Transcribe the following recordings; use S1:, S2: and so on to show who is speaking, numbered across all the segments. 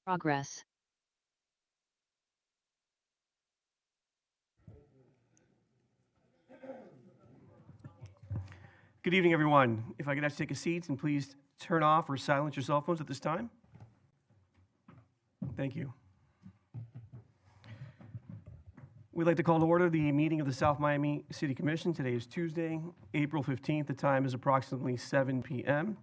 S1: Progress.
S2: Good evening, everyone. If I could ask you to take a seat and please turn off or silence your cell phones at this time. Thank you. We'd like to call to order the meeting of the South Miami City Commission. Today is Tuesday, April 15th. The time is approximately 7 p.m.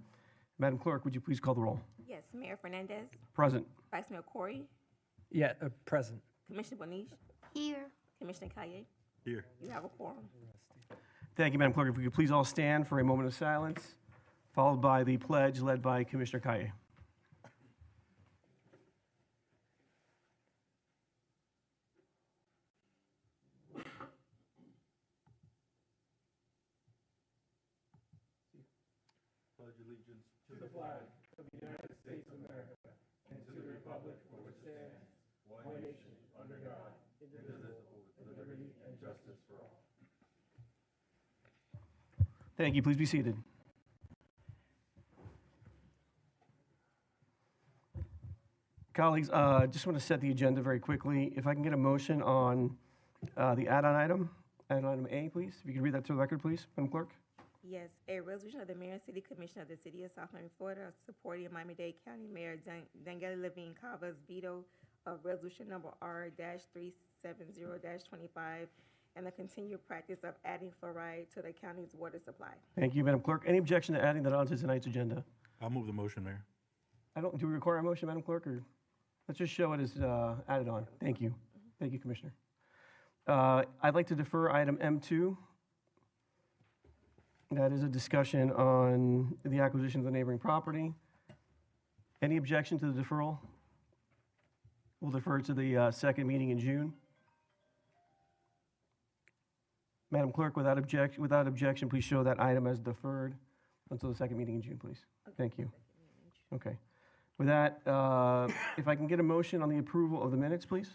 S2: Madam Clerk, would you please call the roll?
S3: Yes, Mayor Fernandez,
S2: Present.
S3: Vice Mayor Corey,
S4: Yeah, present.
S3: Commissioner Bonish,
S5: Here.
S3: Commissioner Kaye.
S6: Here.
S3: You have a quorum.
S2: Thank you, Madam Clerk. If we could please all stand for a moment of silence, followed by the pledge led by Commissioner Kaye.
S6: Pledge allegiance to the flag of the United States of America and to the republic for which it stands, one nation, under God, indivisible, with liberty and justice for all.
S2: Thank you. Please be seated. Colleagues, just want to set the agenda very quickly. If I can get a motion on the add-on item A, please. If you could read that to the record, please, Madam Clerk.
S3: Yes, a resolution of the Mayor and City Commission of the City of South Miami, Florida, supporting Miami-Dade County Mayor Daniela Levine Cava's veto of resolution number R-370-25 and the continued practice of adding fluoride to the county's water supply.
S2: Thank you, Madam Clerk. Any objection to adding that on to tonight's agenda?
S6: I'll move the motion, Mayor.
S2: Do we require a motion, Madam Clerk, or let's just show it as added on? Thank you. Thank you, Commissioner. I'd like to defer item M2. That is a discussion on the acquisition of the neighboring property. Any objection to the deferral? We'll defer to the second meeting in June. Madam Clerk, without objection, please show that item as deferred until the second meeting in June, please. Thank you. Okay. With that, if I can get a motion on the approval of the minutes, please.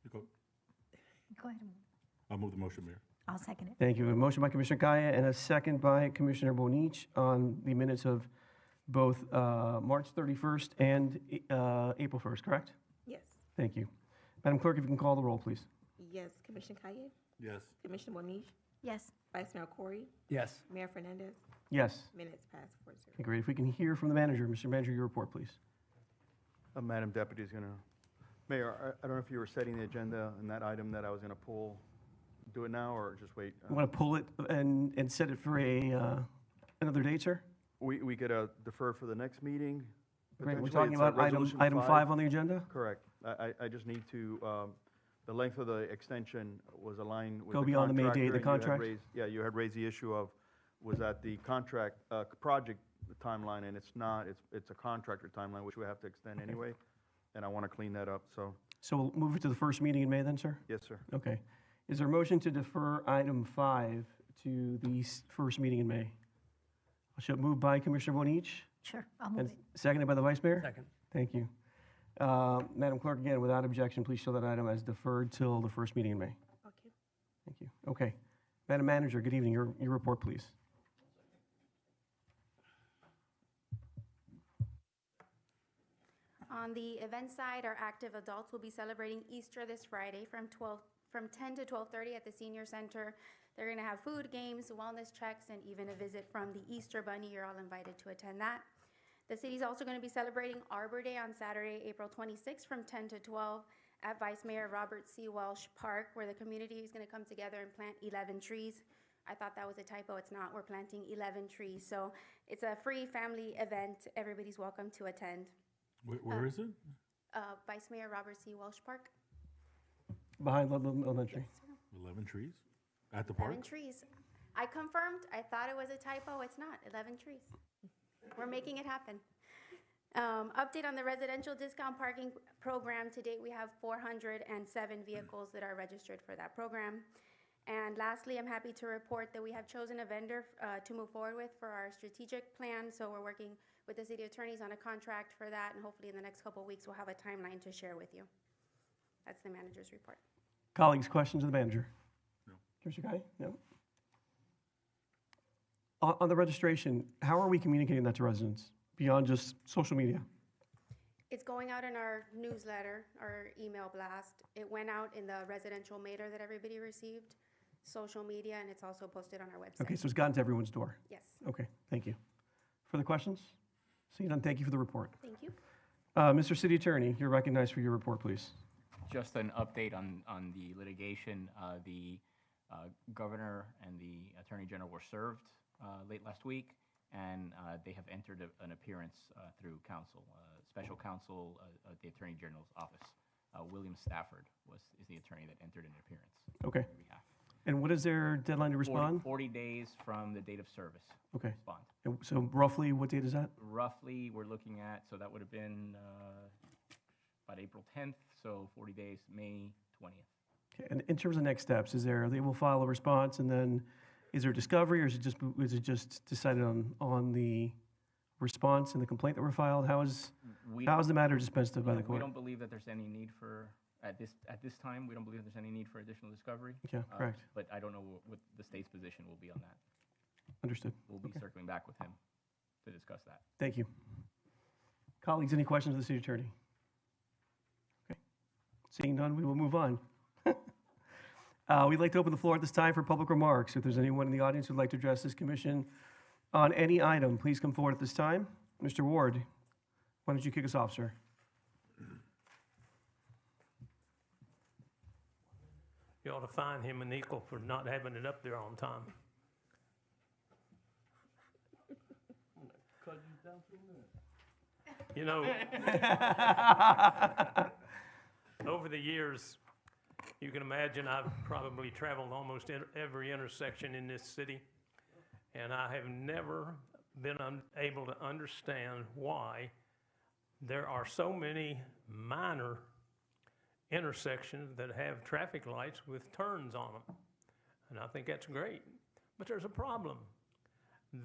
S6: You go.
S5: Go ahead.
S6: I'll move the motion, Mayor.
S5: I'll second it.
S2: Thank you. A motion by Commissioner Kaya and a second by Commissioner Bonich on the minutes of both March 31st and April 1st, correct?
S3: Yes.
S2: Thank you. Madam Clerk, if you can call the roll, please.
S3: Yes, Commissioner Kaye,
S6: Yes.
S3: Commissioner Bonish,
S5: Yes.
S3: Vice Mayor Corey,
S4: Yes.
S3: Mayor Fernandez,
S2: Yes.
S3: minutes passed 4-0.
S2: Okay, great. If we can hear from the manager. Mr. Manager, your report, please.
S7: Madam Deputy is going to, Mayor, I don't know if you were setting the agenda and that item that I was going to pull, do it now or just wait?
S2: You want to pull it and set it for another date, sir?
S7: We could defer for the next meeting.
S2: Great. We're
S7: potentially.
S2: talking
S7: It's,
S2: about
S7: Resolution
S2: item 5 on the agenda?
S7: Correct. I just need to, the length of the extension was aligned with
S2: Go
S7: the
S2: beyond the May date, the
S7: contractor, and
S2: contract?
S7: Yeah, you had raised the issue of, was that the contract, project timeline, and it's not, it's a contractor timeline, which we have to extend anyway, and I want to clean that up, so,
S2: So we'll move it to the first meeting in May then, sir?
S7: yes, sir.
S2: Okay. Is there a motion to defer item 5 to the first meeting in May? Shall moved by Commissioner Bonich
S5: Sure, I'll move
S2: and
S5: it.
S2: seconded by the Vice Mayor?
S4: Second.
S2: Thank you. Madam Clerk, again, without objection, please show that item as deferred till the first meeting in May.
S3: Okay.
S2: Thank you. Okay. Madam Manager, good evening. Your report, please.
S8: On the event side, our active adults will be celebrating Easter this Friday from 10 to 12:30 at the Senior Center. They're going to have food, games, wellness checks, and even a visit from the Easter Bunny. You're all invited to attend that. The city's also going to be celebrating Arbor Day on Saturday, April 26th from 10 to 12 at Vice Mayor Robert C. Welsh Park, where the community is going to come together and plant 11 trees. I thought that was a typo. It's not. We're planting 11 trees. So it's a free family event. Everybody's welcome to attend.
S6: Where is it?
S8: Vice Mayor Robert C. Welsh Park.
S2: Behind Ludlow Elementary.
S6: 11 trees? At the park?
S8: 11 trees. I confirmed. I thought it was a typo. It's not. 11 trees. We're making it happen. Update on the residential discount parking program. To date, we have 407 vehicles that are registered for that program. And lastly, I'm happy to report that we have chosen a vendor to move forward with for our strategic plan. So we're working with the city attorneys on a contract for that, and hopefully in the next couple of weeks, we'll have a timeline to share with you. That's the manager's report.
S2: Colleagues, questions of the manager?
S6: No.
S2: Commissioner Guy? No? On the registration, how are we communicating that to residents? beyond just social media?
S8: It's going out in our newsletter, our email blast. It went out in the residential mailer that everybody received, social media, and it's also posted on our website.
S2: Okay, so it's gotten to everyone's door.
S8: Yes,
S2: Okay, thank you. Further questions? Seeing none, thank you for the report.
S8: thank you.
S2: Mr. City Attorney, you're recognized for your report, please.
S1: Just an update on the litigation. The governor and the attorney general were served late last week, and they have entered an appearance through counsel, special counsel at the attorney general's office. William Stafford is the attorney that entered an appearance
S2: Okay,
S1: on their behalf.
S2: and what is their deadline to
S1: 40
S2: respond?
S1: 40 days from the date of service. to
S2: Okay,
S1: Respond.
S2: and so roughly, what date is that?
S1: Roughly, we're looking at, so that would have been about April 10th, so 40 days, May 20th.
S2: Okay, and in terms of next steps, they will file a response, and then is there discovery, or is it just decided on the response and the complaint that were filed? How is the matter dispensed of by the
S1: We
S2: court?
S1: don't believe that there's any need for, at this time, we don't believe there's any need for additional discovery.
S2: Yeah, correct.
S1: But I don't know what the state's position will be on that.
S2: Understood.
S1: We'll be
S2: Okay.
S1: circling back with him to discuss that.
S2: Thank you. Colleagues, any questions of the city attorney? Okay. Seeing none, we will move on. We'd like to open the floor at this time for public remarks. If there's anyone in the audience who'd like to address this commission on any item, please come forward at this time. Mr. Ward, why don't you kick us off, sir?
S9: You ought to fine him an equal for not having it up there on time. You know, over the years, you can imagine I've probably traveled almost every intersection in this city, and I have never been able to understand why there are so many minor intersections that have traffic lights with turns on them. And I think that's great. But there's a problem.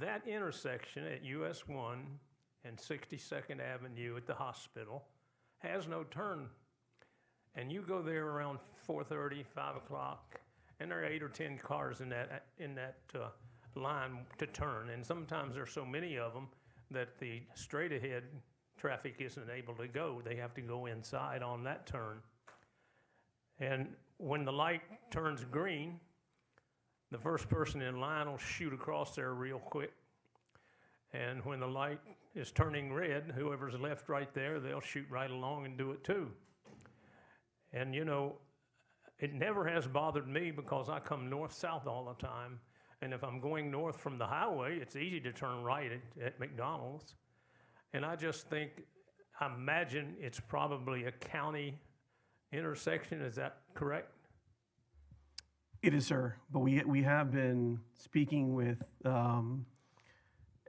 S9: That intersection at US 1 and 62nd Avenue at the hospital has no turn. And you go there around 4:30, 5 o'clock, and there are 8 or 10 cars in that line to turn. And sometimes there's so many of them that the straight ahead traffic isn't able to go. They have to go inside on that turn. And when the light turns green, the first person in line will shoot across there real quick. And when the light is turning red, whoever's left right there, they'll shoot right along and do it too. And you know, it never has bothered me because I come north-south all the time. And if I'm going north from the highway, it's easy to turn right at McDonald's. And I just think, I imagine it's probably a county intersection, is that correct?
S2: It is, sir, but we have been speaking with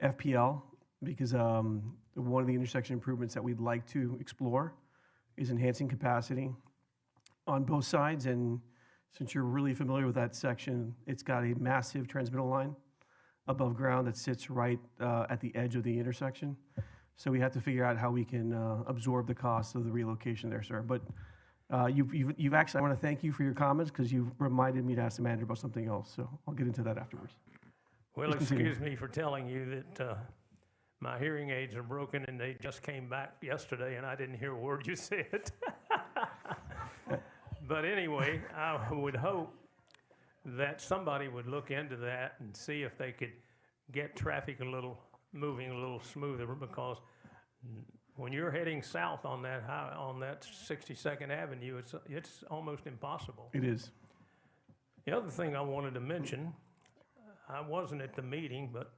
S2: FPL because one of the intersection improvements that we'd like to explore is enhancing capacity on both sides. And since you're really familiar with that section, it's got a massive transmittal line above ground that sits right at the edge of the intersection. So we have to figure out how we can absorb the cost of the relocation there, sir. But you've actually, I want to thank you for your comments because you've reminded me to ask the manager about something else. So I'll get into that afterwards.
S9: Well,
S2: Please continue.
S9: excuse me for telling you that my hearing aids are broken and they just came back yesterday and I didn't hear a word you said. But anyway, I would hope that somebody would look into that and see if they could get traffic moving a little smoother, because when you're heading south on that 62nd Avenue, it's almost impossible.
S2: It is.
S9: The other thing I wanted to mention, I wasn't at the meeting, but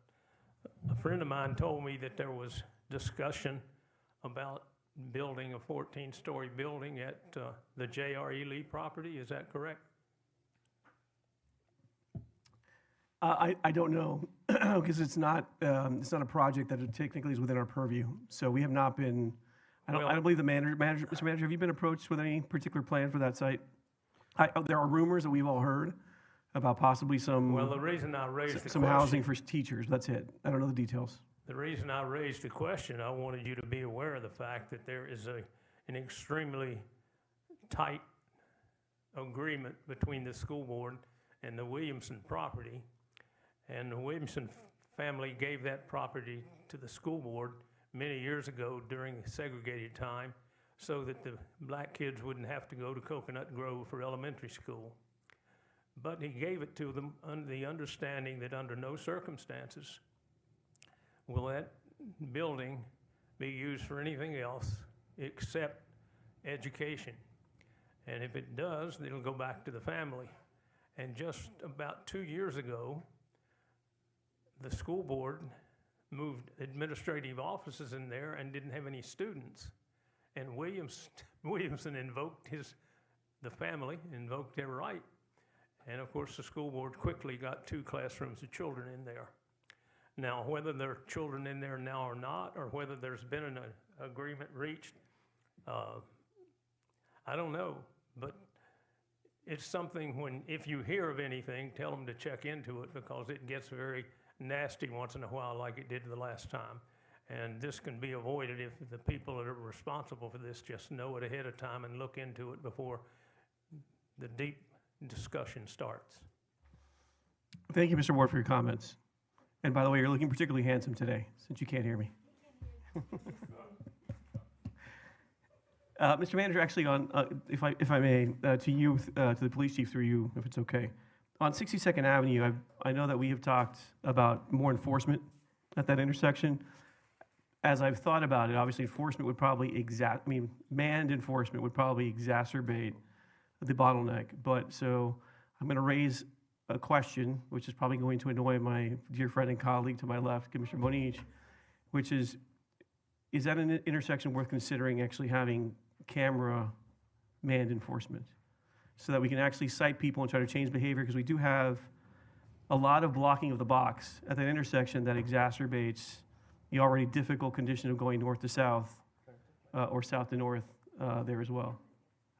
S9: a friend of mine told me that there was discussion about building a 14-story building at the J.R.E. Lee property. Is that correct?
S2: I don't know because it's not a project that technically is within our purview. So we have not been. I don't believe the manager. Mr. Manager, have you been approached with any particular plan for that site? There are rumors that we've all heard about possibly some.
S9: Well, the reason I raised
S2: some housing for teachers. That's it. I don't know the details.
S9: The reason I raised the question, I wanted you to be aware of the fact that there is an extremely tight agreement between the school board and the Williamson property. And the Williamson family gave that property to the school board many years ago during segregated time so that the black kids wouldn't have to go to Coconut Grove for elementary school. But he gave it to them under the understanding that under no circumstances will that building be used for anything else except education. And if it does, it'll go back to the family. And just about 2 years ago, the school board moved administrative offices in there and didn't have any students. And Williamson invoked the family invoked their right. And of course, the school board quickly got 2 classrooms of children in there. Now, whether there are children in there now or not, or whether there's been an agreement reached, I don't know. But it's something if you hear of anything, tell them to check into it, because it gets very nasty once in a while like it did the last time. And this can be avoided if the people that are responsible for this just know it ahead of time and look into it before the deep discussion starts.
S2: Thank you, Mr. Ward, for your comments. And by the way, you're looking particularly handsome today, since you can't hear me. Mr. Manager, actually, if I may, to you, to the police chief through you, if it's okay. On 62nd Avenue, I know that we have talked about more enforcement at that intersection. As I've thought about it, obviously enforcement would probably manned enforcement would probably exacerbate the bottleneck. But so I'm going to raise a question, which is probably going to annoy my dear friend and colleague to my left, Commissioner Bonich, which is that an intersection worth considering actually having camera manned enforcement so that we can actually cite people and try to change behavior? Because we do have a lot of blocking of the box at that intersection that exacerbates the already difficult condition of going north to south or south to north there as well.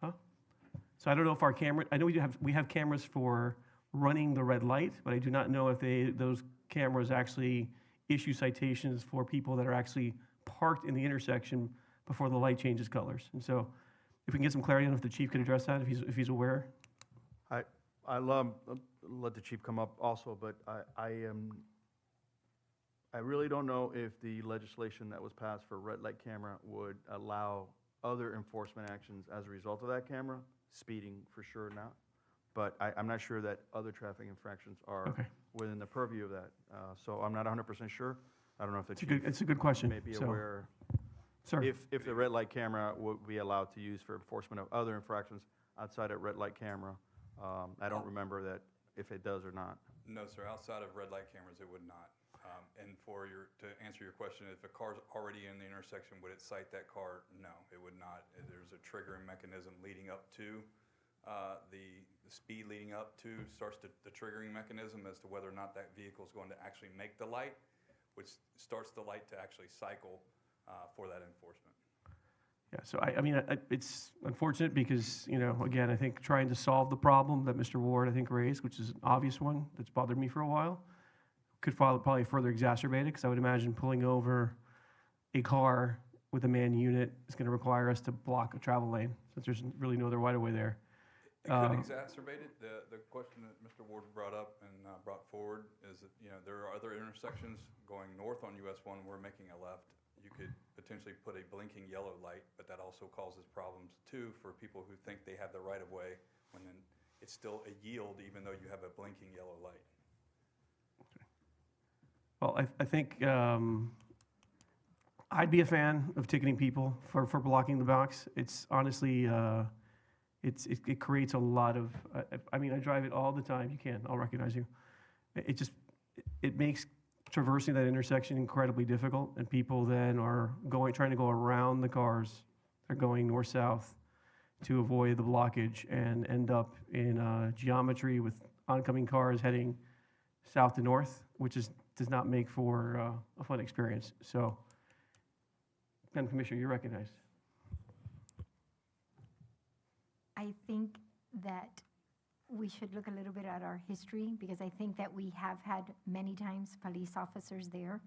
S2: Huh? So I don't know if our camera, I know we have cameras for running the red light, but I do not know if those cameras actually issue citations for people that are actually parked in the intersection before the light changes colors. And so if we can get some clarity on if the chief could address that, if he's aware.
S7: I let the chief come up also, but I really don't know if the legislation that was passed for red light camera would allow other enforcement actions as a result of that camera, speeding for sure not. But I'm not sure that other traffic infractions are within the purview of that. So I'm not 100% sure. I don't know if the chief
S2: It's a good question.
S7: may be aware
S2: Sir.
S7: if the red light camera would be allowed to use for enforcement of other infractions outside of red light camera. I don't remember that if it does or not.
S10: No, sir. Outside of red light cameras, it would not. And to answer your question, if a car's already in the intersection, would it cite that car? No, it would not. There's a triggering mechanism leading up to the speed leading up to starts the triggering mechanism as to whether or not that vehicle is going to actually make the light, which starts the light to actually cycle for that enforcement.
S2: Yeah, so it's unfortunate because, again, I think trying to solve the problem that Mr. Ward, I think, raised, which is an obvious one that's bothered me for a while, could probably further exacerbate it, because I would imagine pulling over a car with a manned unit is going to require us to block a travel lane, since there's really no other right-of-way there.
S10: It could exacerbate it. The question that Mr. Ward brought up and brought forward is that, there are other intersections going north on US 1, we're making a left. You could potentially put a blinking yellow light, but that also causes problems too for people who think they have the right of way when then it's still a yield even though you have a blinking yellow light.
S2: Well, I think I'd be a fan of ticketing people for blocking the box. It's honestly, it creates a lot of, I drive it all the time. I'll recognize you. It makes traversing that intersection incredibly difficult, and people then are trying to go around the cars. They're going north-south to avoid the blockage and end up in geometry with oncoming cars heading south to north, which does not make for a fun experience. So, Madam Commissioner, you're recognized.
S5: I think that we should look a little bit at our history, because I think that we have had many times police officers there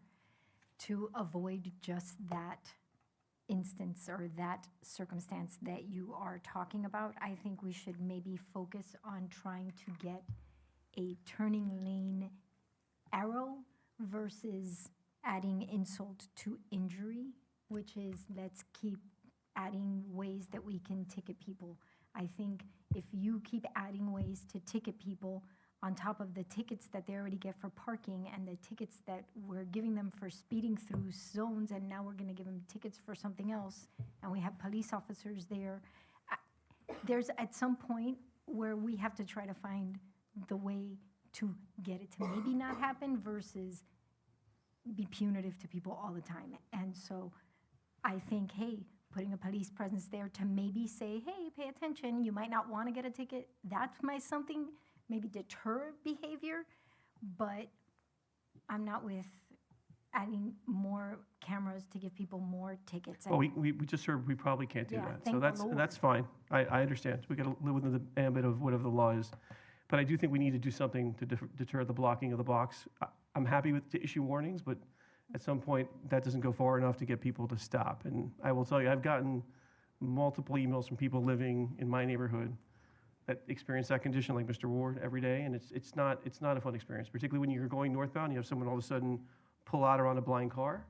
S5: to avoid just that instance or that circumstance that you are talking about. I think we should maybe focus on trying to get a turning lane arrow versus adding insult to injury, which is let's keep adding ways that we can ticket people. I think if you keep adding ways to ticket people on top of the tickets that they already get for parking and the tickets that we're giving them for speeding through zones, and now we're gonna give them tickets for something else, and we have police officers there, there's at some point where we have to try to find the way to get it to maybe not happen versus be punitive to people all the time. And so I think, hey, putting a police presence there to maybe say, hey, pay attention, you might not want to get a ticket, that's something, maybe deter behavior, but I'm not with adding more cameras to give people more tickets.
S2: Well, we just heard we probably can't do
S5: Yeah,
S2: that.
S5: thank
S2: So
S5: the Lord.
S2: that's fine. I understand. We got to live within the ambit of whatever the law is. But I do think we need to do something to deter the blocking of the box. I'm happy to issue warnings, but at some point, that doesn't go far enough to get people to stop. And I will tell you, I've gotten multiple emails from people living in my neighborhood that experience that condition, like Mr. Ward, every day, and it's not a fun experience, particularly when you're going northbound, you have someone all of a sudden pull out around a blind car,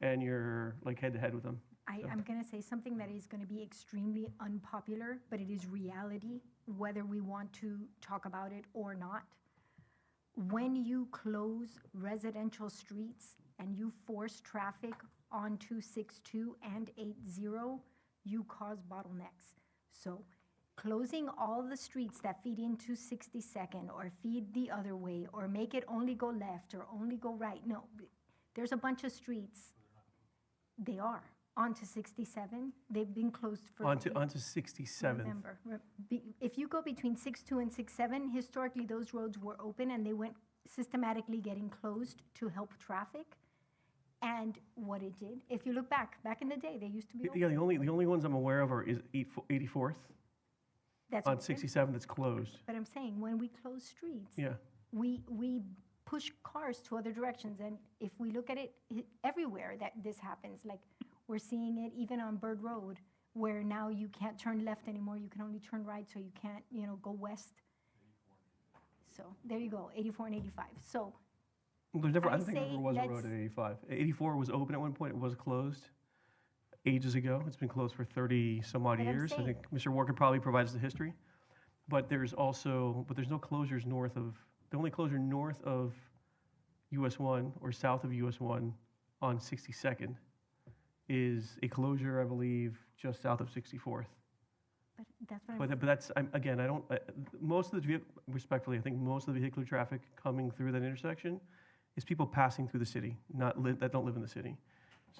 S2: and you're like head-to-head with them.
S5: I'm going to say something that is going to be extremely unpopular, but it is reality, whether we want to talk about it or not. When you close residential streets and you force traffic onto 62 and 80, you cause bottlenecks. So closing all the streets that feed into 62nd or feed the other way or make it only go left or only go right, no. There's a bunch of streets, they are, onto 67. They've been closed for.
S2: Onto 67th.
S5: Remember, if you go between 62 and 67, historically, those roads were open and they went systematically getting closed to help traffic. And what it did, if you look back in the day, they used to be open.
S2: Yeah, the only ones I'm aware of is 84th
S5: That's
S2: on
S5: open.
S2: 67 that's closed.
S5: But I'm saying, when we close streets,
S2: Yeah.
S5: we push cars to other directions. And if we look at it everywhere that this happens, like we're seeing it even on Bird Road, where now you can't turn left anymore, you can only turn right, so you can't, go west. So there you go, 84 and 85. So
S2: There's never, I
S5: I
S2: don't think there
S5: say
S2: ever was a road
S5: let's-
S2: at 85. 84 was open at one point, it was closed ages ago. It's been closed for 30 some odd
S5: But I'm
S2: years. I
S5: saying-
S2: think Mr. Walker probably provides the history. But there's no closures north of, the only closure north of US 1 or south of US 1 on 62nd is a closure, I believe, just south of 64th.
S5: but that's what I'm
S2: But that's, again, I don't, most of the, respectfully, I think most of the vehicular traffic coming through that intersection is people passing through the city, that don't live in the city.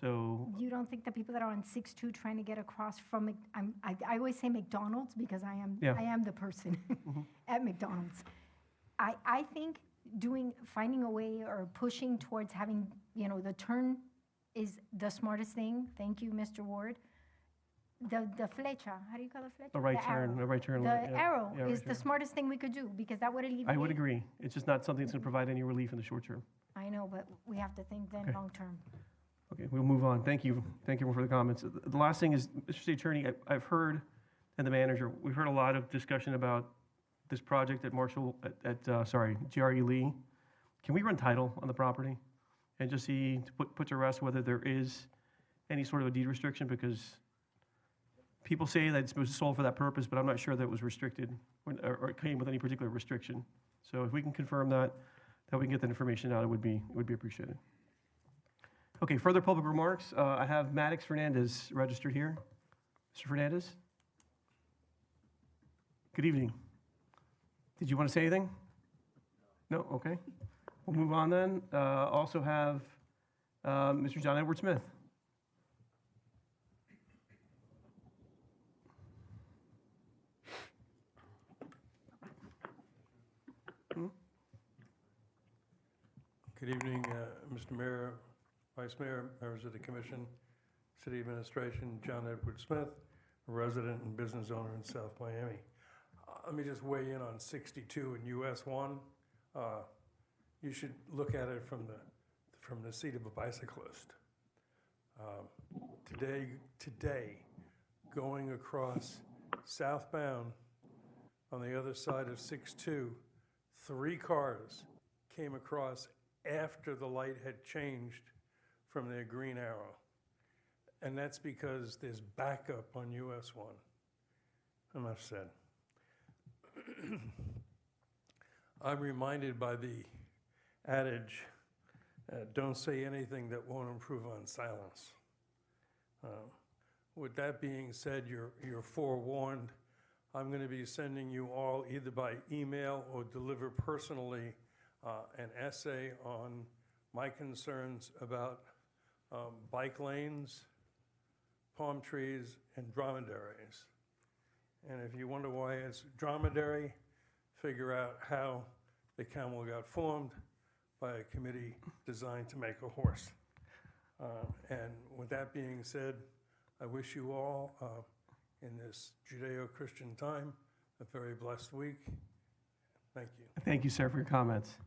S2: So,
S5: You don't think the people that are on 6-2 trying to get across from, I always say McDonald's because I
S2: Yeah.
S5: am the person at McDonald's. I think finding a way or pushing towards having, the turn is the smartest thing. Thank you, Mr. Ward. The flecha, how do you call it flecha?
S2: a right
S5: The
S2: turn,
S5: arrow.
S2: a right turn.
S5: The
S2: lane, yeah.
S5: arrow
S2: Yeah, right
S5: is the
S2: turn.
S5: smartest thing we could do because that would alleviate.
S2: I would agree. It's just not something that's going to provide any relief in the short term.
S5: I know, but we have to think then
S2: Okay.
S5: long-term.
S2: Okay, we'll move on. Thank you. Thank you for the comments. The last thing is, Mr. State Attorney, I've heard, and the manager, we've heard a lot of discussion about this project at GRE Lee. Can we run title on the property and just see, to put to rest whether there is any sort of a deed restriction? Because people say that it's sold for that purpose, but I'm not sure that it was restricted or it came with any particular restriction. So if we can confirm that we can get that information out, it would be appreciated. Okay, further public remarks. I have Maddox Fernandez registered here. Mr. Fernandez? Good evening. Did you want to say anything? No? Okay. We'll move on then. Also have Mr. John Edward Smith.
S6: Good evening, Mr. Mayor, Vice Mayor, members of the Commission, City Administration, John Edward Smith, a resident and business owner in South Miami. Let me just weigh in on 62 and US 1. You should look at it from the seat of a bicyclist. Today, going across southbound on the other side of 62, 3 cars came across after the light had changed from their green arrow. And that's because there's backup on US 1. Enough said. I'm reminded by the adage, don't say anything that won't improve on silence. With that being said, you're forewarned. I'm going to be sending you all either by email or deliver personally an essay on my concerns about bike lanes, palm trees, and dromedaries. And if you wonder why it's dromedary, figure out how the camel got formed by a committee designed to make a horse. And with that being said, I wish you all, in this Judeo-Christian time, a very blessed week. Thank you.
S2: Thank you, sir, for your comments.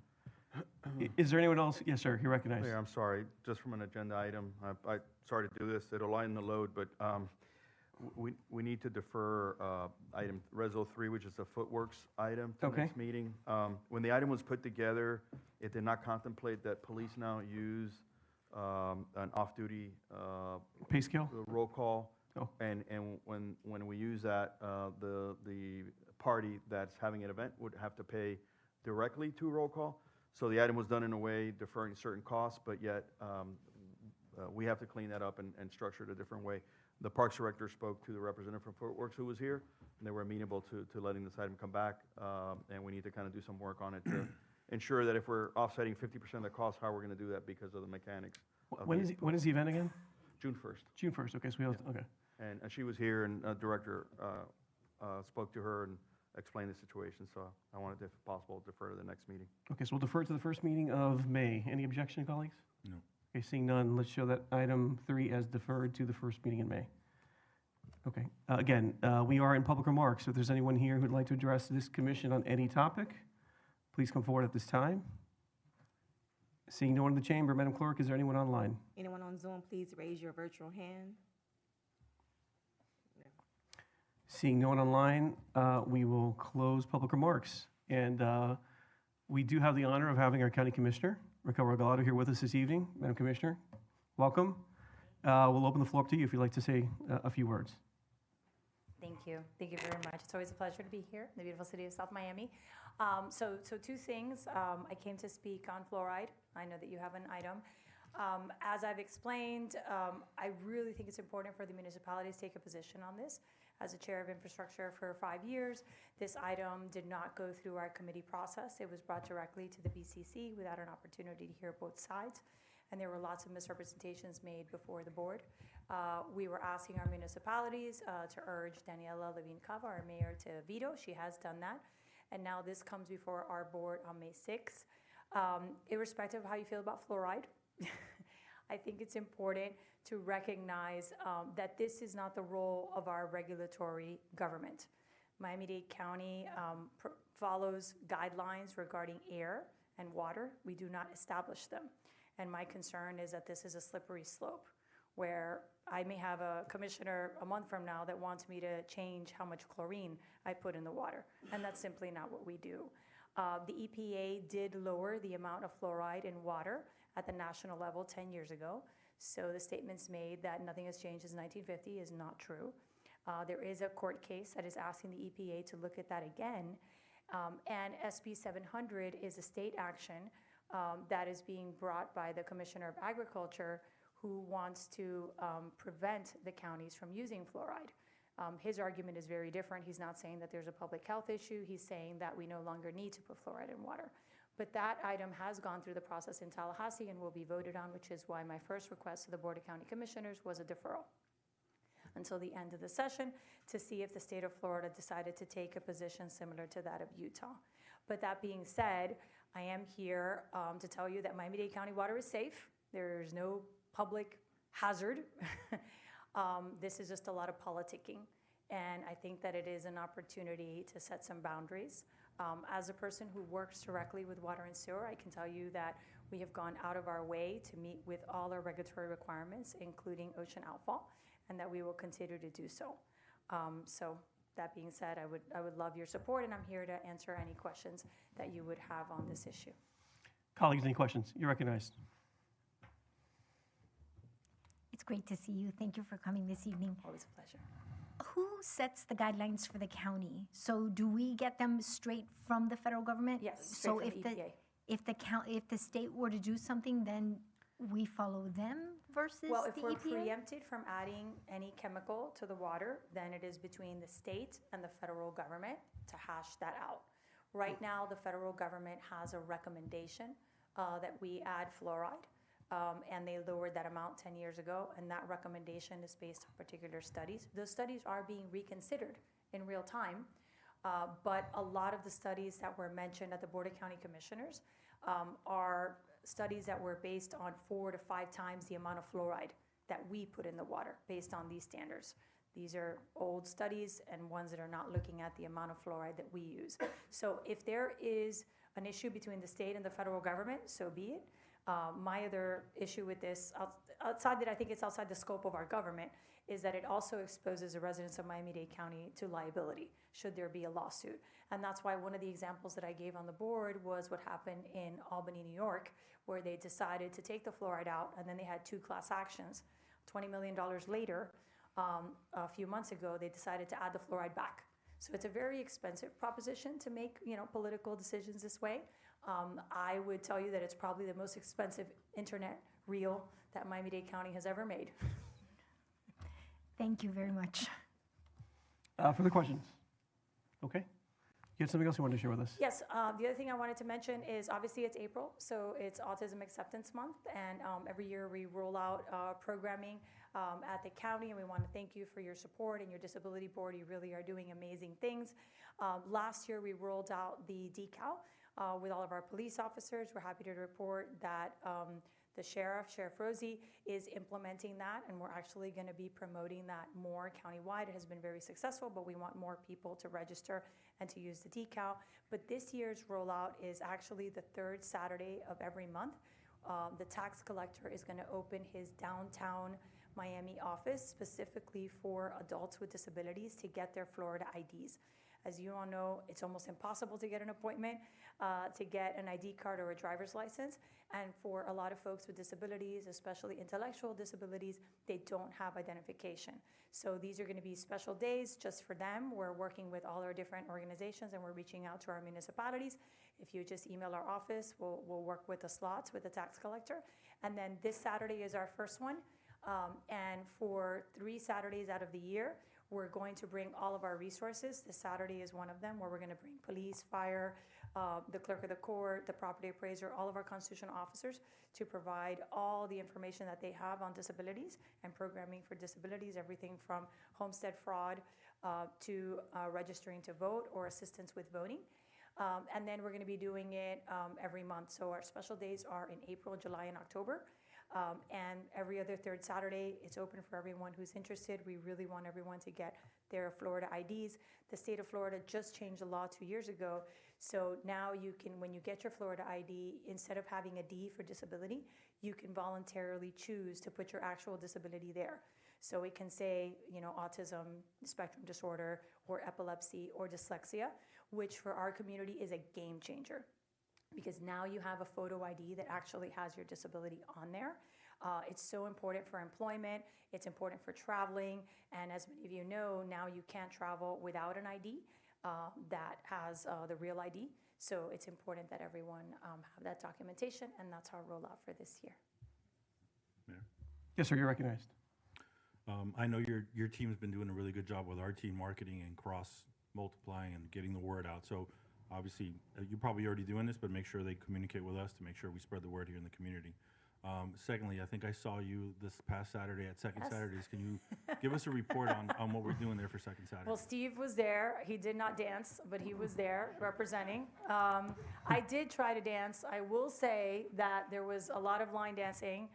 S2: Is there anyone else? Yes, sir, you're recognized.
S7: Mayor, I'm sorry, just from an agenda item, sorry to do this, it'll lighten the load, but we need to defer item, Resol 3, which is the Footworks item to
S2: Okay.
S7: next meeting. When the item was put together, it did not contemplate that police now use an off-duty
S2: Pay scale?
S7: roll call.
S2: Oh.
S7: And when we use that, the party that's having an event would have to pay directly to roll call. So the item was done in a way deferring certain costs, but yet we have to clean that up and structure it a different way. The Parks Director spoke to the representative from Footworks who was here, and they were amenable to letting this item come back, and we need to kind of do some work on it to ensure that if we're offsetting 50% of the cost, how we're going to do that because of the mechanics. of
S2: When
S7: the-
S2: is the event again?
S7: June 1st.
S2: June 1st, okay, so we have, okay.
S7: And she was here, and Director spoke to her and explained the situation, so I wanted, if possible, defer to the next meeting.
S2: Okay, so we'll defer to the first meeting of May. Any objection, colleagues?
S10: No.
S2: Okay, seeing none, let's show that item 3 as deferred to the first meeting in May. Okay, again, we are in public remarks. So if there's anyone here who'd like to address this commission on any topic, please come forward at this time. Seeing no one in the chamber, Madam Clerk, is there anyone online?
S3: Anyone on Zoom, please raise your virtual hand.
S2: Seeing no one online, we will close public remarks. And we do have the honor of having our County Commissioner, Raquel Regalado, here with us this evening. Madam Commissioner, welcome. We'll open the floor up to you if you'd like to say a few words.
S11: Thank you. Thank you very much. It's always a pleasure to be here in the beautiful city of South Miami. So two things. I came to speak on fluoride. I know that you have an item. As I've explained, I really think it's important for the municipalities to take a position on this. As a chair of infrastructure for 5 years, this item did not go through our committee process. It was brought directly to the BCC without an opportunity to hear both sides. And there were lots of misrepresentations made before the board. We were asking our municipalities to urge Daniela Levine Cava, our mayor, to veto. She has done that. And now this comes before our board on May 6th. Irrespective of how you feel about fluoride, I think it's important to recognize that this is not the role of our regulatory government. Miami-Dade County follows guidelines regarding air and water. We do not establish them. And my concern is that this is a slippery slope where I may have a commissioner a month from now that wants me to change how much chlorine I put in the water. And that's simply not what we do. The EPA did lower the amount of fluoride in water at the national level 10 years ago. So the statements made that nothing has changed since 1950 is not true. There is a court case that is asking the EPA to look at that again. And SB 700 is a state action that is being brought by the Commissioner of Agriculture, who wants to prevent the counties from using fluoride. His argument is very different. He's not saying that there's a public health issue. He's saying that we no longer need to put fluoride in water. But that item has gone through the process in Tallahassee and will be voted on, which is why my first request to the Board of County Commissioners was a deferral until the end of the session to see if the state of Florida decided to take a position similar to that of Utah. But that being said, I am here to tell you that Miami-Dade County water is safe. There's no public hazard. This is just a lot of politicking. And I think that it is an opportunity to set some boundaries. As a person who works directly with water and sewer, I can tell you that we have gone out of our way to meet with all our regulatory requirements, including ocean outfall, and that we will continue to do so. So that being said, I would love your support, and I'm here to answer any questions that you would have on this issue.
S2: Colleagues, any questions? You're recognized.
S5: It's great to see you. Thank you for coming this evening.
S11: Always a pleasure.
S5: Who sets the guidelines for the county? So do we get them straight from the federal government?
S11: Yes,
S5: So
S11: straight from
S5: if
S11: the
S5: the
S11: EPA.
S5: if the state were to do something, then we follow them versus
S11: Well, if
S5: the
S11: we're
S5: EPA?
S11: preempted from adding any chemical to the water, then it is between the state and the federal government to hash that out. Right now, the federal government has a recommendation that we add fluoride, and they lowered that amount 10 years ago, and that recommendation is based on particular studies. Those studies are being reconsidered in real time, but a lot of the studies that were mentioned at the Board of County Commissioners are studies that were based on 4 to 5 times the amount of fluoride that we put in the water based on these standards. These are old studies and ones that are not looking at the amount of fluoride that we use. So if there is an issue between the state and the federal government, so be it. My other issue with this, outside that I think it's outside the scope of our government, is that it also exposes the residents of Miami-Dade County to liability should there be a lawsuit. And that's why one of the examples that I gave on the board was what happened in Albany, New York, where they decided to take the fluoride out, and then they had 2 class actions. $20 million later, a few months ago, they decided to add the fluoride back. So it's a very expensive proposition to make, political decisions this way. I would tell you that it's probably the most expensive internet reel that Miami-Dade County has ever made.
S5: Thank you very much.
S2: Further questions? Okay. You had something else you wanted to share with us?
S11: Yes, the other thing I wanted to mention is obviously it's April, so it's Autism Acceptance Month, and every year we roll out programming at the county, and we want to thank you for your support and your disability board. You really are doing amazing things. Last year we rolled out the decal with all of our police officers. We're happy to report that the Sheriff Rosie, is implementing that, and we're actually going to be promoting that more countywide. It has been very successful, but we want more people to register and to use the decal. But this year's rollout is actually the 3rd Saturday of every month. The tax collector is going to open his downtown Miami office specifically for adults with disabilities to get their Florida IDs. As you all know, it's almost impossible to get an appointment, to get an ID card or a driver's license. And for a lot of folks with disabilities, especially intellectual disabilities, they don't have identification. So these are going to be special days just for them. We're working with all our different organizations, and we're reaching out to our municipalities. If you just email our office, we'll work with the slots with the tax collector. And then this Saturday is our first one. And for 3 Saturdays out of the year, we're going to bring all of our resources. This Saturday is one of them, where we're going to bring police, fire, the clerk of the court, the property appraiser, all of our constitutional officers to provide all the information that they have on disabilities and programming for disabilities, everything from homestead fraud to registering to vote or assistance with voting. And then we're going to be doing it every month. So our special days are in April, July, and October. And every other 3rd Saturday, it's open for everyone who's interested. We really want everyone to get their Florida IDs. The state of Florida just changed the law 2 years ago. So now you can, when you get your Florida ID, instead of having a D for disability, you can voluntarily choose to put your actual disability there. So it can say, autism, spectrum disorder, or epilepsy, or dyslexia, which for our community is a game changer. Because now you have a photo ID that actually has your disability on there. It's so important for employment, it's important for traveling, and as many of you know, now you can't travel without an ID that has the real ID. So it's important that everyone have that documentation, and that's our rollout for this year.
S6: Mayor?
S2: Yes, sir, you're recognized.
S6: I know your team's been doing a really good job with our team marketing and cross-multiplying and getting the word out. So obviously, you're probably already doing this, but make sure they communicate with us to make sure we spread the word here in the community. Secondly, I think I saw you this past Saturday at Second
S11: Yes.
S6: Saturdays. Can you give us a report on what we're doing there for Second Saturday?
S11: Well, Steve was there. He did not dance, but he was there representing. I did try to dance. I will say that there was a lot of line dancing,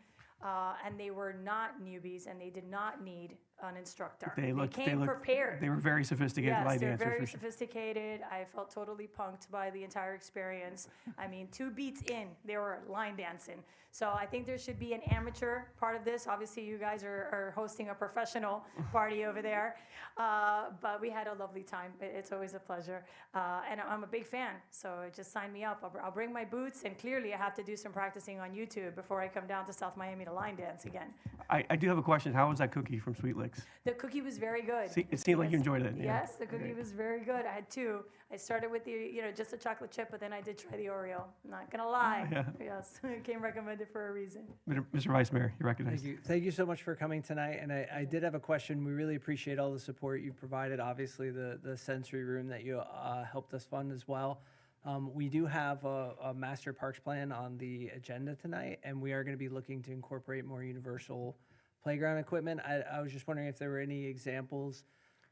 S11: and they were not newbies, and they did not need an instructor.
S2: They
S11: came prepared.
S2: They were very sophisticated line
S11: Yes, they're
S2: dancers.
S11: very
S2: for sure.
S11: sophisticated. I felt totally punked by the entire experience. I mean, 2 beats in, they were line dancing. So I think there should be an amateur part of this. Obviously, you guys are hosting a professional party over there. But we had a lovely time. It's always a pleasure. And I'm a big fan, so just sign me up. I'll bring my boots, and clearly I have to do some practicing on YouTube before I come down to South Miami to line dance again.
S2: I do have a question. How was that cookie from Sweet Licks?
S11: The cookie was very good.
S2: It seemed like you enjoyed it. Yeah.
S11: Yes, the cookie was very good. I had 2. I started with just a chocolate chip, but then I did try the Oreo. I'm not gonna lie.
S2: Yeah.
S11: Yes, it came recommended for a reason.
S2: Mr. Vice Mayor, you recognize.
S4: Thank you. Thank you so much for coming tonight. And I did have a question. We really appreciate all the support you provided. Obviously, the sensory room that you helped us fund as well. We do have a master parks plan on the agenda tonight, and we are going to be looking to incorporate more universal playground equipment. I was just wondering if there were any examples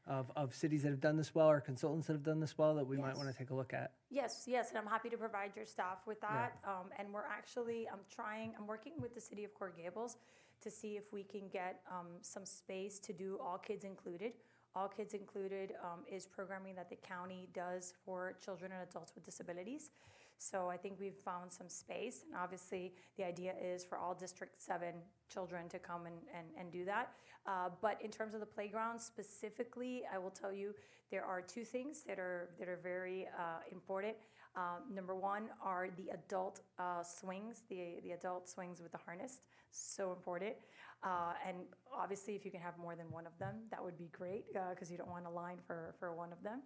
S4: of cities that have done this well or consultants that have done this well that we might
S11: Yes.
S4: want to take a look at.
S11: Yes, and I'm happy to provide your staff with that. And I'm working with the city of Coral Gables to see if we can get some space to do All Kids Included. All Kids Included is programming that the county does for children and adults with disabilities. So I think we've found some space, and obviously the idea is for all District 7 children to come and do that. But in terms of the playground specifically, I will tell you there are 2 things that are very important. Number 1 are the adult swings, the adult swings with the harness, so important. And obviously if you can have more than one of them, that would be great, because you don't want a line for one of them.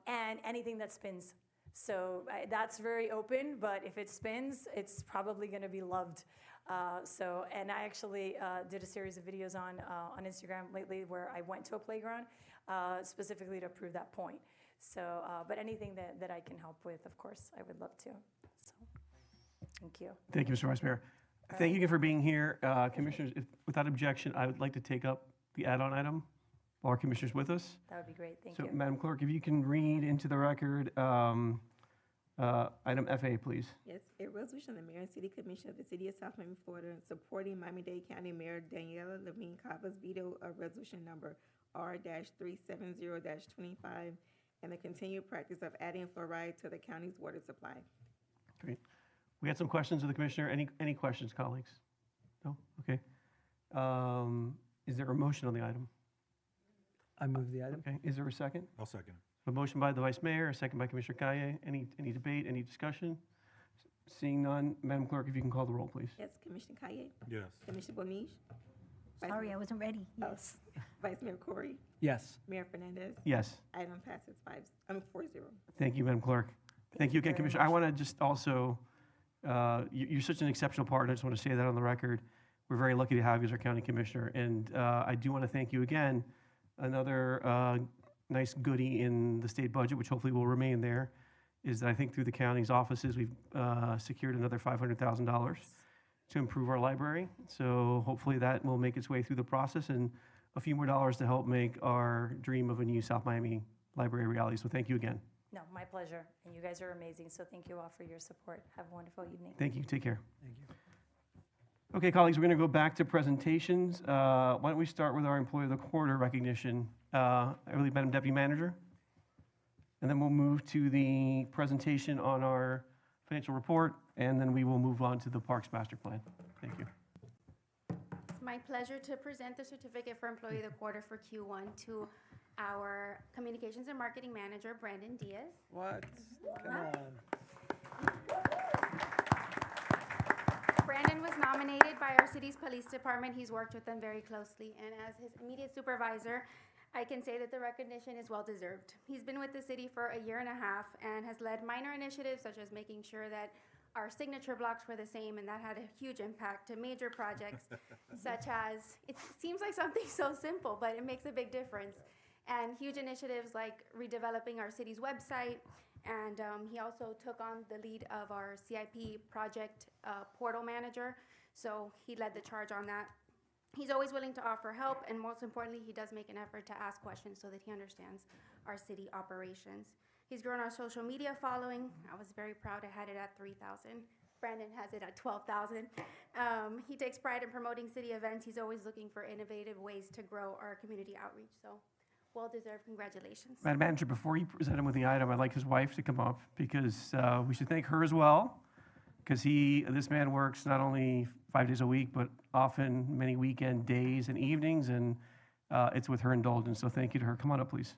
S11: And anything that spins. So that's very open, but if it spins, it's probably going to be loved. And I actually did a series of videos on Instagram lately where I went to a playground specifically to prove that point. So, but anything that I can help with, of course, I would love to. So, thank you.
S2: Thank you, Mr. Vice Mayor. Thank you again for being here. Commissioners, without objection, I would like to take up the add-on item while our commissioners with us.
S11: That would be great. Thank
S2: So,
S11: you.
S2: Madam Clerk, if you can read into the record item FA, please.
S3: Yes, a resolution of the Mayor and City Commission of the City of South Miami, Florida, supporting Miami-Dade County Mayor Daniela Levine Cava's veto of resolution number R-370-25 and the continued practice of adding fluoride to the county's water supply.
S2: Great. We had some questions of the commissioner. Any questions, colleagues? No? Okay. Is there a motion on the item?
S4: I move the item.
S2: Okay. Is there a second?
S6: I'll second it.
S2: A motion by the Vice Mayor, a second by Commissioner Kaye. Any debate, any discussion? Seeing none, Madam Clerk, if you can call the roll, please.
S3: Yes, Commissioner Kaye,
S6: Yes.
S3: Commissioner Bonich,
S5: Sorry, I wasn't ready.
S3: Oh.
S5: Yes.
S3: Vice Mayor Corey,
S4: Yes.
S3: Mayor Fernandez.
S2: Yes.
S3: Item passes 4-0.
S2: Thank you, Madam Clerk. Thank you again,
S11: very
S2: Commissioner. I want to just also, you're such an exceptional partner. I just want to say that on the record. We're very lucky to have you as our county commissioner. And I do want to thank you again. Another nice goodie in the state budget, which hopefully will remain there, is that I think through the county's offices, we've secured another $500,000 to improve our library. So hopefully that will make its way through the process and a few more dollars to help make our dream of a new South Miami library a reality. So thank you again.
S11: No, my pleasure. And you guys are amazing. So thank you all for your support. Have a wonderful evening.
S2: Thank you. Take care.
S4: Thank you.
S2: Okay, colleagues, we're going to go back to presentations. Why don't we start with our Employee of the Quarter recognition? I believe Madam Deputy Manager. And then we'll move to the presentation on our financial report, and then we will move on to the Parks Master Plan. Thank you.
S8: It's my pleasure to present the certificate for Employee of the Quarter for Q1 to our Communications and Marketing Manager, Brandon Diaz.
S4: What? Come on.
S8: Brandon was nominated by our city's police department. He's worked with them very closely, and as his immediate supervisor, I can say that the recognition is well-deserved. He's been with the city for a year and a half and has led minor initiatives such as making sure that our signature blocks were the same, and that had a huge impact, to major projects such as, it seems like something so simple, but it makes a big difference. And huge initiatives like redeveloping our city's website, and he also took on the lead of our CIP project portal manager, so he led the charge on that. He's always willing to offer help, and most importantly, he does make an effort to ask questions so that he understands our city operations. He's grown our social media following. I was very proud. I had it at 3,000. Brandon has it at 12,000. He takes pride in promoting city events. He's always looking for innovative ways to grow our community outreach. So, well-deserved congratulations.
S2: Madam Manager, before you present him with the item, I'd like his wife to come up because we should thank her as well. Because this man works not only 5 days a week, but often many weekend days and evenings, and it's with her indulgence. So thank you to her. Come on up, please.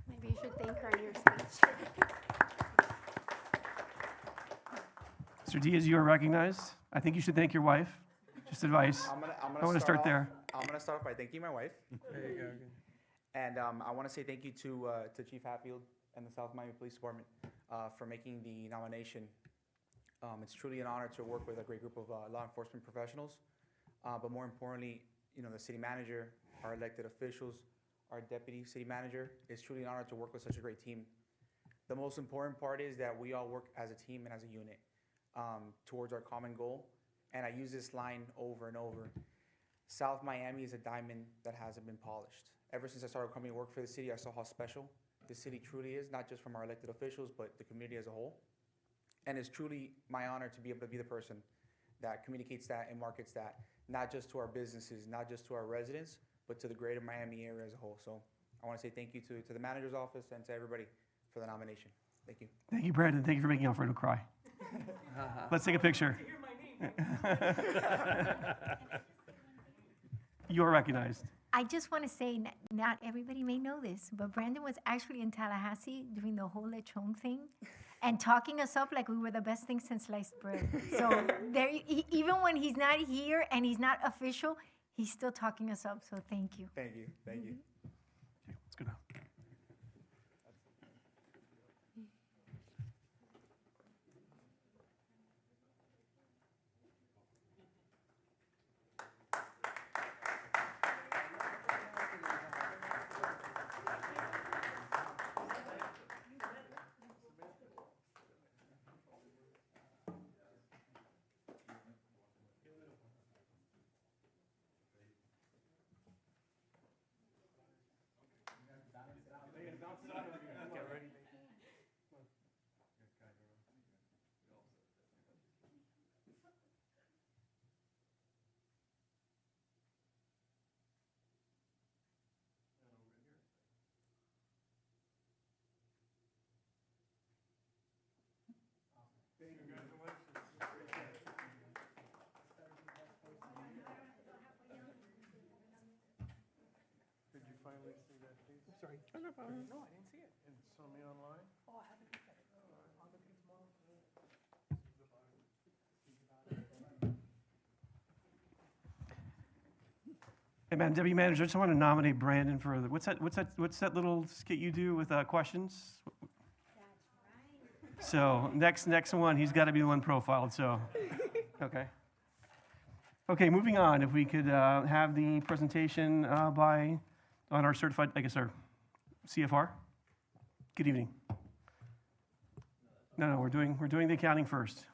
S8: Maybe you should thank her in your speech.
S2: Mr. Diaz, you are recognized. I think you should thank your wife. Just advice. I want to start there.
S12: I'm gonna start off by thanking my wife,
S4: There you go.
S12: and I want to say thank you to Chief Hatfield and the South Miami Police Department for making the nomination. It's truly an honor to work with a great group of law enforcement professionals, but more importantly, the city manager, our elected officials, our deputy city manager. It's truly an honor to work with such a great team. The most important part is that we all work as a team and as a unit towards our common goal. And I use this line over and over. South Miami is a diamond that hasn't been polished. Ever since I started coming to work for the city, I saw how special the city truly is, not just from our elected officials, but the community as a whole. And it's truly my honor to be able to be the person that communicates that and markets that, not just to our businesses, not just to our residents, but to the greater Miami area as a whole. So I want to say thank you to the manager's office and to everybody for the nomination. Thank you.
S2: Thank you, Brandon. Thank you for making Alfredo cry. Let's take a picture. You are recognized.
S5: I just want to say, not everybody may know this, but Brandon was actually in Tallahassee doing the whole lechon thing and talking us up like we were the best thing since sliced bread. So there, even when he's not here and he's not official, he's still talking us up. So thank you.
S12: Thank you. Thank you.
S2: Okay, let's go now.
S6: Did you finally see that, please?
S4: Sorry.
S3: Oh, no problem.
S4: No, I didn't see it.
S6: And saw me online?
S4: Oh, I haven't looked at it. I'll look at it tomorrow.
S2: Hey, man, Deputy Manager, I just want to nominate Brandon for what's that little skit you do with questions? So next one, he's got to be the one profiled. So, okay. Okay, moving on. If we could have the presentation on our certified, I guess our CFR. Good evening. No, we're doing the accounting first.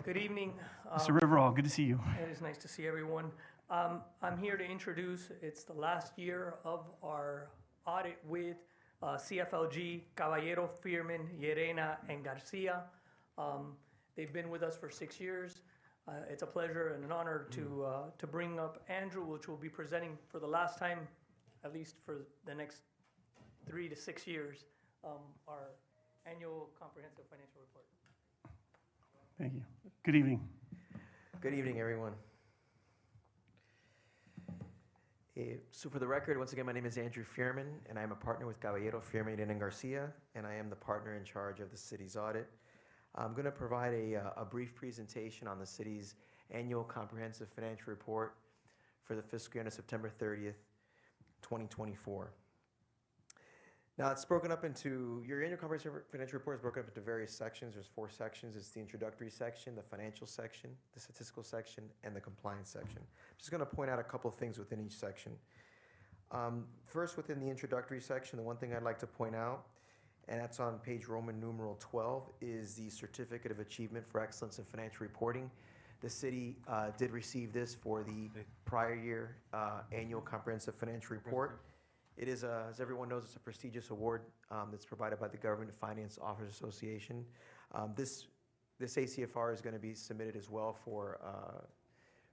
S13: Good evening.
S2: Mr. Riverall, good to see you.
S13: It is nice to see everyone. I'm here to introduce, it's the last year of our audit with CFLG, Caballero, Firman, Llerena, and Garcia. They've been with us for 6 years. It's a pleasure and an honor to bring up Andrew, which will be presenting for the last time, at least for the next 3 to 6 years, our annual comprehensive financial report.
S2: Thank you. Good evening.
S14: Good evening, everyone. So for the record, once again, my name is Andrew Firman, and I'm a partner with Caballero, Firman, and Garcia, and I am the partner in charge of the city's audit. I'm going to provide a brief presentation on the city's annual comprehensive financial report for the fiscal year ended September 30th, 2024. Now, it's broken up into, your annual comprehensive financial report is broken up into various sections. There's 4 sections. It's the introductory section, the financial section, the statistical section, and the compliance section. I'm just going to point out a couple of things within each section. First, within the introductory section, the one thing I'd like to point out, and that's on page Roman numeral 12, is the Certificate of Achievement for Excellence in Financial Reporting. The city did receive this for the prior year annual comprehensive financial report. It is, as everyone knows, it's a prestigious award that's provided by the Government Finance Officers Association. This ACFR is going to be submitted as well for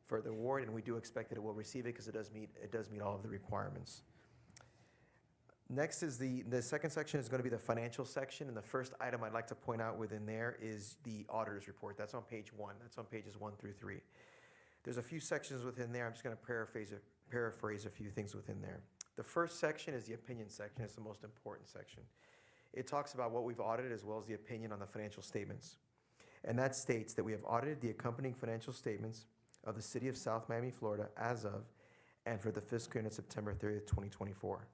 S14: the award, and we do expect that it will receive it because it does meet all of the requirements. Next is the second section is going to be the financial section, and the first item I'd like to point out within there is the auditor's report. That's on page 1. That's on pages 1 through 3. There's a few sections within there. I'm just going to paraphrase a few things within there. The first section is the opinion section. It's the most important section. It talks about what we've audited as well as the opinion on the financial statements. And that states that we have audited the accompanying financial statements of the City of South Miami, Florida, as of and for the fiscal year ended September 30th, 2024.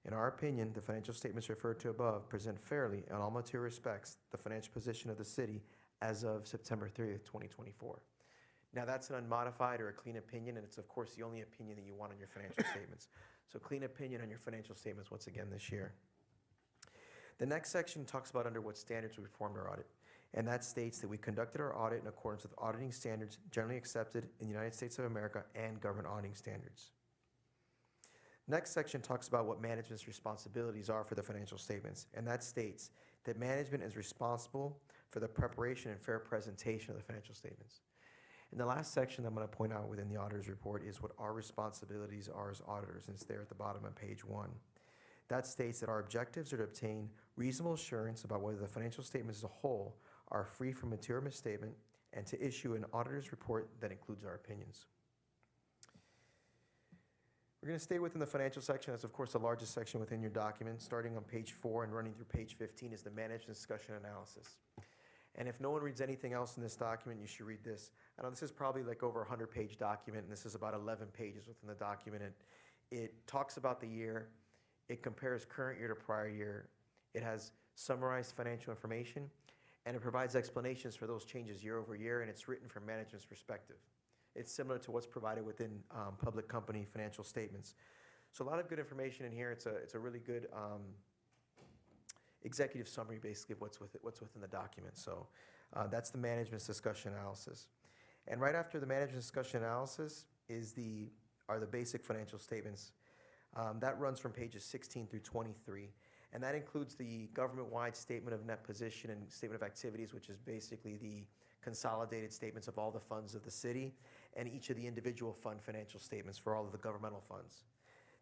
S14: In our opinion, the financial statements referred to above present fairly, in all material respects, the financial position of the city as of September 30th, 2024. Now, that's an unmodified or a clean opinion, and it's, of course, the only opinion that you want on your financial statements. So clean opinion on your financial statements once again this year. The next section talks about under what standards we performed our audit, and that states that we conducted our audit in accordance with auditing standards generally accepted in the United States of America and government auditing standards. Next section talks about what management's responsibilities are for the financial statements, and that states that management is responsible for the preparation and fair presentation of the financial statements. And the last section that I'm going to point out within the auditor's report is what our responsibilities are as auditors, and it's there at the bottom of page 1. That states that our objectives are to obtain reasonable assurance about whether the financial statements as a whole are free from material misstatement and to issue an auditor's report that includes our opinions. We're going to stay within the financial section. That's, of course, the largest section within your document. Starting on page 4 and running through page 15 is the management discussion analysis. And if no one reads anything else in this document, you should read this. I know this is probably like over a 100-page document, and this is about 11 pages within the document. It talks about the year. It compares current year to prior year. It has summarized financial information, and it provides explanations for those changes year over year, and it's written from management's perspective. It's similar to what's provided within public company financial statements. So a lot of good information in here. It's a really good executive summary, basically, of what's within the document. So that's the management's discussion analysis. And right after the management discussion analysis are the basic financial statements. That runs from pages 16 through 23. And that includes the government-wide statement of net position and statement of activities, which is basically the consolidated statements of all the funds of the city and each of the individual fund financial statements for all of the governmental funds.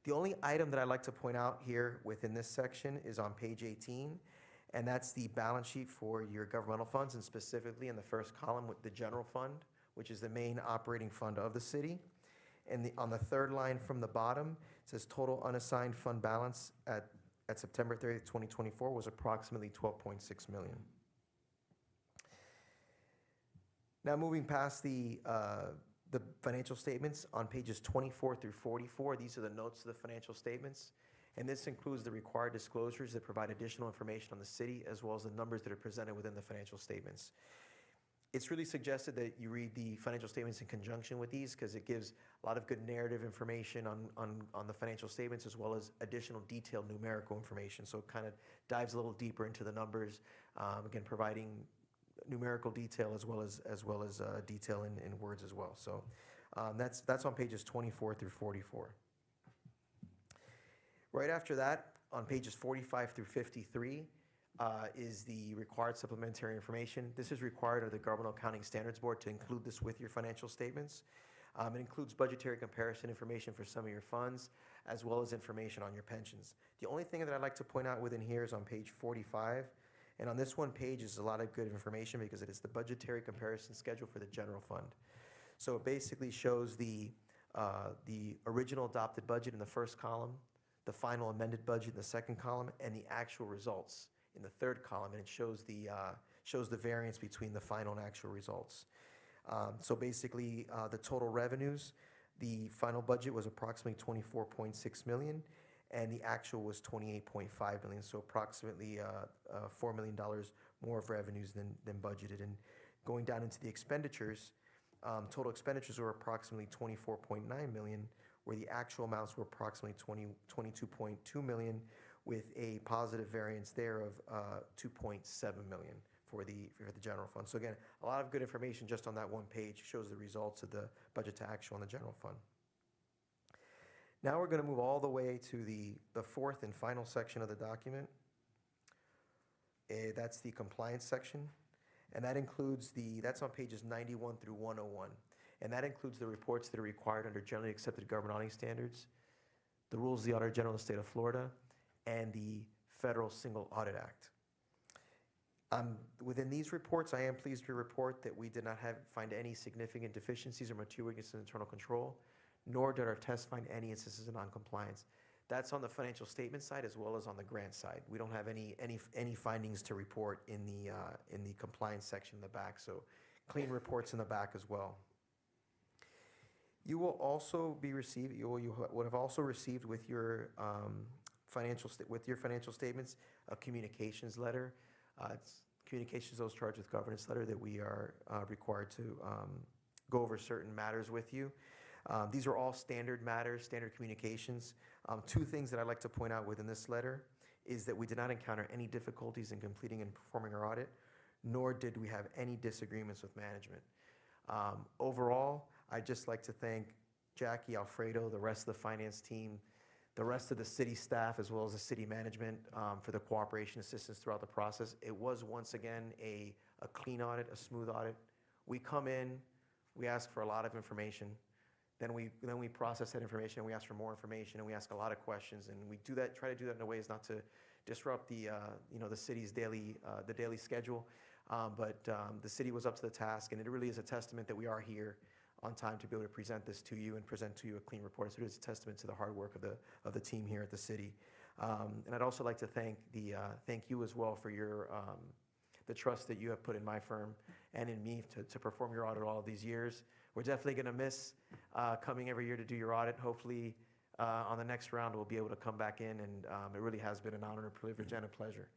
S14: The only item that I'd like to point out here within this section is on page 18, and that's the balance sheet for your governmental funds, and specifically in the first column with the general fund, which is the main operating fund of the city. And on the third line from the bottom, it says total unassigned fund balance at September 30th, 2024 was approximately $12.6 million. Now moving past the financial statements on pages 24 through 44, these are the notes to the financial statements. And this includes the required disclosures that provide additional information on the city, as well as the numbers that are presented within the financial statements. It's really suggested that you read the financial statements in conjunction with these, because it gives a lot of good narrative information on the financial statements, as well as additional detailed numerical information. So it kind of dives a little deeper into the numbers, again, providing numerical detail as well as detail in words as well. So that's on pages 24 through 44. Right after that, on pages 45 through 53, is the required supplementary information. This is required of the Governmental Accounting Standards Board to include this with your financial statements. It includes budgetary comparison information for some of your funds, as well as information on your pensions. The only thing that I'd like to point out within here is on page 45. And on this one page is a lot of good information because it is the budgetary comparison schedule for the general fund. So it basically shows the original adopted budget in the first column, the final amended budget in the second column, and the actual results in the third column. And it shows the variance between the final and actual results. So basically, the total revenues, the final budget was approximately $24.6 million. And the actual was $28.5 million, so approximately $4 million more of revenues than budgeted. And going down into the expenditures, total expenditures were approximately $24.9 million, where the actual amounts were approximately $22.2 million, with a positive variance there of $2.7 million for the general fund. So again, a lot of good information just on that one page. Shows the results of the budget to actual on the general fund. Now we're going to move all the way to the fourth and final section of the document. That's the compliance section. And that includes that's on pages 91 through 101. And that includes the reports that are required under generally accepted government auditing standards, the rules of the Auditor General of the State of Florida, and the Federal Single Audit Act. Within these reports, I am pleased to report that we did not find any significant deficiencies or material weaknesses in internal control, nor did our tests find any instances of noncompliance. That's on the financial statement side as well as on the grant side. We don't have any findings to report in the compliance section in the back, so clean reports in the back as well. You will also be received. You would have also received with your financial statements a communications letter. It's communications those charged with governance letter that we are required to go over certain matters with you. These are all standard matters, standard communications. Two things that I'd like to point out within this letter is that we did not encounter any difficulties in completing and performing our audit, nor did we have any disagreements with management. Overall, I'd just like to thank Jackie, Alfredo, the rest of the finance team, the rest of the city staff, as well as the city management for the cooperation assistance throughout the process. It was once again a clean audit, a smooth audit. We come in, we ask for a lot of information. Then we process that information, and we ask for more information, and we ask a lot of questions, and we try to do that in a way as not to disrupt the city's daily schedule. But the city was up to the task, and it really is a testament that we are here on time to be able to present this to you and present to you a clean report. So it is a testament to the hard work of the team here at the city. And I'd also like to thank you as well for your the trust that you have put in my firm and in me to perform your audit all of these years. We're definitely going to miss coming every year to do your audit. Hopefully, on the next round, we'll be able to come back in, and it really has been an honor, a privilege, and a pleasure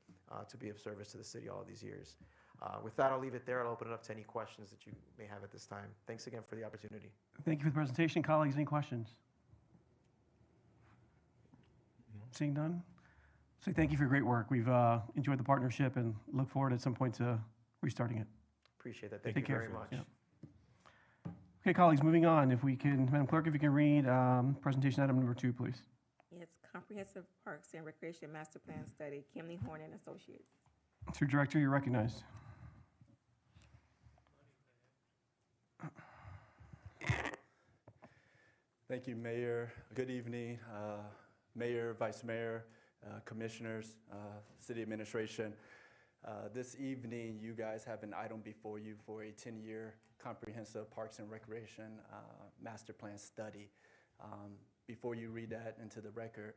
S14: to be of service to the city all of these years. With that, I'll leave it there. I'll open it up to any questions that you may have at this time. Thanks again for the opportunity.
S2: Thank you for the presentation. Colleagues, any questions? Seeing none? So thank you for your great work. We've enjoyed the partnership and look forward at some point to restarting it.
S14: Appreciate that. Thank
S2: Take
S14: you
S2: care.
S14: very much.
S2: Yeah. Okay, colleagues, moving on. If we can, Madam Clerk, if you can read presentation item number 2, please.
S3: Yes, Comprehensive Parks and Recreation Master Plan Study, Kimley Horn and Associates.
S2: Mr. Director, you're recognized.
S6: Thank you, Mayor. Good evening, Mayor, Vice Mayor, Commissioners, City Administration. This evening, you guys have an item before you for a 10-year comprehensive Parks and Recreation Master Plan study. Before you read that into the record,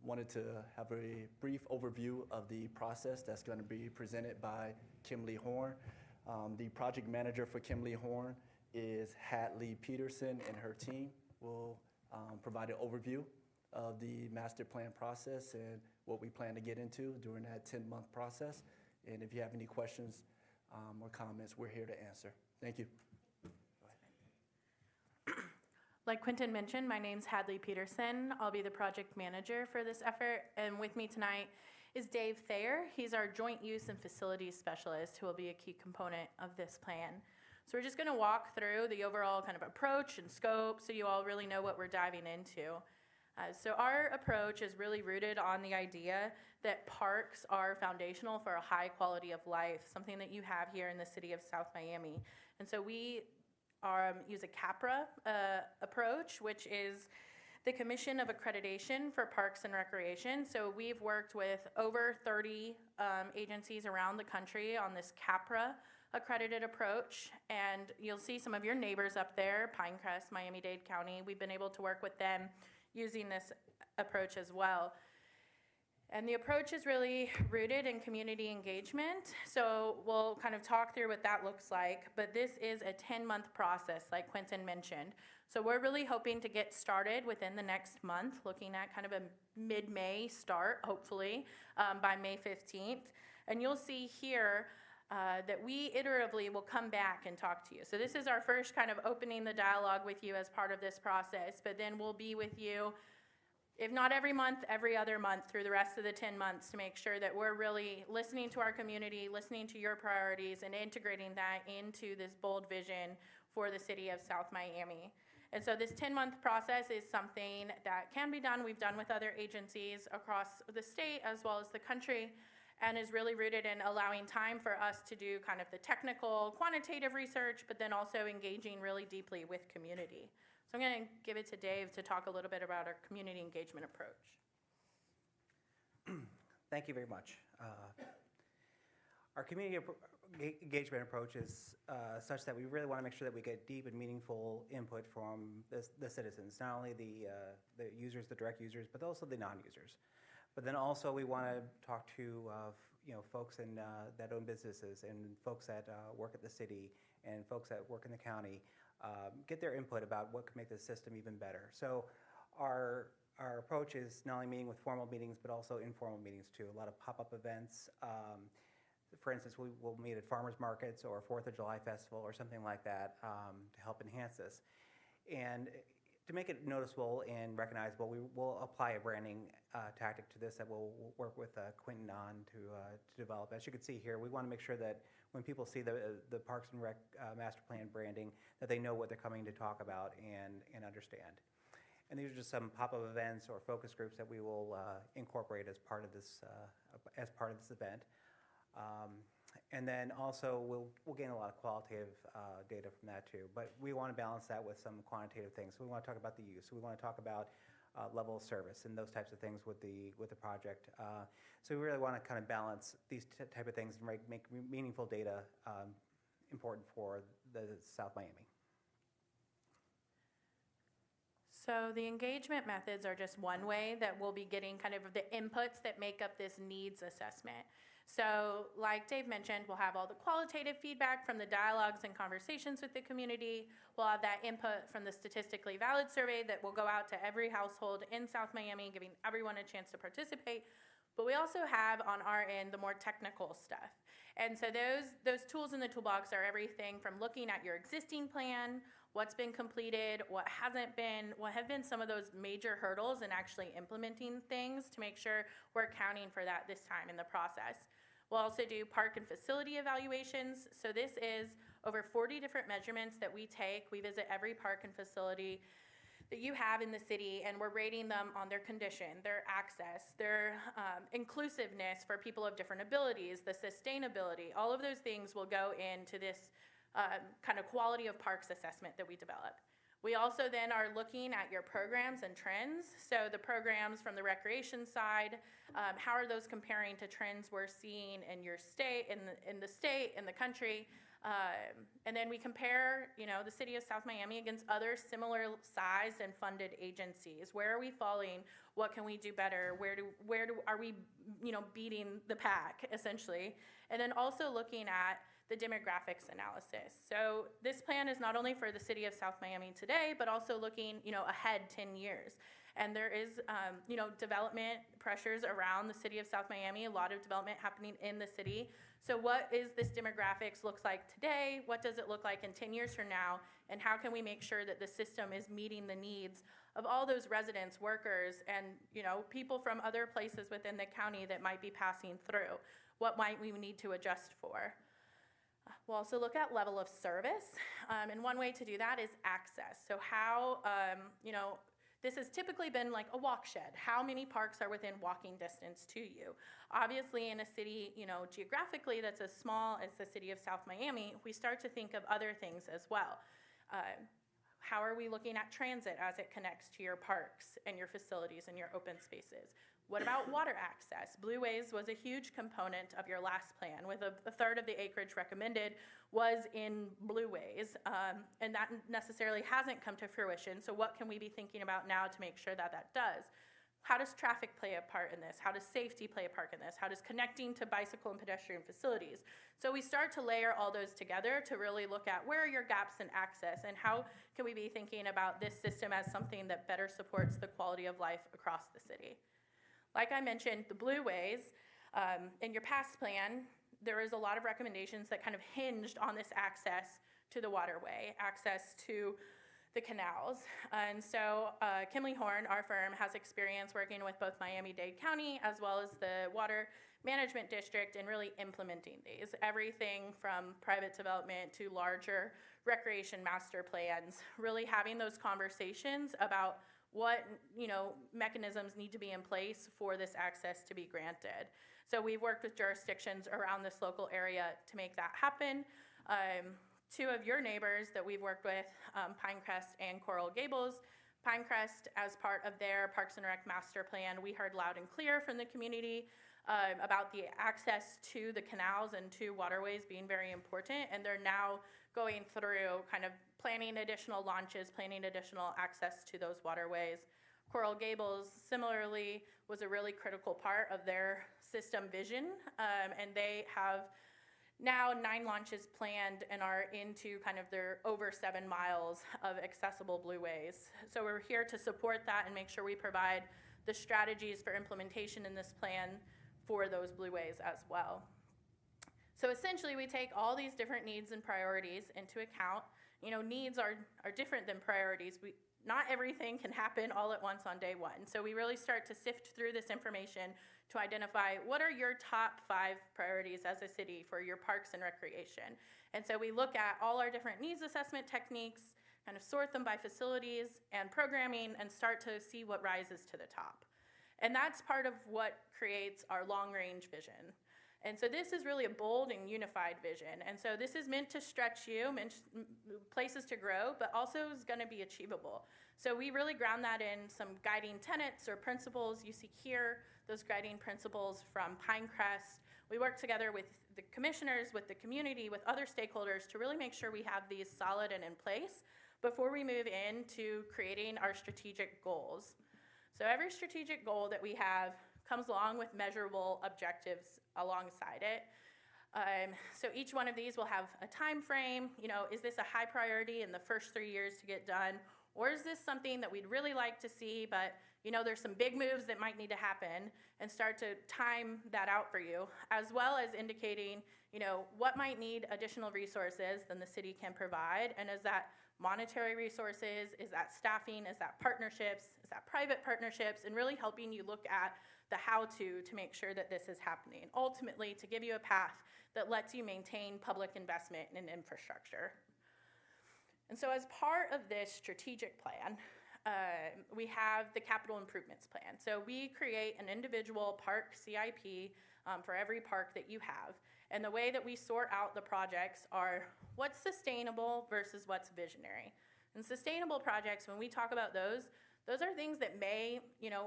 S6: wanted to have a brief overview of the process that's going to be presented by Kimley Horn. The project manager for Kimley Horn is Hadley Peterson, and her team will provide an overview of the master plan process and what we plan to get into during that 10-month process. And if you have any questions or comments, we're here to answer. Thank you.
S15: Like Quentin mentioned, my name's Hadley Peterson. I'll be the project manager for this effort. And with me tonight is Dave Thayer. He's our joint use and facilities specialist who will be a key component of this plan. So we're just going to walk through the overall kind of approach and scope so you all really know what we're diving into. So our approach is really rooted on the idea that parks are foundational for a high quality of life, something that you have here in the city of South Miami. And so we use a CAPRA approach, which is the Commission of Accreditation for Parks and Recreation. So we've worked with over 30 agencies around the country on this CAPRA accredited approach, and you'll see some of your neighbors up there, Pinecrest, Miami-Dade County. We've been able to work with them using this approach as well. And the approach is really rooted in community engagement. So we'll kind of talk through what that looks like, but this is a 10-month process, like Quentin mentioned. So we're really hoping to get started within the next month, looking at kind of a mid-May start, hopefully, by May 15th. And you'll see here that we iteratively will come back and talk to you. So this is our first kind of opening the dialogue with you as part of this process, but then we'll be with you, if not every month, every other month through the rest of the 10 months to make sure that we're really listening to our community, listening to your priorities, and integrating that into this bold vision for the city of South Miami. And so this 10-month process is something that can be done. We've done with other agencies across the state as well as the country, and is really rooted in allowing time for us to do kind of the technical, quantitative research, but then also engaging really deeply with community. So I'm going to give it to Dave to talk a little bit about our community engagement approach.
S16: Thank you very much. Our community engagement approach is such that we really want to make sure that we get deep and meaningful input from the citizens, not only the users, the direct users, but also the non-users. But then also we want to talk to folks that own businesses and folks that work at the city and folks that work in the county, get their input about what could make the system even better. So our approach is not only meeting with formal meetings, but also informal meetings too. A lot of pop-up events. For instance, we will meet at farmers markets or 4th of July festival or something like that to help enhance this. And to make it noticeable and recognizable, we will apply a branding tactic to this that we'll work with Quentin on to develop. As you can see here, we want to make sure that when people see the Parks and Rec master plan branding, that they know what they're coming to talk about and understand. And these are just some pop-up events or focus groups that we will incorporate as part of this event. And then also we'll gain a lot of qualitative data from that too. But we want to balance that with some quantitative things. So we want to talk about the use. We want to talk about level of service and those types of things with the project. So we really want to kind of balance these type of things and make meaningful data important for the South Miami.
S15: So the engagement methods are just one way that we'll be getting kind of the inputs that make up this needs assessment. So like Dave mentioned, we'll have all the qualitative feedback from the dialogues and conversations with the community. We'll have that input from the statistically valid survey that will go out to every household in South Miami, giving everyone a chance to participate. But we also have on our end the more technical stuff. And so those tools in the toolbox are everything from looking at your existing plan, what's been completed, what hasn't been, what have been some of those major hurdles in actually implementing things to make sure we're accounting for that this time in the process. We'll also do park and facility evaluations. So this is over 40 different measurements that we take. We visit every park and facility that you have in the city, and we're rating them on their condition, their access, their inclusiveness for people of different abilities, the sustainability. All of those things will go into this kind of quality of parks assessment that we develop. We also then are looking at your programs and trends. So the programs from the recreation side, how are those comparing to trends we're seeing in your state, in the state, in the country? And then we compare, the city of South Miami against other similar sized and funded agencies. Where are we falling? What can we do better? Where are we, beating the pack essentially? And then also looking at the demographics analysis. So this plan is not only for the city of South Miami today, but also looking, ahead 10 years. And there is, development pressures around the city of South Miami, a lot of development happening in the city. So what is this demographics looks like today? What does it look like in 10 years from now? And how can we make sure that the system is meeting the needs of all those residents, workers, and, people from other places within the county that might be passing through? What might we need to adjust for? We'll also look at level of service, and one way to do that is access. So how, this has typically been like a walk shed. How many parks are within walking distance to you? Obviously, in a city, geographically that's as small as the city of South Miami, we start to think of other things as well. How are we looking at transit as it connects to your parks and your facilities and your open spaces? What about water access? Blueways was a huge component of your last plan, with a third of the acreage recommended was in blueways, and that necessarily hasn't come to fruition. So what can we be thinking about now to make sure that that does? How does traffic play a part in this? How does safety play a part in this? How does connecting to bicycle and pedestrian facilities? So we start to layer all those together to really look at where are your gaps in access and how can we be thinking about this system as something that better supports the quality of life across the city. Like I mentioned, the blueways, in your past plan, there is a lot of recommendations that kind of hinged on this access to the waterway, access to the canals. And so Kimley Horn, our firm, has experience working with both Miami-Dade County as well as the Water management district and really implementing these. Everything from private development to larger recreation master plans, really having those conversations about what, mechanisms need to be in place for this access to be granted. So we've worked with jurisdictions around this local area to make that happen. Two of your neighbors that we've worked with, Pinecrest and Coral Gables. Pinecrest, as part of their Parks and Rec master plan, we heard loud and clear from the community about the access to the canals and to waterways being very important, and they're now going through kind of planning additional launches, planning additional access to those waterways. Coral Gables, similarly, was a really critical part of their system vision, and they have now 9 launches planned and are into kind of their over 7 miles of accessible blueways. So we're here to support that and make sure we provide the strategies for implementation in this plan for those blueways as well. So essentially, we take all these different needs and priorities into account. Needs are different than priorities. Not everything can happen all at once on day one. So we really start to sift through this information to identify what are your top 5 priorities as a city for your parks and recreation. And so we look at all our different needs assessment techniques, kind of sort them by facilities and programming, and start to see what rises to the top. And that's part of what creates our long-range vision. And so this is really a bold and unified vision. And so this is meant to stretch you, places to grow, but also is going to be achievable. So we really ground that in some guiding tenets or principles. You see here those guiding principles from Pinecrest. We work together with the commissioners, with the community, with other stakeholders to really make sure we have these solid and in place before we move into creating our strategic goals. So every strategic goal that we have comes along with measurable objectives alongside it. So each one of these will have a time frame. Is this a high priority in the first 3 years to get done? Or is this something that we'd really like to see, but there's some big moves that might need to happen, and start to time that out for you, as well as indicating, what might need additional resources than the city can provide, and is that monetary resources, is that staffing, is that partnerships, is that private partnerships, and really helping you look at the how-to to make sure that this is happening. Ultimately, to give you a path that lets you maintain public investment in infrastructure. And so as part of this strategic plan, we have the capital improvements plan. So we create an individual park CIP for every park that you have. And the way that we sort out the projects are what's sustainable versus what's visionary. And sustainable projects, when we talk about those are things that may,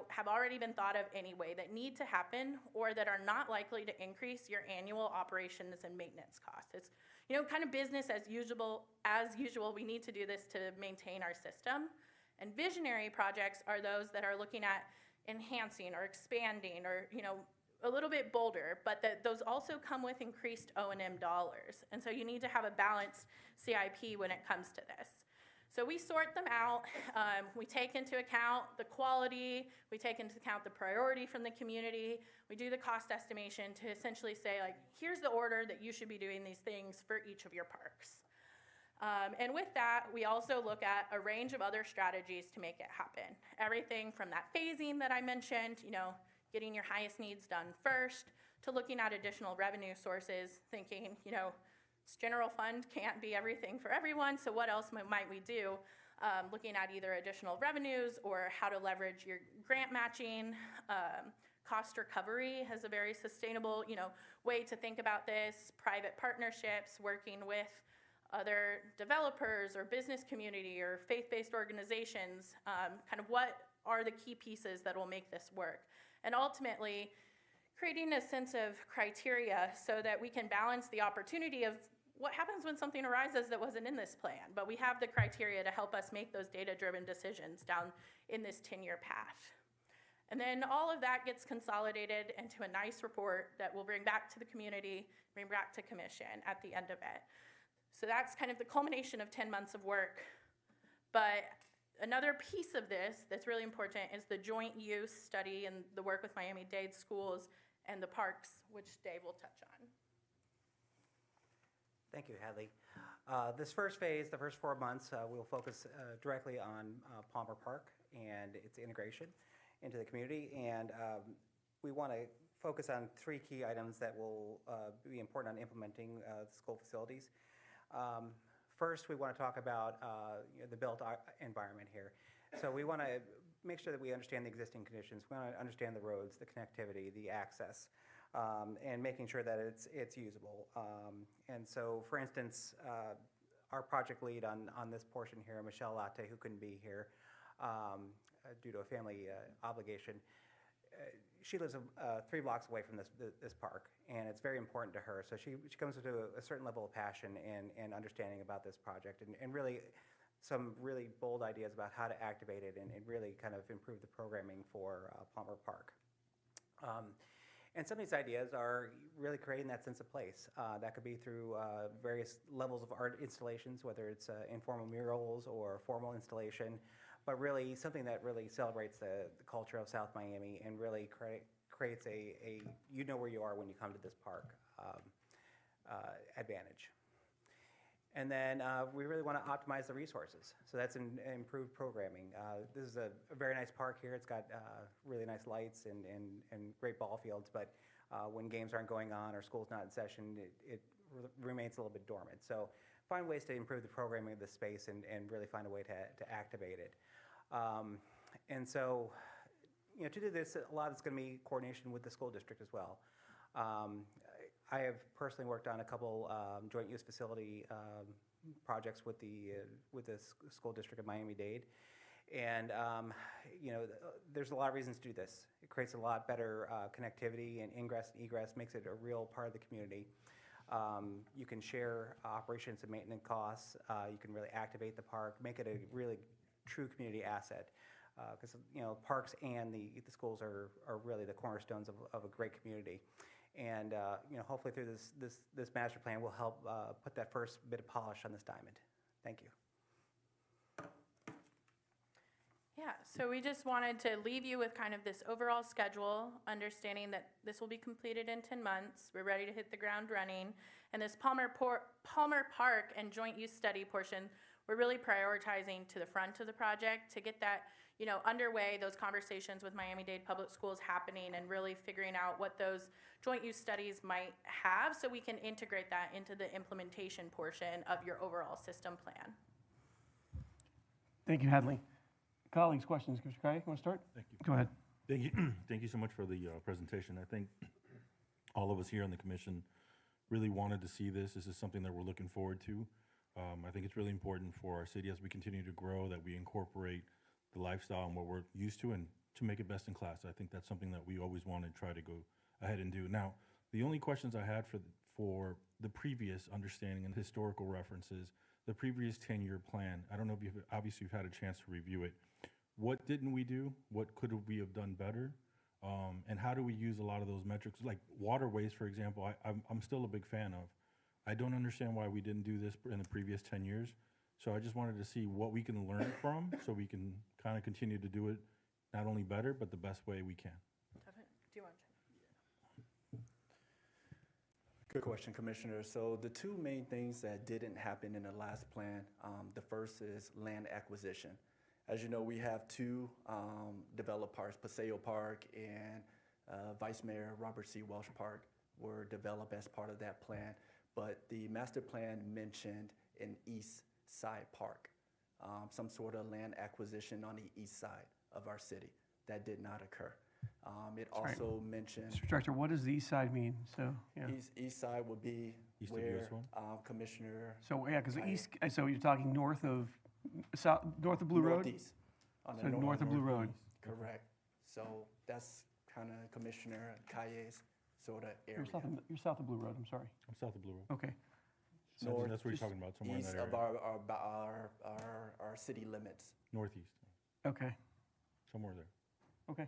S15: have already been thought of anyway, that need to happen, or that are not likely to increase your annual operations and maintenance costs. It's, kind of business as usual. We need to do this to maintain our system. And visionary projects are those that are looking at enhancing or expanding or, a little bit bolder, but that those also come with increased O&M dollars. And so you need to have a balanced CIP when it comes to this. So we sort them out. We take into account the quality. We take into account the priority from the community. We do the cost estimation to essentially say, here's the order that you should be doing these things for each of your parks. And with that, we also look at a range of other strategies to make it happen. Everything from that phasing that I mentioned, getting your highest needs done first, to looking at additional revenue sources, thinking, this general fund can't be everything for everyone, so what else might we do? Looking at either additional revenues or how to leverage your grant matching. Cost recovery has a very sustainable, way to think about this. Private partnerships, working with other developers or business community or faith-based organizations, kind of what are the key pieces that will make this work. And ultimately, creating a sense of criteria so that we can balance the opportunity of what happens when something arises that wasn't in this plan. But we have the criteria to help us make those data-driven decisions down in this 10-year path. And then all of that gets consolidated into a nice report that we'll bring back to the community, bring back to commission at the end of it. So that's kind of the culmination of 10 months of work. But another piece of this that's really important is the joint use study and the work with Miami-Dade schools and the parks, which Dave will touch on.
S16: Thank you, Hadley. This first phase, the first 4 months, we'll focus directly on Palmer Park and its integration into the community. And we want to focus on three key items that will be important on implementing the school facilities. First, we want to talk about the built environment here. So we want to make sure that we understand the existing conditions. We want to understand the roads, the connectivity, the access, and making sure that it's usable. And so, for instance, our project lead on this portion here, Michelle Latte, who couldn't be here due to a family obligation, she lives 3 blocks away from this park, and it's very important to her. So she comes with a certain level of passion and understanding about this project, and really some really bold ideas about how to activate it and really kind of improve the programming for Palmer Park. And some of these ideas are really creating that sense of place. That could be through various levels of art installations, whether it's informal murals or formal installation, but really something that really celebrates the culture of South Miami and really creates a you know where you are when you come to this park advantage. And then we really want to optimize the resources. So that's improved programming. This is a very nice park here. It's got really nice lights and great ball fields, but when games aren't going on or school's not in session, it remains a little bit dormant. So find ways to improve the programming of the space and really find a way to activate it. And so, you know, to do this, a lot of it's going to be coordination with the school district as well. I have personally worked on a couple joint use facility projects with the school district of Miami-Dade, and you know, there's a lot of reasons to do this. It creates a lot better connectivity and ingress and egress, makes it a real part of the community. You can share operations and maintenance costs. You can really activate the park, make it a really true community asset. Because you know, parks and the schools are really the cornerstones of a great community. And you know, hopefully through this master plan will help put that first bit of polish on this diamond. Thank you.
S15: Yeah, so we just wanted to leave you with kind of this overall schedule, understanding that this will be completed in 10 months. We're ready to hit the ground running. And this Palmer Park and joint use study portion, we're really prioritizing to the front of the project to get that, you know, underway, those conversations with Miami-Dade Public Schools happening and really figuring out what those joint use studies might have so we can integrate that into the implementation portion of your overall system plan.
S2: Thank you, Hadley. Colleagues, questions? Mr. Kaye, you want to start?
S6: Thank you.
S2: Go ahead.
S6: Thank you. Thank you so much for the presentation. I think all of us here on the commission really wanted to see this. This is something that we're looking forward to. I think it's really important for our city as we continue to grow that we incorporate the lifestyle and what we're used to and to make it best in class. I think that's something that we always want to try to go ahead and do. Now, the only questions I had for the previous understanding and historical references, the previous 10-year plan, I don't know if obviously you've had a chance to review it. What didn't we do? What could we have done better? And how do we use a lot of those metrics? Like waterways, for example, I'm still a big fan of. I don't understand why we didn't do this in the previous 10 years. So I just wanted to see what we can learn from so we can kind of continue to do it not only better, but the best way we can.
S15: Do you want to?
S17: Good question, Commissioner. So the two main things that didn't happen in the last plan, the first is land acquisition. As you know, we have two developed parks, Paseo Park and Vice Mayor Robert C. Welsh Park were developed as part of that plan. But the master plan mentioned an east side park, some sort of land acquisition on the east side of our city. That did not occur. It also mentioned.
S2: Mr. Director, what does the east side mean? So, yeah.
S17: East side would be
S6: East of
S17: where
S6: US one?
S17: Commissioner.
S2: So, yeah, because the east, so you're talking north of Blue Road?
S17: Northeast. On the
S2: So north of Blue Road.
S17: Correct. So that's kind of Commissioner Kaye's sort of area.
S2: You're south of Blue Road, I'm sorry.
S6: I'm south of Blue Road.
S2: Okay.
S6: So that's what you're talking about, somewhere in that
S17: East
S6: area.
S17: of our city limits.
S6: Northeast,
S2: Okay.
S6: somewhere there.
S2: Okay.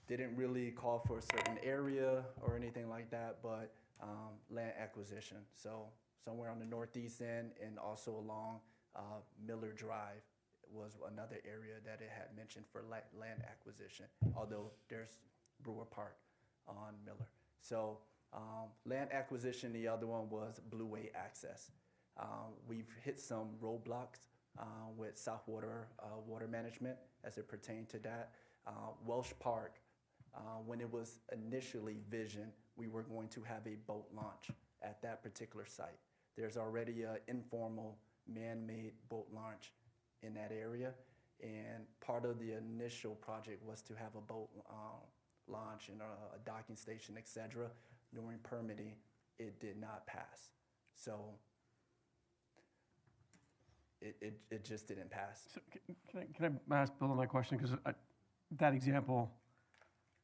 S17: Didn't really call for a certain area or anything like that, but land acquisition. So somewhere on the northeast end and also along Miller Drive was another area that it had mentioned for land acquisition, although there's Brewer Park on Miller. So land acquisition, the other one was Blueway access. We've hit some roadblocks with Southwater water management as it pertained to that. Welsh Park When it was initially visioned, we were going to have a boat launch at that particular site. There's already an informal man-made boat launch in that area, and part of the initial project was to have a boat launch and a docking station, et cetera. During permitting, it did not pass. So it just didn't pass.
S2: So can I ask Bill on that question? Because that example,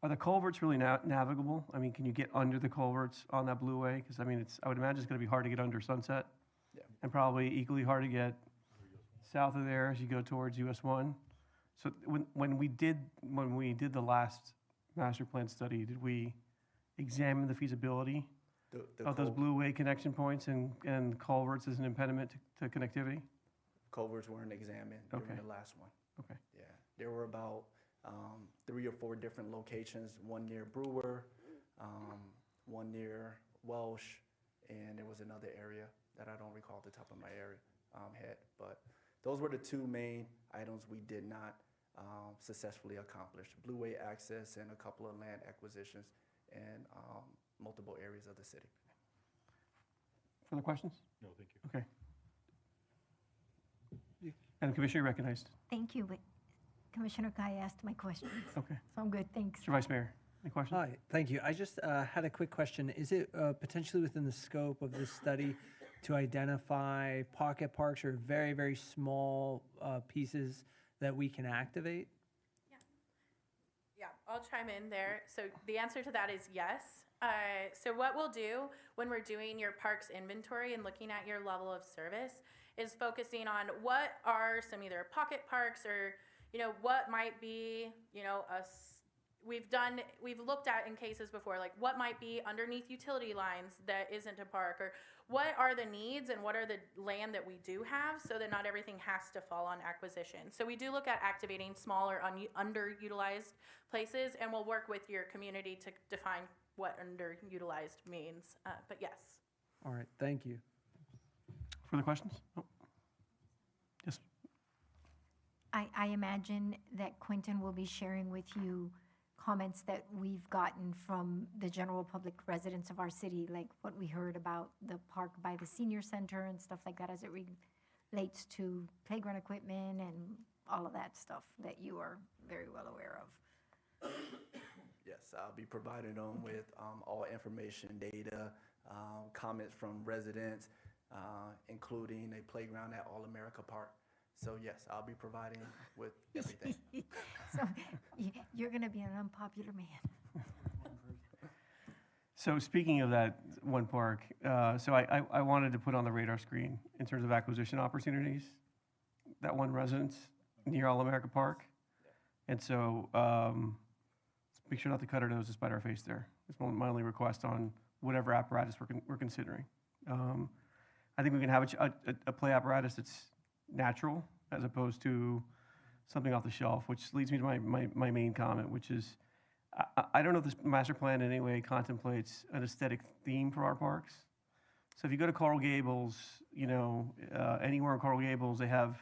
S2: are the culverts really navigable? I mean, can you get under the culverts on that Blue Way? Because I mean, I would imagine it's going to be hard to get under Sunset,
S17: Yeah.
S2: and probably equally hard to get south of there as you go towards US 1. So when we did the last master plan study, did we examine the feasibility of those Blue Way connection points and culverts as an impediment to connectivity?
S17: Culverts weren't examined during
S2: Okay.
S17: the last one.
S2: Okay.
S17: Yeah, there were about 3 or 4 different locations, one near Brewer, one near Welsh, and there was another area that I don't recall at the top of my head. But those were the 2 main items we did not successfully accomplish: Blue Way access and a couple of land acquisitions in multiple areas of the city.
S2: Further questions?
S6: No, thank you.
S2: Okay. And Commissioner, you're recognized.
S5: Thank you, but Commissioner Kai asked my questions.
S2: Okay.
S5: So I'm good, thanks.
S2: Mr. Vice Mayor, any questions?
S4: Hi, thank you. I just had a quick question. Is it potentially within the scope of this study to identify pocket parks or very, very small pieces that we can activate?
S15: Yeah, I'll chime in there. So the answer to that is yes. So what we'll do when we're doing your parks inventory and looking at your level of service is focusing on what are some either pocket parks or, what might be, we've looked at in cases before, like what might be underneath utility lines that isn't a park, or what are the needs and what are the land that we do have so that not everything has to fall on acquisition. So we do look at activating smaller underutilized places, and we'll work with your community to define what underutilized means. But yes.
S4: All right, thank you.
S2: Further questions? Oh. Yes.
S5: I imagine that Quentin will be sharing with you comments that we've gotten from the general public residents of our city, like what we heard about the park by the senior center and stuff like that as it relates to playground equipment and all of that stuff that you are very well aware of.
S17: Yes, I'll be providing them with all information, data, comments from residents, including a playground at All America Park. So yes, I'll be providing with everything.
S5: So you're going to be an unpopular man.
S2: So speaking of that one park, so I wanted to put on the radar screen in terms of acquisition opportunities, that one residence near All America Park. And so make sure not to cut our nose to spite our face there. It's my only request on whatever apparatus we're considering. I think we can have a play apparatus that's natural as opposed to something off the shelf, which leads me to my main comment, which is I don't know if this master plan in any way contemplates an aesthetic theme for our parks. So if you go to Coral Gables, anywhere in Coral Gables, they have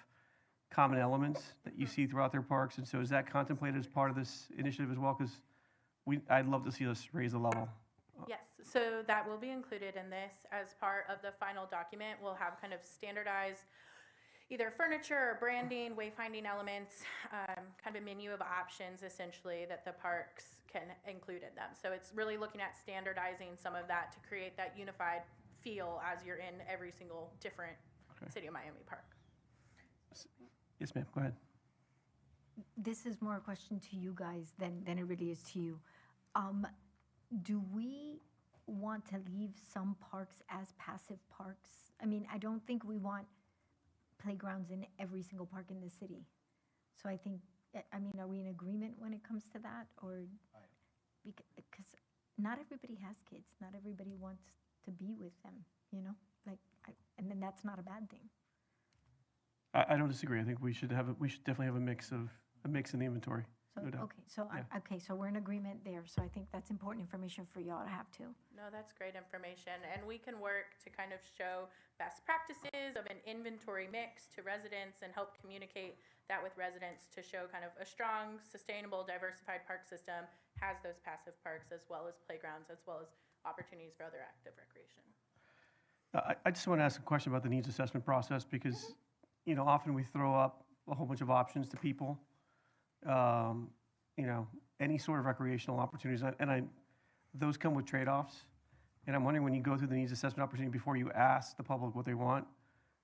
S2: common elements that you see throughout their parks. And so is that contemplated as part of this initiative as well? Because I'd love to see us raise the level.
S15: Yes, so that will be included in this as part of the final document. We'll have kind of standardized either furniture or branding, wayfinding elements, kind of a menu of options essentially that the parks can include in them. So it's really looking at standardizing some of that to create that unified feel as you're in every single different City of Miami park.
S2: Yes, ma'am, go ahead.
S5: This is more a question to you guys than it really is to you. Do we want to leave some parks as passive parks? I mean, I don't think we want playgrounds in every single park in the city. So I think, are we in agreement when it comes to that? Or because not everybody has kids, not everybody wants to be with them, and then that's not a bad thing.
S2: I don't disagree. I think we should definitely have a mix in the inventory.
S5: So,
S2: No doubt.
S5: okay, so we're in agreement there. So I think that's important information for y'all to have too.
S15: No, that's great information. And we can work to kind of show best practices of an inventory mix to residents and help communicate that with residents to show kind of a strong, sustainable, diversified park system has those passive parks as well as playgrounds, as well as opportunities for other active recreation.
S2: I just want to ask a question about the needs assessment process because, you know, often we throw up a whole bunch of options to people. You know, any sort of recreational opportunities, and those come with trade-offs. And I'm wondering when you go through the needs assessment opportunity before you ask the public what they want,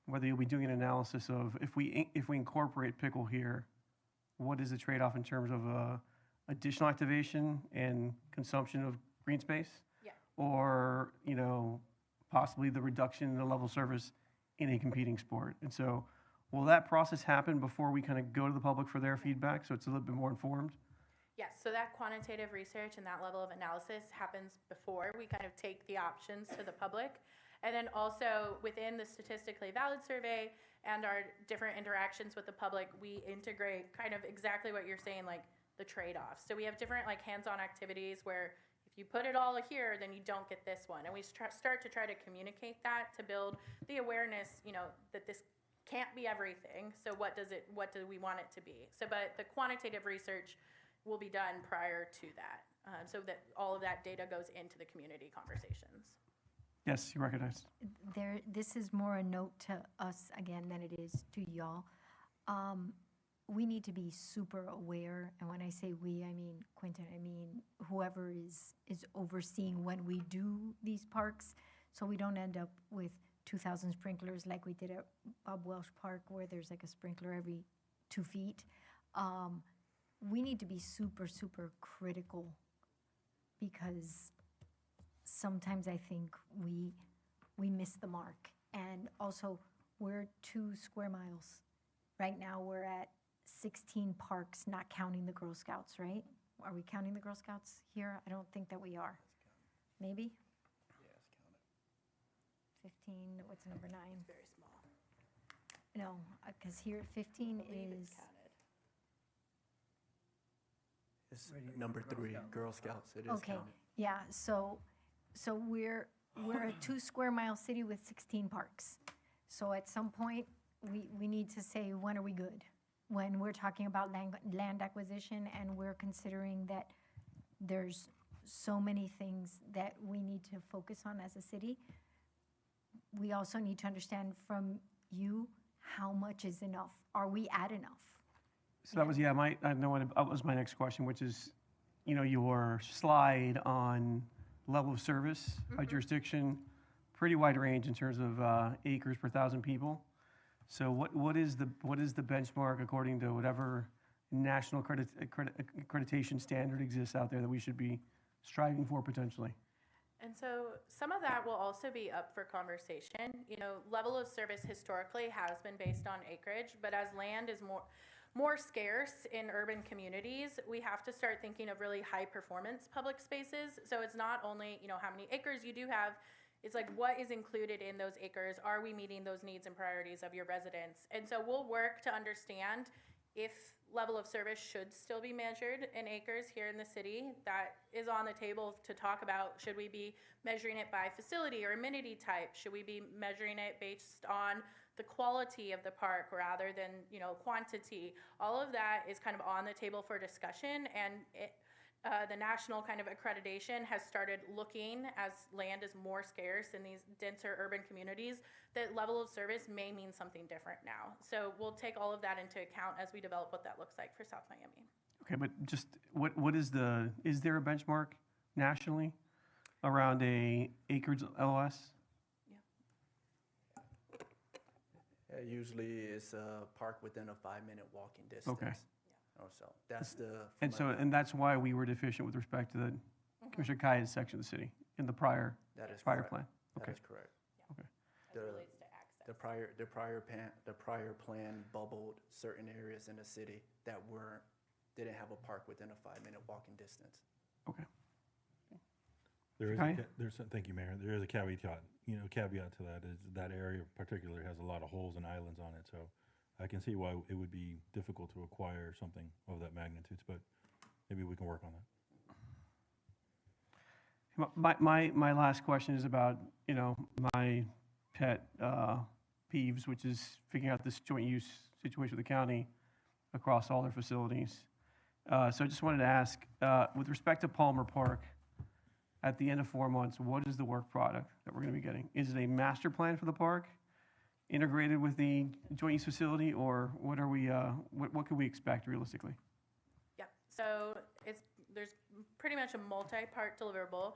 S2: whether you'll be doing an analysis of if we incorporate pickle here, what is the trade-off in terms of additional activation and consumption of green space?
S15: Yeah.
S2: Or, you know, possibly the reduction in the level of service in a competing sport. And so will that process happen before we kind of go to the public for their feedback so it's a little bit more informed?
S15: Yes, so that quantitative research and that level of analysis happens before we kind of take the options to the public. And then also within the statistically valid survey and our different interactions with the public, we integrate kind of exactly what you're saying, like the trade-offs. So we have different like hands-on activities where if you put it all here, then you don't get this one. And we start to try to communicate that to build the awareness, you know, that this can't be everything. So what do we want it to be? So, but the quantitative research will be done prior to that, so that all of that data goes into the community conversations.
S2: Yes, you're recognized.
S5: This is more a note to us again than it is to y'all. We need to be super aware, and when I say we, I mean Quentin, I mean whoever is overseeing when we do these parks, so we don't end up with 2,000 sprinklers like we did at Bob Welsh Park, where there's like a sprinkler every 2 feet. We need to be super, super critical because sometimes I think we miss the mark. And also, we're 2 square miles. Right now, we're at 16 parks, not counting the Girl Scouts, right? Are we counting the Girl Scouts here? I don't think that we are. Maybe?
S17: Yes, count it.
S5: 15, what's number 9?
S15: It's very small.
S5: No, because here 15
S15: believe
S5: is,
S15: it's counted.
S17: It's number 3, Girl Scouts. It is
S5: okay,
S17: counted.
S5: yeah, so we're a 2 square mile city with 16 parks. So at some point, we need to say, when are we good? When we're talking about land acquisition and we're considering that there's so many things that we need to focus on as a city, we also need to understand from you how much is enough. Are we at enough?
S2: So that was, I know what that was my next question, which is, you know, your slide on level of service by jurisdiction, pretty wide range in terms of acres per 1,000 people. So what is the benchmark according to whatever national accreditation standard exists out there that we should be striving for potentially?
S15: And so some of that will also be up for conversation. You know, level of service historically has been based on acreage, but as land is more scarce in urban communities, we have to start thinking of really high performance public spaces. So it's not only, you know, how many acres you do have, it's like what is included in those acres. Are we meeting those needs and priorities of your residents? And so we'll work to understand if level of service should still be measured in acres here in the city. That is on the table to talk about. Should we be measuring it by facility or amenity type? Should we be measuring it based on the quality of the park rather than, you know, quantity? All of that is kind of on the table for discussion, and the national kind of accreditation has started looking, as land is more scarce in these denser urban communities, that level of service may mean something different now. So we'll take all of that into account as we develop what that looks like for South Miami.
S2: Okay, but just what is there a benchmark nationally around a acreage LOS?
S17: Usually it's a park within a 5-minute walking distance.
S2: Okay.
S17: Or so. That's the.
S2: And that's why we were deficient with respect to the Commissioner Kaya's section of the city in the prior
S17: That is
S2: prior
S17: correct.
S2: plan.
S17: That
S2: Okay.
S17: is correct.
S2: Okay.
S15: As it relates to access.
S17: The prior plan bubbled certain areas in the city that didn't have a park within a 5-minute walking distance.
S2: Okay.
S6: Thank you, Mayor. There is a caveat to that is that area particularly has a lot of holes and islands on it. So I can see why it would be difficult to acquire something of that magnitude, but maybe we can work on that.
S2: My last question is about, you know, my pet peeves, which is figuring out this joint use situation with the county across all their facilities. So I just wanted to ask, with respect to Palmer Park, at the end of 4 months, what is the work product that we're going to be getting? Is it a master plan for the park integrated with the joint use facility, or what are we, what can we expect realistically?
S15: Yep, so there's pretty much a multi-part deliverable.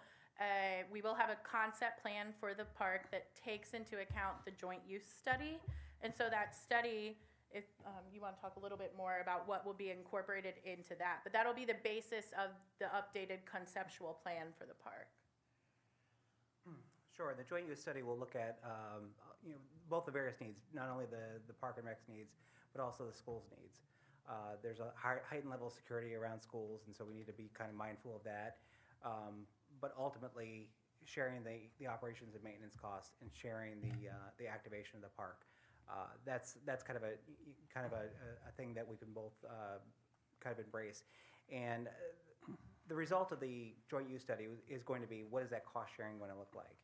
S15: We will have a concept plan for the park that takes into account the joint use study. And so that study, if you want to talk a little bit more about what will be incorporated into that, but that'll be the basis of the updated conceptual plan for the park.
S16: Sure. The joint use study will look at both the various needs, not only the park and rec's needs, but also the school's needs. There's a heightened level of security around schools, and so we need to be kind of mindful of that. But ultimately, sharing the operations and maintenance costs and sharing the activation of the park. That's kind of a thing that we can both kind of embrace. And the result of the joint use study is going to be, what is that cost sharing going to look like?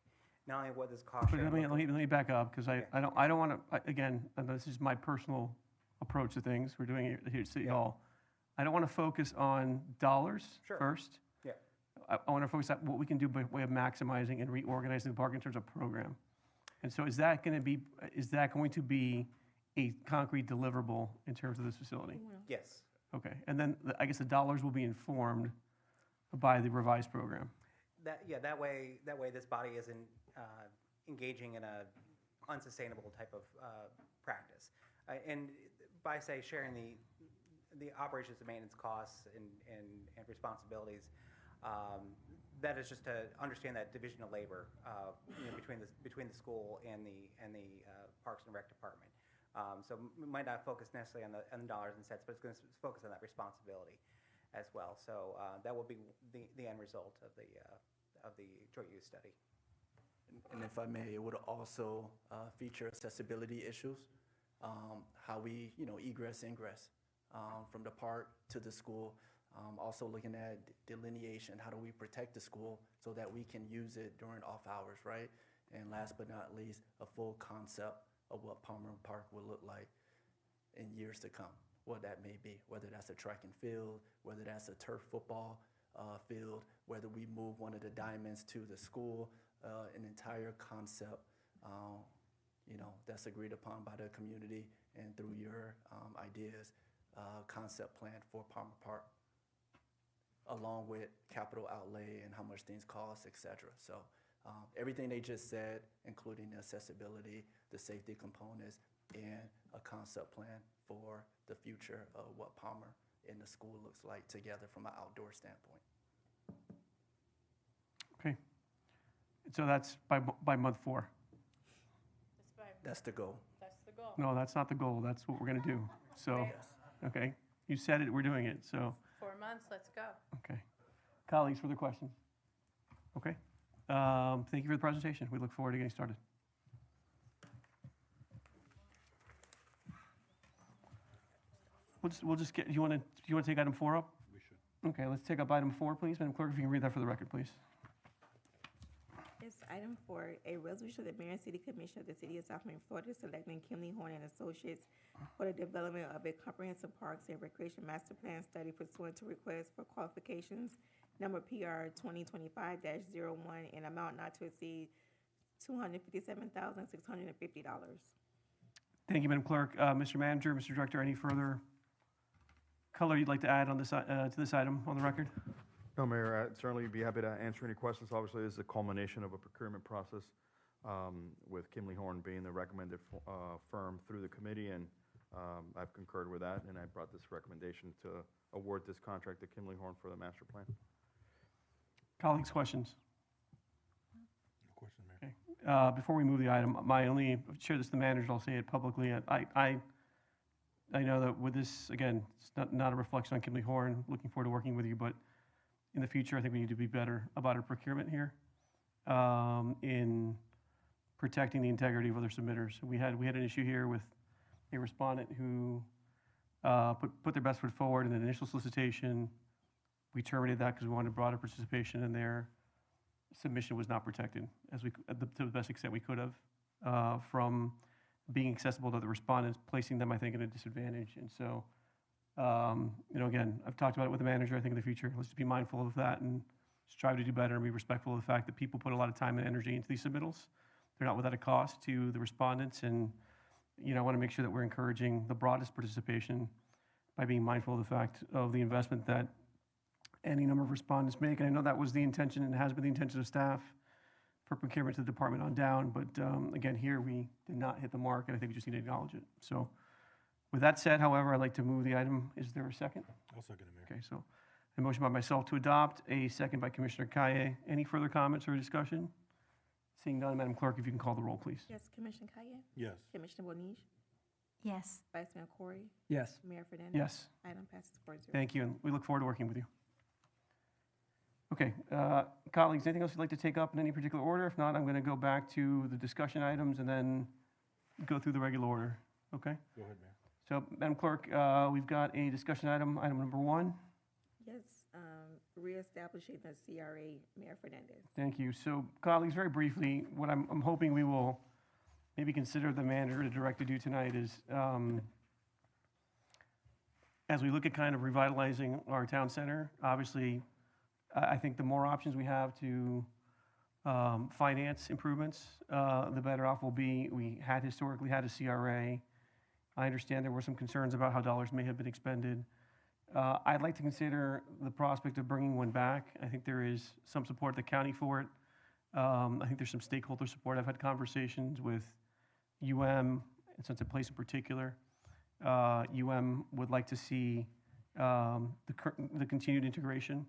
S16: Not only what does cost sharing look like.
S2: Let me back up, because I don't want to, again, and this is my personal approach to things. We're doing it here at City Hall. I don't want to focus on dollars first.
S16: Yeah.
S2: I want to focus on what we can do by way of maximizing and reorganizing the park in terms of program. And so is that going to be a concrete deliverable in terms of this facility?
S16: Yes.
S2: Okay. And then I guess the dollars will be informed by the revised program.
S16: That way this body isn't engaging in a unsustainable type of practice. And by, say, sharing the operations and maintenance costs and responsibilities, that is just to understand that division of labor between the school and the Parks and Rec department. So we might not focus necessarily on the dollars and cents, but it's going to focus on that responsibility as well. So that will be the end result of the joint use study.
S17: And if I may, it would also feature accessibility issues, how we, egress, ingress from the park to the school. Also looking at delineation, how do we protect the school so that we can use it during off hours, right? And last but not least, a full concept of what Palmer Park will look like in years to come, what that may be, whether that's a track and field, whether that's a turf football field, whether we move one of the diamonds to the school, an entire concept, that's agreed upon by the community and through your ideas, concept plan for Palmer Park, along with capital outlay and how much things cost, et cetera. So everything they just said, including the accessibility, the safety components, and a concept plan for the future of what Palmer in the school looks like together from an outdoor standpoint.
S2: Okay. So that's by month 4.
S17: That's the goal.
S15: That's the goal.
S2: No, that's not the goal. That's what we're going to do. So, okay. You said it, we're doing it. So,
S15: 4 months, let's go.
S2: okay. Colleagues, further questions? Okay. Thank you for the presentation. We look forward to getting started. We'll just get, do you want to take item 4 up?
S10: We should.
S2: Okay, let's take up item 4, please. Madam Clerk, if you can read that for the record, please.
S3: Yes, item 4, a resolution of the Mayor and City Commission of the City of South Miami, Florida, selecting Kimley Horn and Associates for the development of a comprehensive parks and recreation master plan study pursuant to request for qualifications number PR 2025-01 and amount not to exceed $257,650.
S2: Thank you, Madam Clerk. Mr. Manager, Mr. Director, any further color you'd like to add on this, to this item on the record?
S7: No, Mayor, I'd certainly be happy to answer any questions. Obviously, this is a culmination of a procurement process with Kimley Horn being the recommended firm through the committee, and I've concurred with that, and I brought this recommendation to award this contract to Kimley Horn for the master plan.
S2: Colleagues, questions?
S10: No question, Mayor.
S2: Okay. Before we move the item, I've shared this with the manager, I'll say it publicly. I know that with this, again, it's not a reflection on Kimley Horn, looking forward to working with you, but in the future, I think we need to be better about our procurement here in protecting the integrity of other submitters. We had an issue here with a respondent who put their best foot forward in the initial solicitation. We terminated that because we wanted broader participation, and their submission was not protected to the best extent we could have from being accessible to the respondents, placing them, I think, at a disadvantage. And so Again, I've talked about it with the manager. I think in the future, let's just be mindful of that and strive to do better and be respectful of the fact that people put a lot of time and energy into these submittals. They're not without a cost to the respondents, and I want to make sure that we're encouraging the broadest participation by being mindful of the fact of the investment that any number of respondents make. And I know that was the intention and has been the intention of staff for procurement to the department on down, but again, here we did not hit the mark, and I think we just need to acknowledge it. So with that said, however, I'd like to move the item. Is there a second?
S6: I'll second it, Mayor.
S2: Okay, so a motion by myself to adopt, a second by Commissioner Kaye. Any further comments or discussion? Seeing none, Madam Clerk, if you can call the roll, please.
S3: Yes, Commissioner Kaye?
S6: Yes.
S3: Commissioner Bonige?
S5: Yes.
S3: Vice Mayor Corey?
S4: Yes.
S3: Mayor Fernandez?
S2: Yes.
S3: Item passes 4-0.
S2: Thank you, and we look forward to working with you. Okay, colleagues, anything else you'd like to take up in any particular order? If not, I'm going to go back to the discussion items and then go through the regular order. Okay?
S6: Go ahead, Mayor.
S2: So, Madam Clerk, we've got a discussion item number 1.
S3: Yes, reestablishing the CRA, Mayor Fernandez.
S2: Thank you. So, colleagues, very briefly, what I'm hoping we will maybe consider the manager to direct to do tonight is, as we look at kind of revitalizing our town center, obviously, I think the more options we have to finance improvements, the better off we'll be. We had historically had a CRA. I understand there were some concerns about how dollars may have been expended. I'd like to consider the prospect of bringing one back. I think there is some support at the county for it. I think there's some stakeholder support. I've had conversations with UM and Sunset Place in particular. UM would like to see the continued integration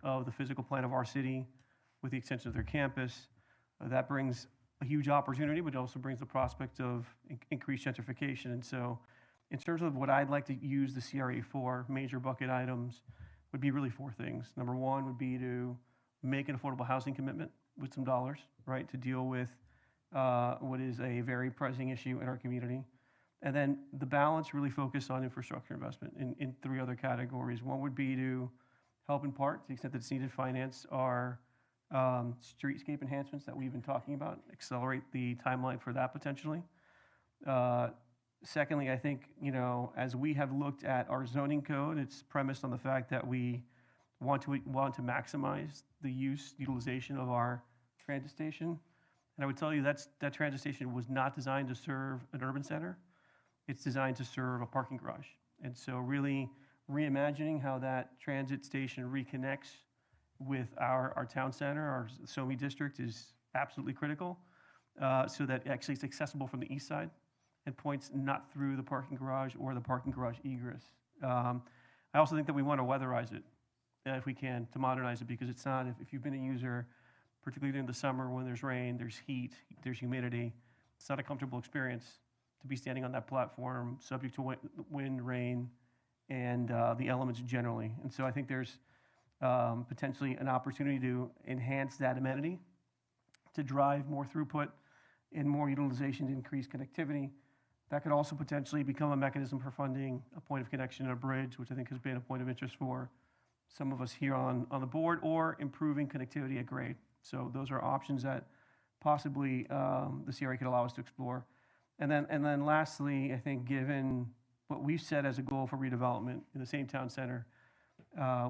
S2: of the physical plan of our city with the extension of their campus. That brings a huge opportunity, but it also brings the prospect of increased gentrification. And so in terms of what I'd like to use the CRA for, major bucket items would be really 4 things. Number 1 would be to make an affordable housing commitment with some dollars, right, to deal with what is a very pressing issue in our community. And then the balance really focus on infrastructure investment in 3 other categories. One would be to help in part, to the extent that it's needed, finance our streetscape enhancements that we've been talking about, accelerate the timeline for that potentially. Secondly, I think, as we have looked at our zoning code, it's premised on the fact that we want to maximize the utilization of our transit station. And I would tell you that transit station was not designed to serve an urban center. It's designed to serve a parking garage. And so really reimagining how that transit station reconnects with our town center, our SOMI district, is absolutely critical, so that actually it's accessible from the east side and points not through the parking garage or the parking garage egress. I also think that we want to weatherize it if we can, to modernize it, because it's not, if you've been a user, particularly during the summer when there's rain, there's heat, there's humidity, it's not a comfortable experience to be standing on that platform subject to wind, rain, and the elements generally. And so I think there's potentially an opportunity to enhance that amenity, to drive more throughput and more utilization to increase connectivity. That could also potentially become a mechanism for funding a point of connection and a bridge, which I think has been a point of interest for some of us here on the board, or improving connectivity at grade. So those are options that possibly the CRA could allow us to explore. And then lastly, I think given what we've set as a goal for redevelopment in the same town center,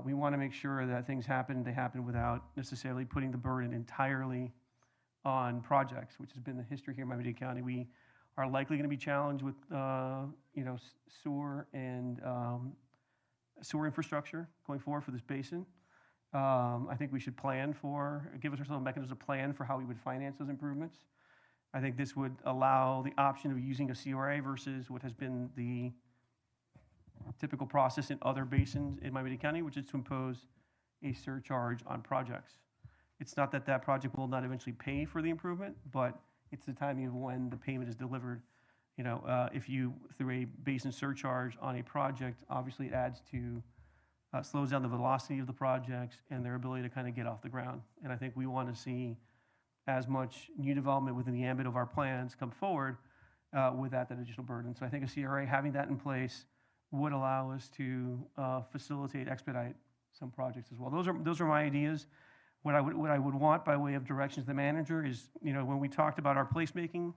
S2: we want to make sure that things happen, they happen without necessarily putting the burden entirely on projects, which has been the history here in Miami-Dade County. We are likely going to be challenged with sewer and sewer infrastructure going forward for this basin. I think we should give ourselves a mechanism to plan for how we would finance those improvements. I think this would allow the option of using a CRA versus what has been the typical process in other basins in Miami-Dade County, which is to impose a surcharge on projects. It's not that that project will not eventually pay for the improvement, but it's the timing of when the payment is delivered. If you, through a basin surcharge on a project, obviously it adds to, slows down the velocity of the projects and their ability to kind of get off the ground. And I think we want to see as much new development within the ambit of our plans come forward without that additional burden. So I think a CRA, having that in place, would allow us to facilitate, expedite some projects as well. Those are my ideas. What I would want by way of directions to the manager is, when we talked about our placemaking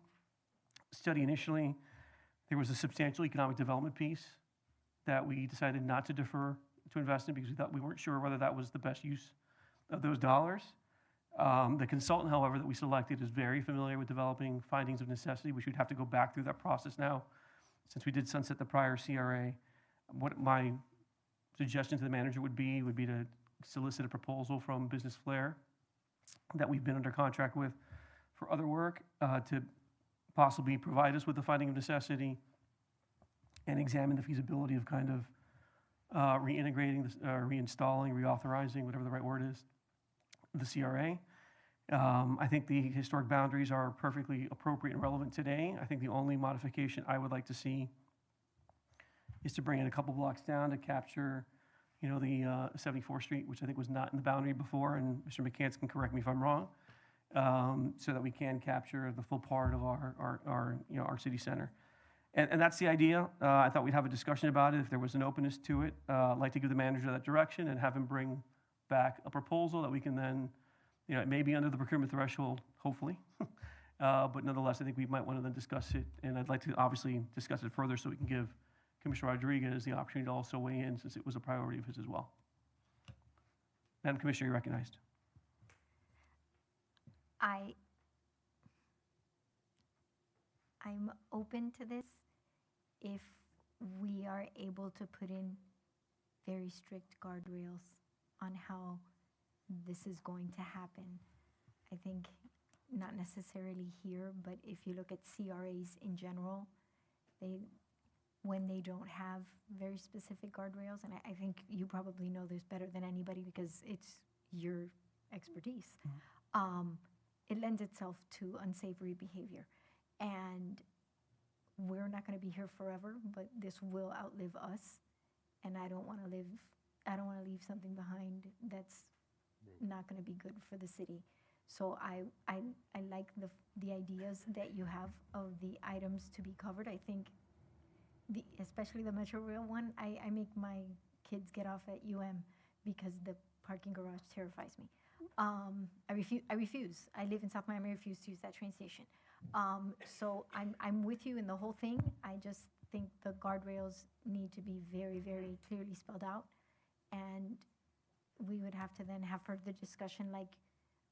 S2: study initially, there was a substantial economic development piece that we decided not to defer to invest in because we weren't sure whether that was the best use of those dollars. The consultant, however, that we selected is very familiar with developing findings of necessity, which we'd have to go back through that process now, since we did sunset the prior CRA. What my suggestion to the manager would be to solicit a proposal from Business Flair that we've been under contract with for other work to possibly provide us with the finding of necessity and examine the feasibility of kind of reintegrating, reinstalling, reauthorizing, whatever the right word is, the CRA. I think the historic boundaries are perfectly appropriate and relevant today. I think the only modification I would like to see is to bring it a couple blocks down to capture, the 74th Street, which I think was not in the boundary before, and Mr. McCants can correct me if I'm wrong, so that we can capture the full part of our city center. And that's the idea. I thought we'd have a discussion about it if there was an openness to it. I'd like to give the manager that direction and have him bring back a proposal that we can then, it may be under the procurement threshold, hopefully. But nonetheless, I think we might want to then discuss it. And I'd like to obviously discuss it further so we can give Commissioner Rodriguez the opportunity to also weigh in since it was a priority of his as well. Madam Commissioner, you're recognized.
S5: I'm open to this if we are able to put in very strict guardrails on how this is going to happen. I think not necessarily here, but if you look at CRAs in general, when they don't have very specific guardrails, and I think you probably know this better than anybody because it's your expertise, it lends itself to unsavory behavior. And we're not going to be here forever, but this will outlive us. And I don't want to leave something behind that's not going to be good for the city. So I like the ideas that you have of the items to be covered. I think especially the Metro Rail one, I make my kids get off at UM because the parking garage terrifies me. I refuse. I live in South Miami. I refuse to use that train station. So I'm with you in the whole thing. I just think the guardrails need to be very, very clearly spelled out. And we would have to then have further discussion. Like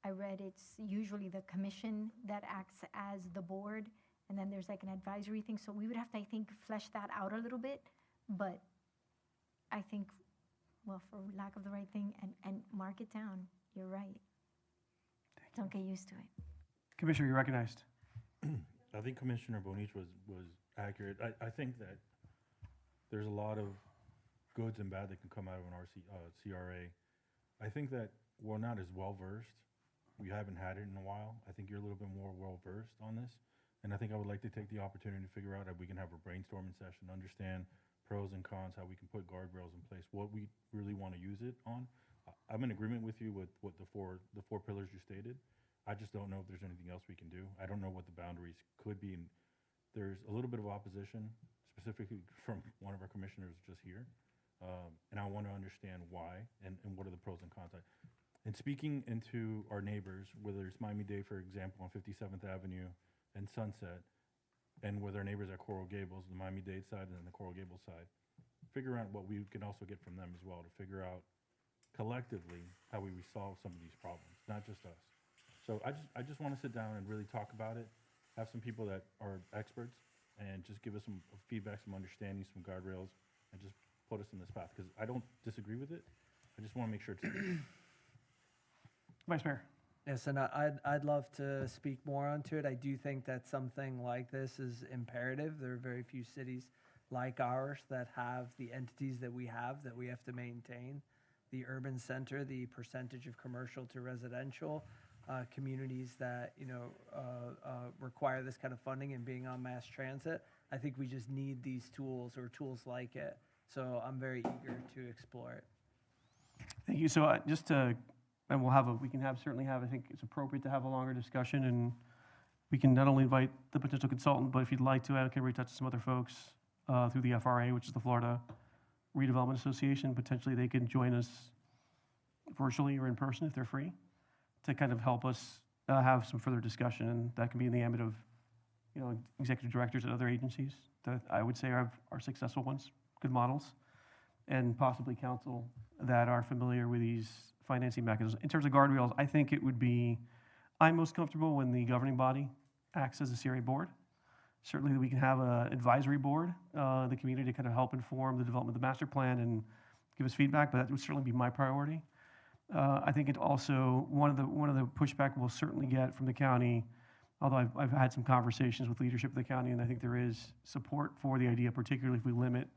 S5: I read, it's usually the commission that acts as the board, and then there's like an advisory thing. So we would have to, I think, flesh that out a little bit. But I think, well, for lack of the right thing, and mark it down, you're right. Don't get used to it.
S2: Commissioner, you're recognized.
S6: I think Commissioner Bonich was accurate. I think that there's a lot of goods and bad that can come out of an CRA. I think that we're not as well-versed. We haven't had it in a while. I think you're a little bit more well-versed on this. And I think I would like to take the opportunity to figure out if we can have a brainstorming session, understand pros and cons, how we can put guardrails in place, what we really want to use it on. I'm in agreement with you with what the four pillars you stated. I just don't know if there's anything else we can do. I don't know what the boundaries could be. And there's a little bit of opposition, specifically from one of our commissioners just here. And I want to understand why and what are the pros and cons. And speaking into our neighbors, whether it's Miami-Dade, for example, on 57th Avenue and Sunset, and with our neighbors at Coral Gables, the Miami-Dade side and then the Coral Gables side, figure out what we can also get from them as well to figure out collectively how we resolve some of these problems, not just us. So I just want to sit down and really talk about it, have some people that are experts, and just give us some feedback, some understanding, some guardrails, and just put us in this path. Because I don't disagree with it. I just want to make sure it's
S2: Vice Mayor.
S4: Yes, and I'd love to speak more onto it. I do think that something like this is imperative. There are very few cities like ours that have the entities that we have to maintain. The urban center, the percentage of commercial to residential, communities that require this kind of funding and being on mass transit. I think we just need these tools or tools like it. So I'm very eager to explore it.
S2: Thank you. So we can certainly have, I think it's appropriate to have a longer discussion, and we can not only invite the potential consultant, but if you'd like to, I can reach out to some other folks through the FRA, which is the Florida Redevelopment Association. Potentially they can join us virtually or in person if they're free to kind of help us have some further discussion, and that can be in the ambit of, executive directors at other agencies that I would say are successful ones, good models. and possibly council that are familiar with these financing mechanisms. In terms of guardrails, I think it would be, I'm most comfortable when the governing body acts as a CRA board. Certainly, we can have an advisory board, the community to kind of help inform the development of the master plan and give us feedback, but that would certainly be my priority. I think it also, one of the pushback we'll certainly get from the county, although I've had some conversations with leadership of the county, and I think there is support for the idea, particularly if we limit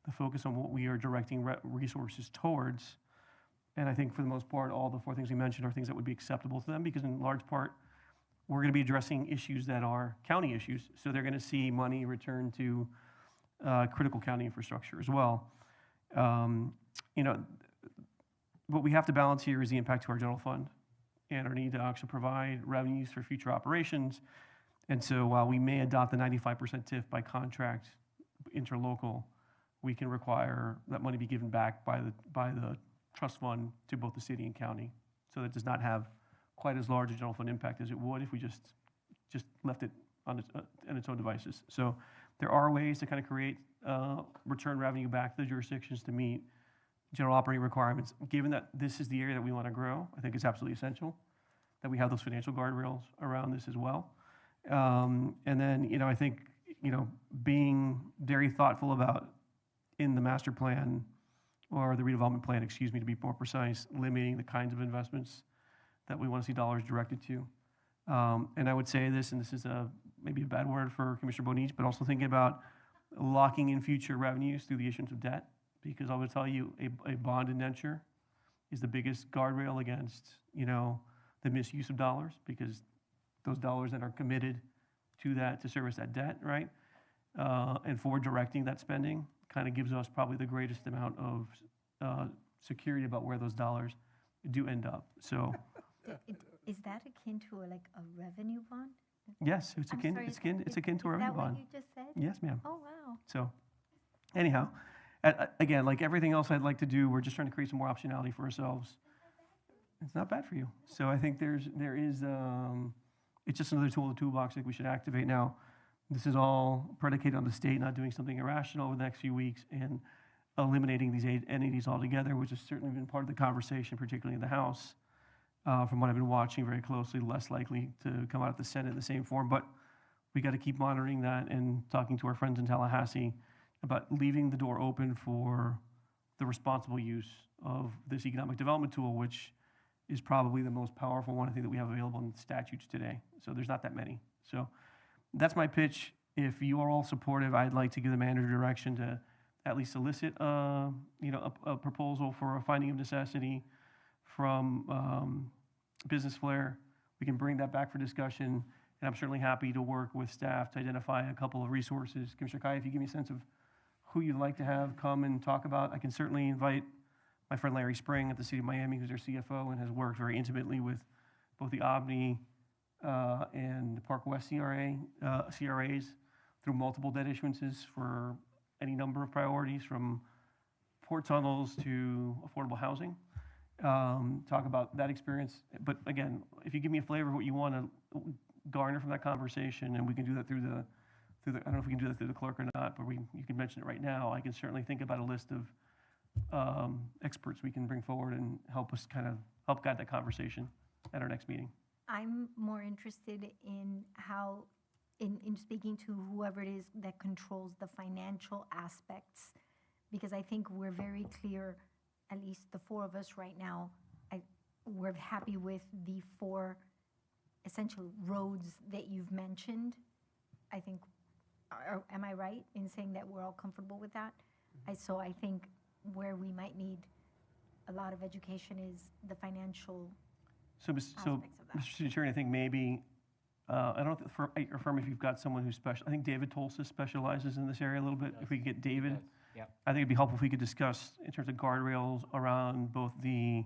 S2: the focus on what we are directing resources towards. And I think for the most part, all the 4 things we mentioned are things that would be acceptable to them, because in large part, we're going to be addressing issues that are county issues. So they're going to see money returned to critical county infrastructure as well. You know, what we have to balance here is the impact to our general fund and our need to actually provide revenues for future operations. And so while we may adopt the 95% TIF by contract interlocal, we can require that money be given back by the trust fund to both the city and county. So that does not have quite as large a general fund impact as it would if we just left it on its own devices. So there are ways to kind of create return revenue back to the jurisdictions to meet general operating requirements. Given that this is the area that we want to grow, I think it's absolutely essential that we have those financial guardrails around this as well. And then, you know, I think, you know, being very thoughtful about in the master plan or the redevelopment plan, excuse me, to be more precise, limiting the kinds of investments that we want to see dollars directed to. And I would say this, and this is maybe a bad word for Commissioner Bonich, but also thinking about locking in future revenues through the issuance of debt, because I would tell you a bond indenture is the biggest guardrail against, you know, the misuse of dollars, because those dollars that are committed to that, to service that debt, right? And for directing that spending kind of gives us probably the greatest amount of security about where those dollars do end up. So,
S5: Is that akin to like a revenue bond?
S2: yes, it's
S5: I'm
S2: akin,
S5: sorry,
S2: it's akin to a revenue bond.
S5: Is that what you just said?
S2: Yes, ma'am.
S5: Oh, wow.
S2: So, anyhow, again, like everything else I'd like to do, we're just trying to create some more optionality for ourselves. It's not bad for you. So I think there is, it's just another tool in the toolbox that we should activate now. This is all predicated on the state not doing something irrational over the next few weeks and eliminating these entities altogether, which has certainly been part of the conversation, particularly in the House. From what I've been watching very closely, less likely to come out of the Senate in the same form. But we got to keep monitoring that and talking to our friends in Tallahassee about leaving the door open for the responsible use of this economic development tool, which is probably the most powerful one I think that we have available in statutes today. So there's not that many. So that's my pitch. If you are all supportive, I'd like to give the manager direction to at least solicit a proposal for a finding of necessity from Business Flair. We can bring that back for discussion, and I'm certainly happy to work with staff to identify a couple of resources. Commissioner Kai, if you give me a sense of who you'd like to have come and talk about, I can certainly invite my friend Larry Spring at the City of Miami, who's their CFO and has worked very intimately with both the Omni and the Park West CRAs through multiple debt issuances for any number of priorities, from port tunnels to affordable housing. Talk about that experience. But again, if you give me a flavor of what you want to garner from that conversation, and we can do that through the I don't know if we can do that through the clerk or not, but you can mention it right now. I can certainly think about a list of experts we can bring forward and help us kind of help guide that conversation at our next meeting.
S5: I'm more interested in how, in speaking to whoever it is that controls the financial aspects, because I think we're very clear, at least the 4 of us right now, we're happy with the 4 essential roads that you've mentioned. I think, am I right in saying that we're all comfortable with that? So I think where we might need a lot of education is the financial aspects of that.
S2: Mr. City Attorney, I think maybe, I don't know at your firm if you've got someone who's I think David Tolsis specializes in this area a little bit. If we could get David, I think it'd be helpful if we could discuss in terms of guardrails around both the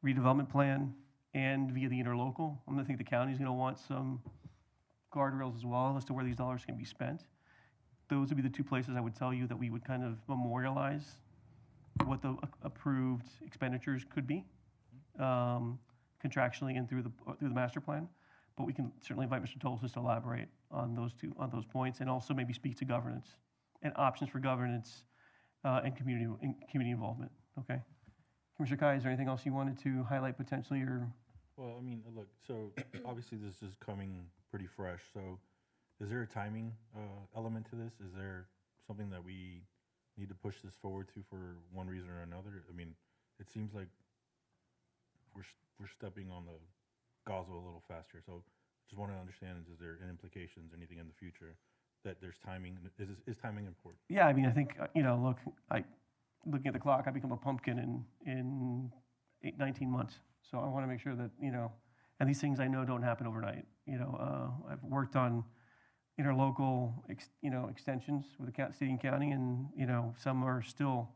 S2: redevelopment plan and via the interlocal. I think the county's going to want some guardrails as well as to where these dollars can be spent. Those would be the 2 places I would tell you that we would kind of memorialize what the approved expenditures could be contractually and through the master plan. But we can certainly invite Mr. Tolsis to elaborate on those points, and also maybe speak to governance and options for governance and community involvement, okay? Commissioner Kai, is there anything else you wanted to highlight potentially, or?
S6: Well, I mean, look, so obviously this is coming pretty fresh, so is there a timing element to this? Is there something that we need to push this forward to for one reason or another? I mean, it seems like we're stepping on the gauze a little faster, so just want to understand, is there any implications, anything in the future, that there's timing, is timing important?
S2: Yeah, I mean, I think, look, looking at the clock, I become a pumpkin in 19 months. So I want to make sure that, and these things I know don't happen overnight. I've worked on interlocal, extensions with the city and county, and, some are still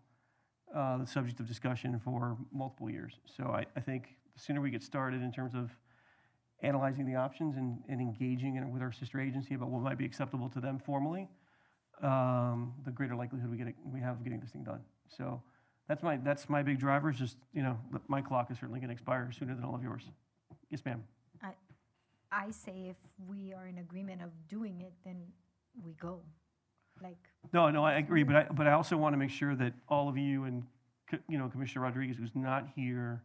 S2: the subject of discussion for multiple years. So I think the sooner we get started in terms of analyzing the options and engaging with our sister agency about what might be acceptable to them formally, the greater likelihood we have of getting this thing done. So that's my big driver, is just, my clock is certainly going to expire sooner than all of yours. Yes, ma'am.
S5: I say if we are in agreement of doing it, then we go.
S2: No, I agree, but I also want to make sure that all of you and, Commissioner Rodriguez, who's not here,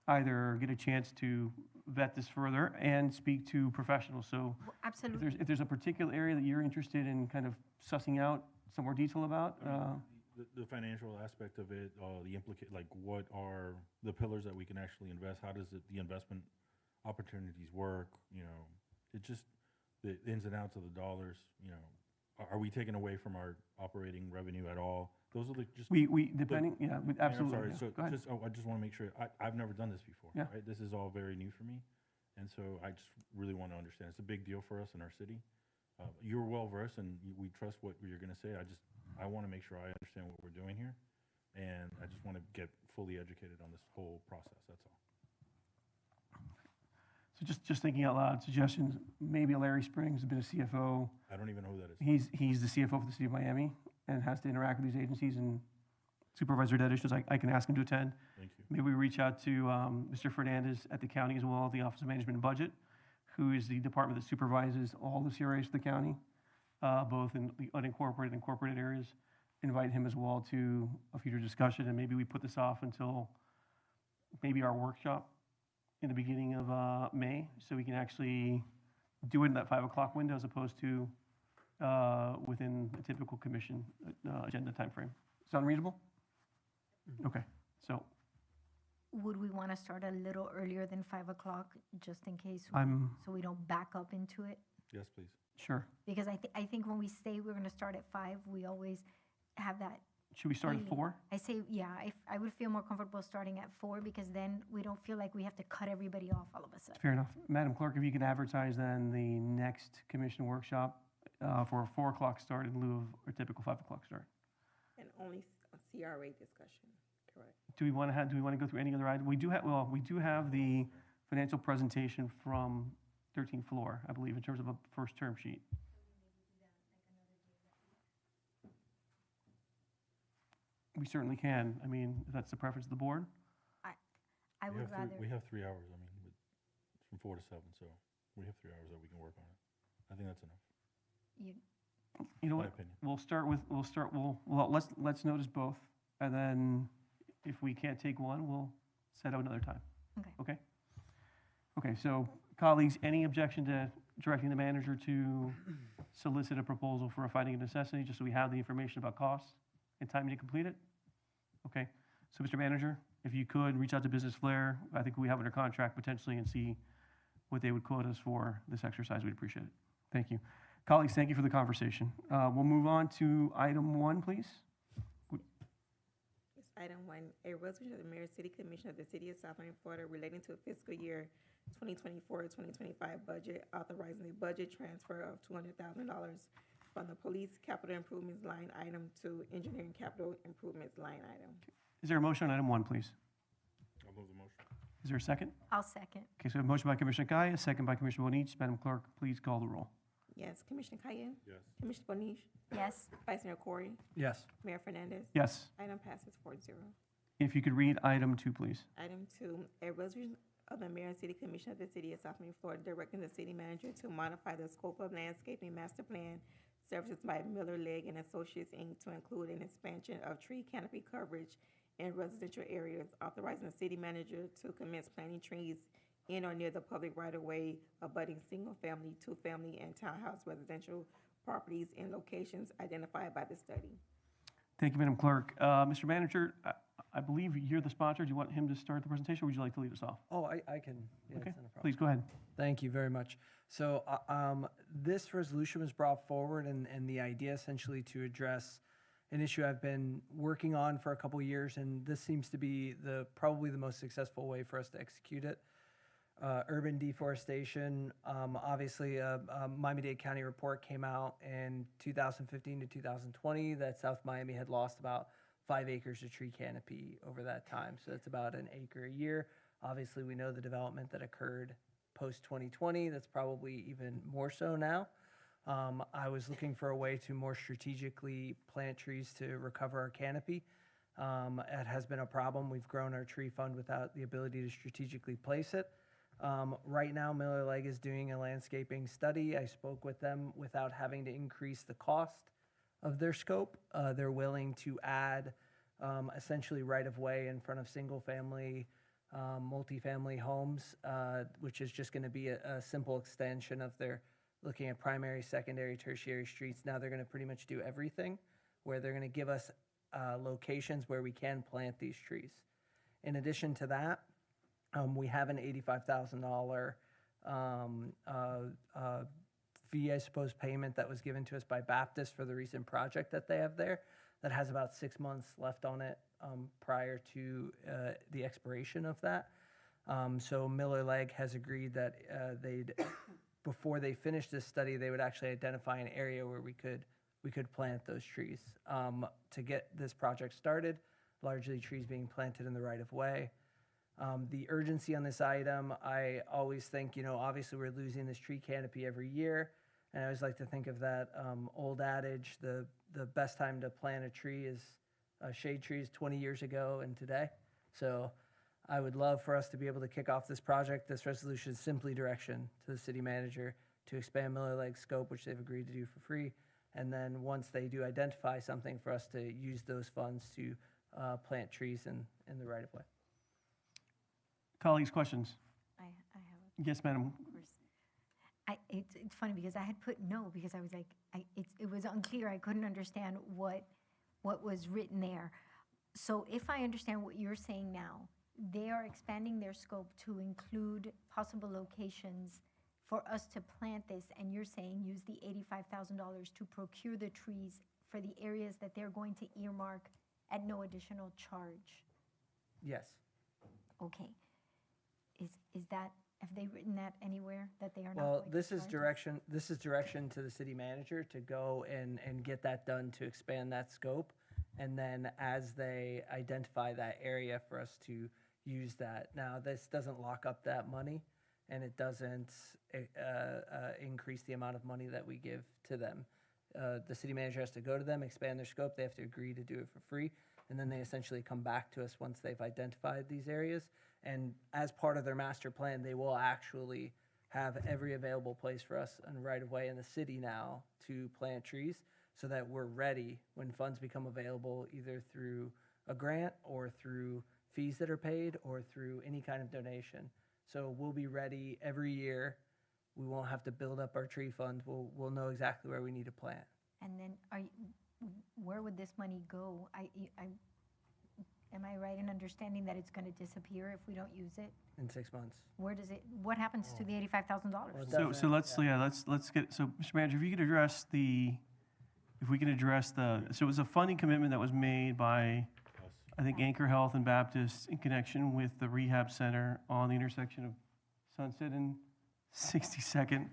S2: either get a chance to vet this further and speak to professionals. So
S5: Absolutely.
S2: if there's a particular area that you're interested in kind of sussing out some more detail about,
S6: The financial aspect of it, like what are the pillars that we can actually invest? How does the investment opportunities work? It just, the ins and outs of the dollars, are we taking away from our operating revenue at all? Those are
S2: depending, absolutely.
S6: I'm sorry,
S2: yeah.
S6: so
S2: Go ahead.
S6: I just want to make sure, I've never done this before,
S2: Yeah.
S6: right? This is all very new for me, and so I just really want to understand. It's a big deal for us in our city. You're well-versed, and we trust what you're going to say. I want to make sure I understand what we're doing here, and I just want to get fully educated on this whole process, that's all.
S2: So just thinking out loud, suggestions, maybe Larry Springs has been a CFO.
S6: I don't even know who that is.
S2: He's the CFO for the city of Miami and has to interact with these agencies, and Supervisor Dedish, I can ask him to attend.
S6: Thank you.
S2: Maybe we reach out to Mr. Fernandez at the county as well, the Office of Management and Budget, who is the department that supervises all the CRAs for the county, both in the unincorporated and incorporated areas. Invite him as well to a future discussion, and maybe we put this off until maybe our workshop in the beginning of May, so we can actually do it in that 5 o'clock window as opposed to within a typical commission agenda timeframe. Sound reasonable? Okay, so
S5: Would we want to start a little earlier than 5 o'clock, just in case, so we don't back up into it?
S6: Yes, please.
S2: sure.
S5: Because I think when we say we're going to start at 5, we always have that.
S2: Should we start at 4?
S5: I say, yeah, I would feel more comfortable starting at 4, because then we don't feel like we have to cut everybody off all of a sudden.
S2: Fair enough. Madam Clerk, if you can advertise then the next commission workshop for a 4 o'clock start in lieu of our typical 5 o'clock start.
S3: And only a CRA discussion, correct?
S2: Do we want to go through any other item? We do have the financial presentation from 13th floor, I believe, in terms of a first term sheet. We certainly can. I mean, if that's the preference of the board.
S5: I would rather.
S6: We have 3 hours, I mean, from 4 to 7, so we have 3 hours that we can work on it. I think that's enough.
S2: You know
S6: My
S2: what?
S6: opinion.
S2: Let's notice both, and then if we can't take one, we'll set out another time.
S5: Okay.
S2: Okay, so colleagues, any objection to directing the manager to solicit a proposal for a finding of necessity, just so we have the information about costs and timing to complete it? Okay, so Mr. Manager, if you could, reach out to Business Flair, I think we have under contract potentially, and see what they would quote us for this exercise. We'd appreciate it. Thank you. Colleagues, thank you for the conversation. We'll move on to item 1, please.
S3: It's item 1, a resolution of the Mayor City Commission of the City of South Miami, Florida, relating to a fiscal year 2024-2025 budget, authorizing a budget transfer of $200,000 from the police capital improvements line item to engineering capital improvements line item.
S2: Is there a motion on item 1, please?
S6: I'll move the motion.
S2: Is there a second?
S5: I'll second.
S2: Okay, so we have a motion by Commissioner Kaya, a second by Commissioner Bonich. Madam Clerk, please call the roll.
S3: Yes, Commissioner Cayenne?
S6: Yes.
S3: Commissioner Bonich?
S5: Yes.
S3: Vice Mayor Corey?
S4: Yes.
S3: Mayor Fernandez?
S2: Yes.
S3: Item passes 4-0.
S2: If you could read item 2, please.
S3: Item 2, a resolution of the Mayor and City Commission of the City of South Miami, Florida, directing the city manager to modify the scope of landscaping master plan services by Miller Legg and Associates, Inc. to include an expansion of tree canopy coverage in residential areas, authorizing the city manager to commence planting trees in or near the public right-of-way abutting single-family, two-family, and townhouse residential properties in locations identified by the study.
S2: Thank you, Madam Clerk. Mr. Manager, I believe you're the sponsor. Do you want him to start the presentation, or would you like to lead us off?
S4: Oh, I can. Yeah,
S2: Okay,
S4: it's not a problem.
S2: please go ahead.
S4: Thank you very much. So this resolution was brought forward, and the idea essentially to address an issue I've been working on for a couple years, and this seems to be probably the most successful way for us to execute it. Urban deforestation, obviously a Miami-Dade County report came out in 2015 to 2020 that South Miami had lost about 5 acres of tree canopy over that time. So that's about an acre a year. Obviously, we know the development that occurred post-2020. That's probably even more so now. I was looking for a way to more strategically plant trees to recover our canopy. It has been a problem. We've grown our tree fund without the ability to strategically place it. Right now, Miller Legg is doing a landscaping study. I spoke with them without having to increase the cost of their scope. They're willing to add essentially right-of-way in front of single-family, multifamily homes, which is just going to be a simple extension of their looking at primary, secondary, tertiary streets. Now they're going to pretty much do everything, where they're going to give us locations where we can plant these trees. In addition to that, we have an $85,000 fee, I suppose, payment that was given to us by Baptist for the recent project that they have there that has about 6 months left on it prior to the expiration of that. So Miller Legg has agreed that before they finish this study, they would actually identify an area where we could plant those trees. To get this project started, largely trees being planted in the right-of-way. The urgency on this item, I always think, obviously we're losing this tree canopy every year, and I always like to think of that old adage, the best time to plant a tree is shade trees 20 years ago and today. So I would love for us to be able to kick off this project. This resolution is simply direction to the city manager to expand Miller Legg's scope, which they've agreed to do for free. And then once they do identify something, for us to use those funds to plant trees in the right-of-way.
S2: Colleagues, questions?
S5: I have
S2: Yes, madam.
S5: of course. It's funny because I had put no because I was like, it was unclear. I couldn't understand what was written there. So if I understand what you're saying now, they are expanding their scope to include possible locations for us to plant this, and you're saying use the $85,000 to procure the trees for the areas that they're going to earmark at no additional charge.
S4: Yes.
S5: Okay. Is that, have they written that anywhere that they are not
S4: Well,
S5: going to
S4: this is
S5: charge us?
S4: direction. This is direction to the city manager to go and get that done to expand that scope, and then as they identify that area for us to use that. Now, this doesn't lock up that money, and it doesn't increase the amount of money that we give to them. The city manager has to go to them, expand their scope. They have to agree to do it for free, and then they essentially come back to us once they've identified these areas. And as part of their master plan, they will actually have every available place for us and right-of-way in the city now to plant trees so that we're ready when funds become available, either through a grant or through fees that are paid or through any kind of donation. So we'll be ready every year. We won't have to build up our tree fund. We'll know exactly where we need to plant.
S5: And then where would this money go? Am I right in understanding that it's going to disappear if we don't use it?
S4: In 6 months.
S5: What happens to the $85,000?
S2: So let's get, so Mr. Manager, if you could address so it was a funding commitment that was made by, I think, Anchor Health and Baptist in connection with the rehab center on the intersection of Sunset and 62nd.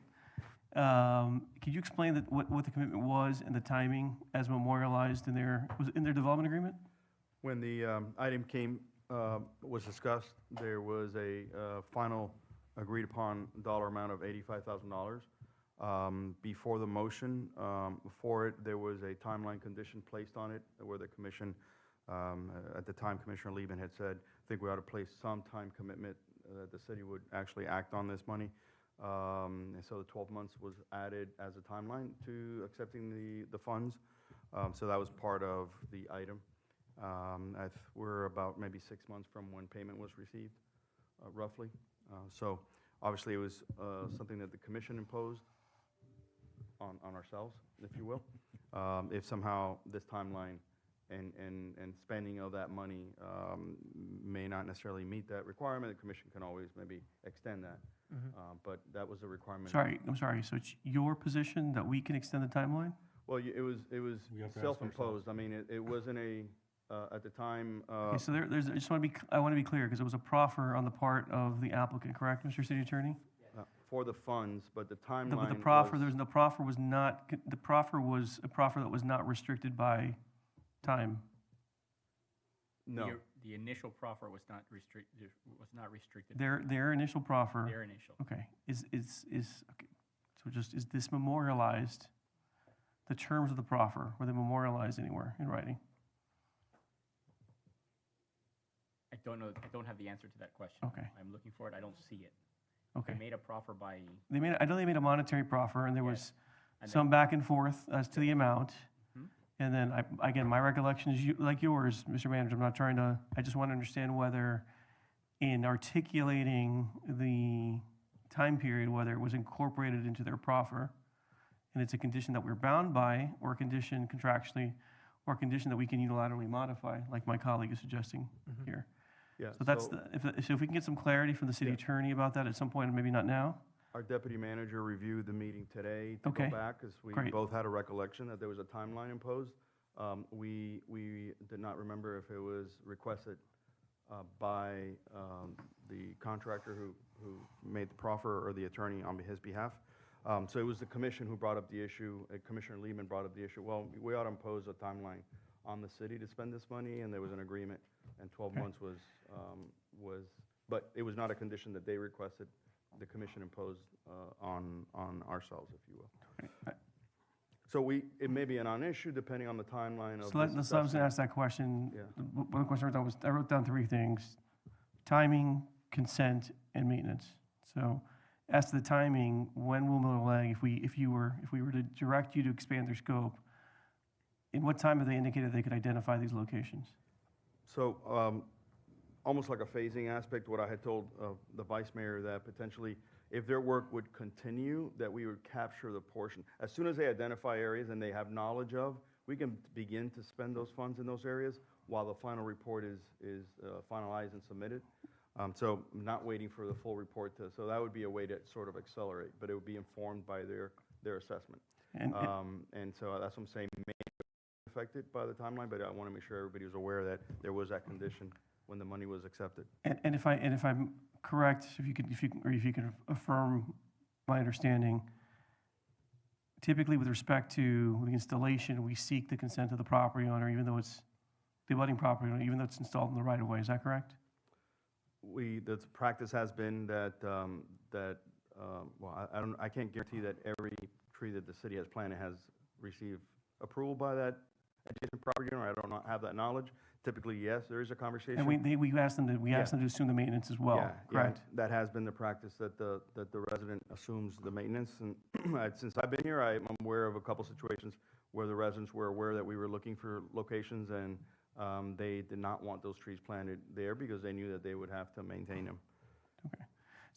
S2: Could you explain what the commitment was and the timing as memorialized in their development agreement?
S7: When the item was discussed, there was a final agreed-upon dollar amount of $85,000. Before the motion for it, there was a timeline condition placed on it where the commission, at the time, Commissioner Lieben had said, I think we ought to place some time commitment that the city would actually act on this money. And so the 12 months was added as a timeline to accepting the funds. So that was part of the item. We're about maybe 6 months from when payment was received, roughly. So obviously, it was something that the commission imposed on ourselves, if you will. If somehow this timeline and spending of that money may not necessarily meet that requirement, the commission can always maybe extend that. But that was a requirement.
S2: I'm sorry, so it's your position that we can extend the timeline?
S7: Well, it was
S6: We have to ask
S7: self-imposed. I mean, it wasn't at the time.
S2: Okay, so there's, I want to be clear, because it was a proffer on the part of the applicant, correct, Mr. City Attorney?
S7: For the funds, but the timeline
S2: The
S7: was.
S2: proffer, the proffer was not, the proffer was a proffer that was not restricted by time.
S7: No.
S1: The initial proffer was not restricted.
S2: Their initial proffer.
S1: Their initial.
S2: Okay, okay, so just, is this memorialized, the terms of the proffer, were they memorialized anywhere in writing?
S1: I don't know, I don't have the answer to that question.
S2: Okay.
S1: I'm looking for it, I don't see it.
S2: Okay.
S1: They made a proffer by,
S2: I know they made a monetary proffer, and there was
S1: and
S2: some back and forth as to the amount.
S1: Mhm.
S2: And then, again, my recollection is like yours, Mr. Manager, I'm not trying to, I just want to understand whether in articulating the time period, whether it was incorporated into their proffer, and it's a condition that we're bound by, or a condition contractually, or a condition that we can unilaterally modify, like my colleague is suggesting here.
S7: Yeah.
S2: So that's if we can get some clarity from the city attorney about that at some point, maybe not now.
S7: Our deputy manager reviewed the meeting today to
S2: Okay.
S7: go back, because we
S2: Great.
S7: both had a recollection that there was a timeline imposed. We did not remember if it was requested by the contractor who made the proffer or the attorney on his behalf. So it was the commission who brought up the issue. Commissioner Lehman brought up the issue. Well, we ought to impose a timeline on the city to spend this money, and there was an agreement, and 12 months was, but it was not a condition that they requested. The commission imposed on ourselves, if you will. So it may be a non-issue depending on the timeline of
S2: So
S7: this
S2: I was going to
S7: assessment.
S2: ask that question.
S7: Yeah.
S2: One of the questions I wrote down 3 things: timing, consent, and maintenance. So as to the timing, when will Miller Lake, if we were to direct you to expand their scope, in what time have they indicated they could identify these locations?
S7: So almost like a phasing aspect, what I had told the vice mayor, that potentially if their work would continue, that we would capture the portion. As soon as they identify areas and they have knowledge of, we can begin to spend those funds in those areas while the final report is finalized and submitted. So I'm not waiting for the full report so that would be a way to sort of accelerate, but it would be informed by their assessment.
S2: And
S7: So that's what I'm saying, may be affected by the timeline, but I want to make sure everybody was aware that there was that condition when the money was accepted.
S2: And if I'm correct, if you can affirm my understanding, typically with respect to the installation, we seek the consent of the property owner, even though it's the abutting property owner, even though it's installed in the right of way. Is that correct?
S7: The practice has been that, well, I can't guarantee that every tree that the city has planted has received approval by that adjacent property owner. I don't have that knowledge. Typically, yes, there is a conversation.
S2: And we asked them to assume the maintenance as well, correct?
S7: That has been the practice, that the resident assumes the maintenance. And since I've been here, I'm aware of a couple situations where the residents were aware that we were looking for locations, and they did not want those trees planted there because they knew that they would have to maintain them.
S2: Okay.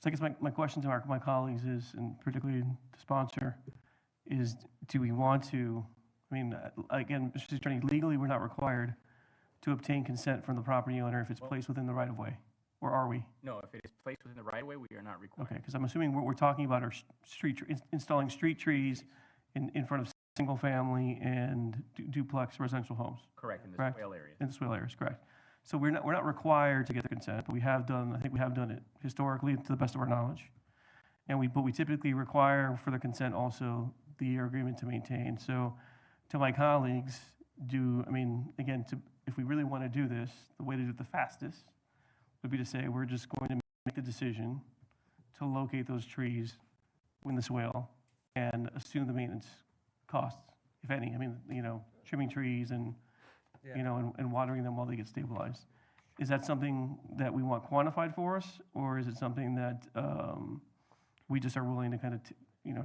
S2: So I guess my question to my colleagues is, and particularly the sponsor, is do we want to, I mean, again, Mr. Attorney, legally, we're not required to obtain consent from the property owner if it's placed within the right of way, or are we?
S1: no, if it is placed within the right of way, we are not required.
S2: Okay, because I'm assuming what we're talking about are installing street trees in front of single-family and duplex residential homes.
S1: Correct, in the
S2: Correct?
S1: swale areas.
S2: In the swale areas, correct. So we're not required to get the consent, but I think we have done it historically to the best of our knowledge. But we typically require for the consent also the agreement to maintain. So to my colleagues, if we really want to do this, the way to do it the fastest would be to say we're just going to make the decision to locate those trees in the swale and assume the maintenance costs, if any. I mean, trimming trees and and watering them while they get stabilized. Is that something that we want quantified for us, or is it something that we just are willing to kind of,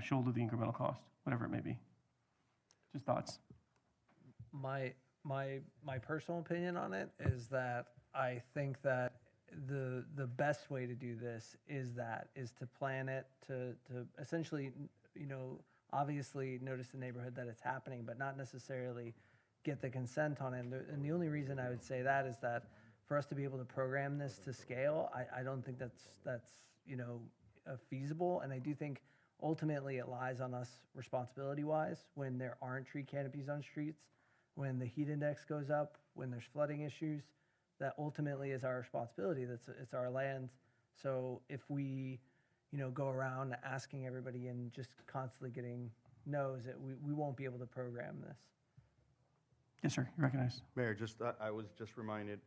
S2: shoulder the incremental cost, whatever it may be. Just thoughts.
S4: My personal opinion on it is that I think that the best way to do this is to plan it, to essentially, obviously notice the neighborhood that it's happening, but not necessarily get the consent on it. And the only reason I would say that is that for us to be able to program this to scale, I don't think that's feasible. And I do think ultimately it lies on us responsibility-wise when there aren't tree canopies on streets, when the heat index goes up, when there's flooding issues. That ultimately is our responsibility. It's our land. So if we, go around asking everybody and just constantly getting no's, that we won't be able to program this.
S2: Yes, sir, you're recognized.
S7: Mayor, I was just reminded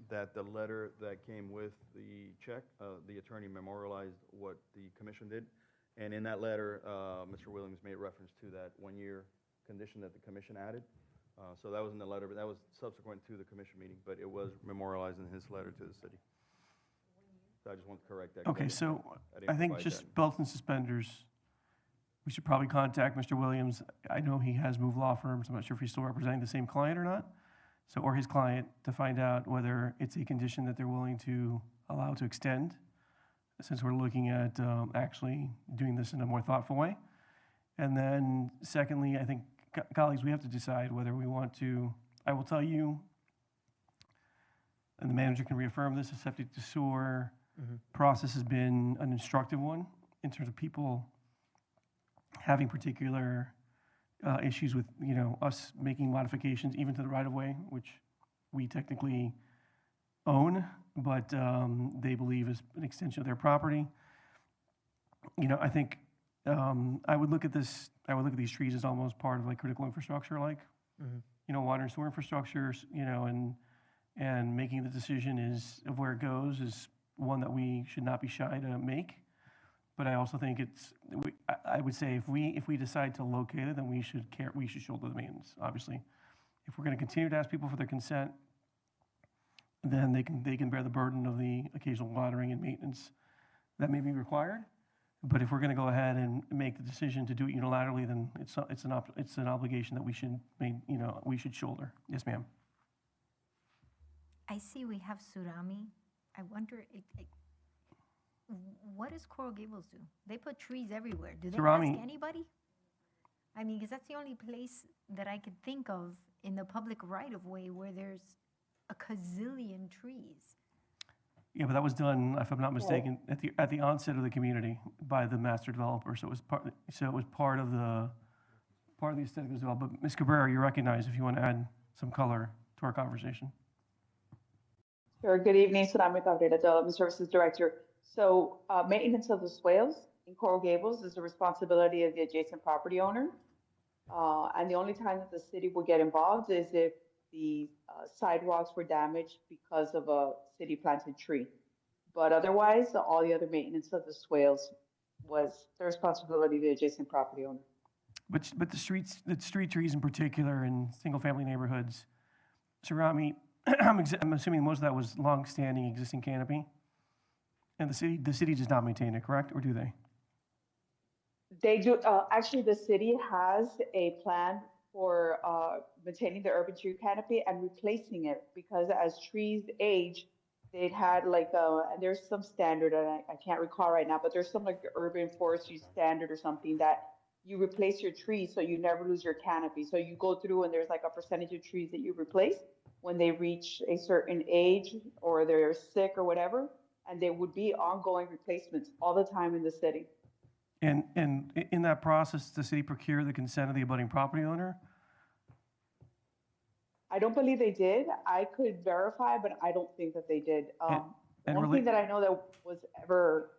S7: that the letter that came with the check, the attorney memorialized what the commission did. And in that letter, Mr. Williams made reference to that one-year condition that the commission added. So that was in the letter, but that was subsequent to the commission meeting, but it was memorialized in his letter to the city. So I just want to correct that.
S2: Okay, so
S7: didn't
S2: I think
S7: provide
S2: just
S7: that.
S2: belts and suspenders, we should probably contact Mr. Williams. I know he has moved law firms. I'm not sure if he's still representing the same client or not. So, or his client, to find out whether it's a condition that they're willing to allow to extend, since we're looking at actually doing this in a more thoughtful way. And then secondly, I think, colleagues, we have to decide whether we want to, I will tell you, and the manager can reaffirm this, the septic to sewer process has been an instructive one in terms of people having particular issues with, us making modifications even to the right-of-way, which we technically own, but they believe is an extension of their property. I think I would look at this, these trees as almost part of like critical infrastructure, water and sewer infrastructure, and making the decision of where it goes is one that we should not be shy to make. But I also think I would say if we decide to locate it, then we should shoulder the maintenance, obviously. If we're going to continue to ask people for their consent, then they can bear the burden of the occasional watering and maintenance that may be required. But if we're going to go ahead and make the decision to do it unilaterally, then it's an obligation that we should shoulder. Yes, ma'am.
S5: I see we have Surami. I wonder, what does Coral Gables do? They put trees everywhere. Do they
S2: Surami-
S5: ask anybody? I mean, because that's the only place that I could think of in the public right-of-way where there's a gazillion trees.
S2: Yeah, but that was done, if I'm not mistaken, at the onset of the community by the master developer. So it was part of the aesthetic as well. But Ms. Cabrera, you're recognized if you want to add some color to our conversation.
S18: Sure. Good evening, Surami Cabrera, Development Services Director. So maintenance of the swales in Coral Gables is the responsibility of the adjacent property owner. And the only time that the city will get involved is if the sidewalks were damaged because of a city planted tree. But otherwise, all the other maintenance of the swales was the responsibility of the adjacent property owner.
S2: But the street trees in particular in single-family neighborhoods, Surami, I'm assuming most of that was long-standing existing canopy? And the city does not maintain it, correct? Or do they?
S18: They do, actually, the city has a plan for maintaining the urban tree canopy and replacing it, because as trees age, they'd had there's some standard, and I can't recall right now, but there's some like urban forestry standard or something that you replace your trees so you never lose your canopy. So you go through and there's like a percentage of trees that you replace when they reach a certain age or they're sick or whatever, and there would be ongoing replacements all the time in the city.
S2: And in that process, does the city procure the consent of the abutting property owner?
S18: I don't believe they did. I could verify, but I don't think that they did. One thing that I know that was ever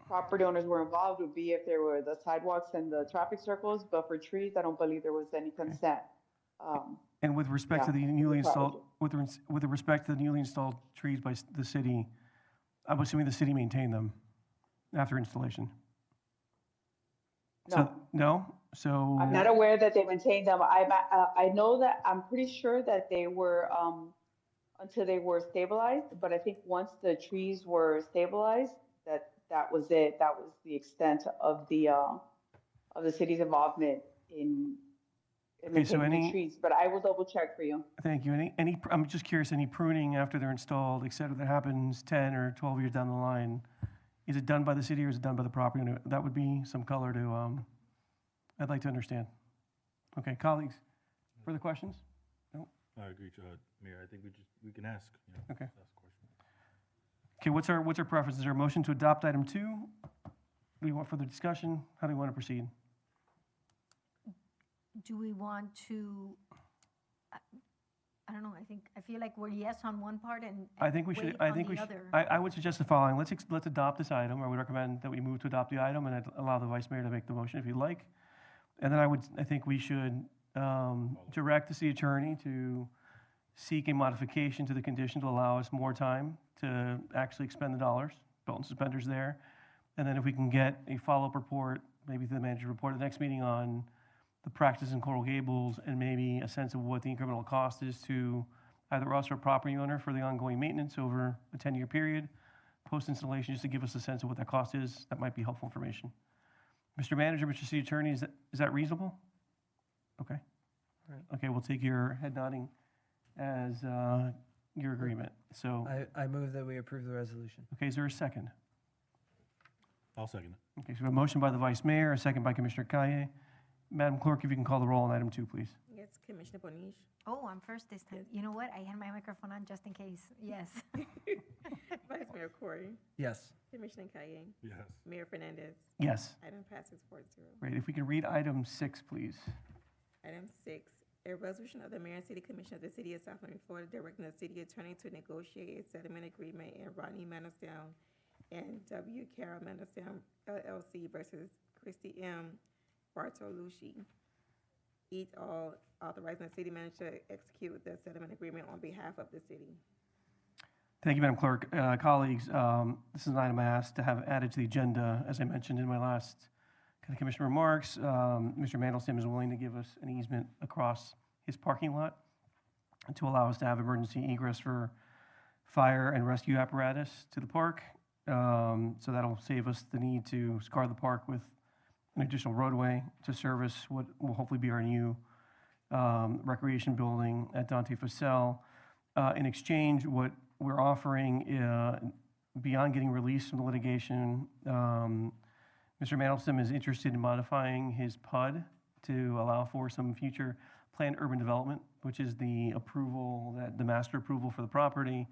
S18: property owners were involved would be if there were the sidewalks and the traffic circles, but for trees, I don't believe there was any consent.
S2: And with respect to the newly installed, with respect to the newly installed trees by the city, I'm assuming the city maintained them after installation.
S18: No.
S2: So, no? So
S18: I'm not aware that they maintained them. I know that, I'm pretty sure that they were, until they were stabilized, but I think once the trees were stabilized, that that was it. That was the extent of the city's involvement in
S2: Okay, so
S18: maintaining the
S2: any-
S18: trees. But I will double check for you.
S2: Thank you. I'm just curious, any pruning after they're installed, et cetera, that happens 10 or 12 years down the line, is it done by the city or is it done by the property owner? That would be some color to, I'd like to understand. Okay, colleagues, further questions? No?
S6: I agree, Mayor. I think we can ask,
S2: Okay.
S6: ask questions.
S2: Okay, what's our preference? Is there a motion to adopt item 2? Do we want further discussion? How do we want to proceed?
S5: Do we want to, I don't know, I feel like we're yes on one part and
S2: I think we should,
S5: wait
S2: I
S5: on
S2: think
S5: the
S2: we should,
S5: other.
S2: I would suggest the following. Let's adopt this item. I would recommend that we move to adopt the item, and I'd allow the vice mayor to make the motion if you'd like. And then I think we should direct the city attorney to seek a modification to the condition to allow us more time to actually expend the dollars, belt and suspenders there. And then if we can get a follow-up report, maybe to the manager report at the next meeting on the practice in Coral Gables and maybe a sense of what the incremental cost is to either us or property owner for the ongoing maintenance over a 10-year period, post-installation, just to give us a sense of what that cost is. That might be helpful information. Mr. Manager, Mr. City Attorney, is that reasonable? Okay. All right. Okay, we'll take your head nodding as your agreement. So,
S4: I move that we approve the resolution.
S2: okay, is there a second?
S6: I'll second it.
S2: Okay, so we have a motion by the Vice Mayor, a second by Commissioner Kaye. Madam Clerk, if you can call the roll on item 2, please.
S3: Yes, Commissioner Bonish.
S5: Oh, I'm first this time. You know what? I had my microphone on just in case. Yes.
S3: Vice Mayor Corey.
S4: Yes.
S3: Commissioner Kaye.
S6: Yes.
S3: Mayor Fernandez.
S2: Yes.
S3: Item passes 4-0.
S2: Great. If we can read item 6, please.
S3: Item 6, a resolution of the Mayor and City Commission of the City of South Miami, Florida, directing the city attorney to negotiate a settlement agreement in Rodney Manisdown and W. Carroll Manisdown LLC versus Christy M. Bartolucci, each all authorizing the city manager to execute the settlement agreement on behalf of the city.
S2: Thank you, Madam Clerk. Colleagues, this is an item I asked to have added to the agenda. As I mentioned in my last kind of commission remarks, Mr. Mandelstam is willing to give us an easement across his parking lot to allow us to have emergency egress for fire and rescue apparatus to the park. So that'll save us the need to scar the park with an additional roadway to service what will hopefully be our new recreation building at Dante Facel. In exchange, what we're offering, beyond getting released from the litigation, Mr. Mandelstam is interested in modifying his PUD to allow for some future planned urban development, which is the approval, the master approval for the property,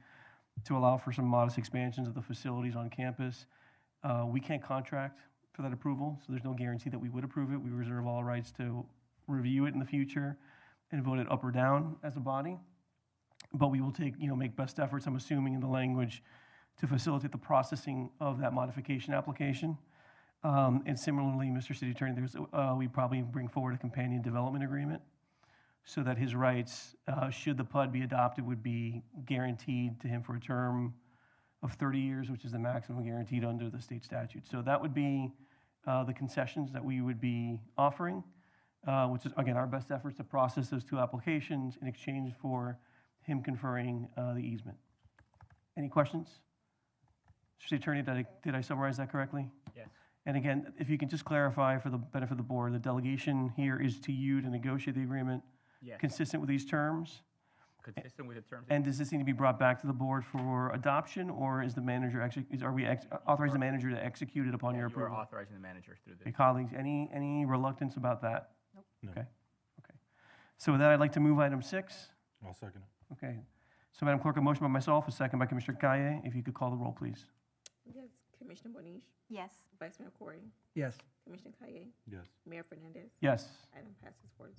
S2: to allow for some modest expansions of the facilities on campus. We can't contract for that approval, so there's no guarantee that we would approve it. We reserve all rights to review it in the future and vote it up or down as a body. But we will make best efforts, I'm assuming, in the language to facilitate the processing of that modification application. And similarly, Mr. City Attorney, we probably bring forward a companion development agreement so that his rights, should the PUD be adopted, would be guaranteed to him for a term of 30 years, which is the maximum guaranteed under the state statute. So that would be the concessions that we would be offering, which is, again, our best efforts to process those 2 applications in exchange for him conferring the easement. Any questions? Mr. City Attorney, did I summarize that correctly?
S1: Yes.
S2: And again, if you can just clarify for the benefit of the board, the delegation here is to you to negotiate the agreement
S1: Yes.
S2: consistent with these terms?
S1: Consistent with the terms.
S2: And does this need to be brought back to the board for adoption, or is the manager authorizing the manager to execute it upon your
S1: You are
S2: approval?
S1: authorizing the manager through
S2: Okay,
S1: this.
S2: colleagues, any reluctance about that?
S6: No.
S2: Okay, okay. So with that, I'd like to move item 6.
S6: I'll second it.
S2: Okay. So Madam Clerk, a motion by myself, a second by Commissioner Kaye. If you could call the roll, please.
S3: Yes, Commissioner Bonish.
S5: Yes.
S3: Vice Mayor Corey.
S4: Yes.
S3: Commissioner Kaye.
S6: Yes.
S3: Mayor Fernandez.
S2: Yes.
S3: Item passes 4-0.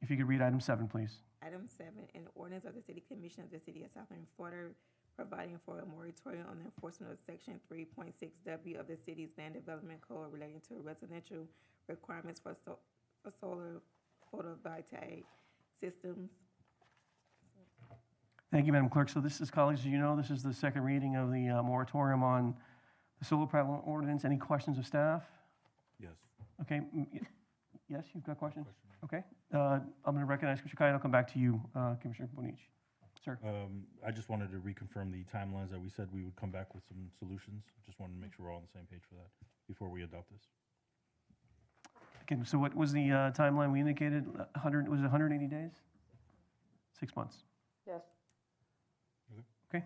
S2: If you could read item 7, please.
S3: Item 7, an ordinance of the City Commission of the City of South Miami, Florida, providing for a moratorium on the enforcement of Section 3.6W of the city's land development code relating to residential requirements for solar photovoltaic systems.
S2: Thank you, Madam Clerk. So this is, colleagues, as you know, this is the second reading of the moratorium on the solar panel ordinance. Any questions of staff?
S6: Yes.
S2: Okay. Yes, you've got questions? Okay. I'm going to recognize Commissioner Kaye, and I'll come back to you, Commissioner Bonich. Sir.
S6: I just wanted to reconfirm the timelines that we said we would come back with some solutions. Just wanted to make sure we're all on the same page for that before we adopt this.
S2: Okay, so what was the timeline we indicated? 100, was it 180 days? 6 months.
S18: Yes.
S2: Okay.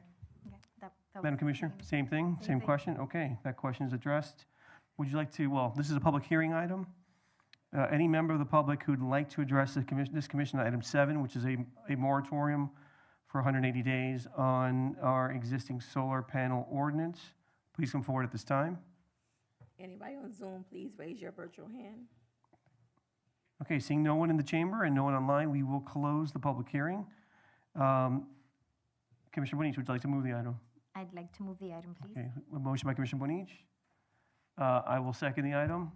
S5: Okay, that was
S2: Madam
S5: the
S2: Commissioner,
S5: same.
S2: same thing,
S5: Same
S2: same
S5: thing.
S2: question? Okay, that question is addressed. Would you like to, well, this is a public hearing item. Any member of the public who'd like to address this commission item 7, which is a moratorium for 180 days on our existing solar panel ordinance, please come forward at this time.
S3: Anybody on Zoom, please raise your virtual hand.
S2: Okay, seeing no one in the chamber and no one online, we will close the public hearing. Commissioner Bonich, would you like to move the item?
S5: I'd like to move the item, please.
S2: Okay, a motion by Commissioner Bonich. I will second the item.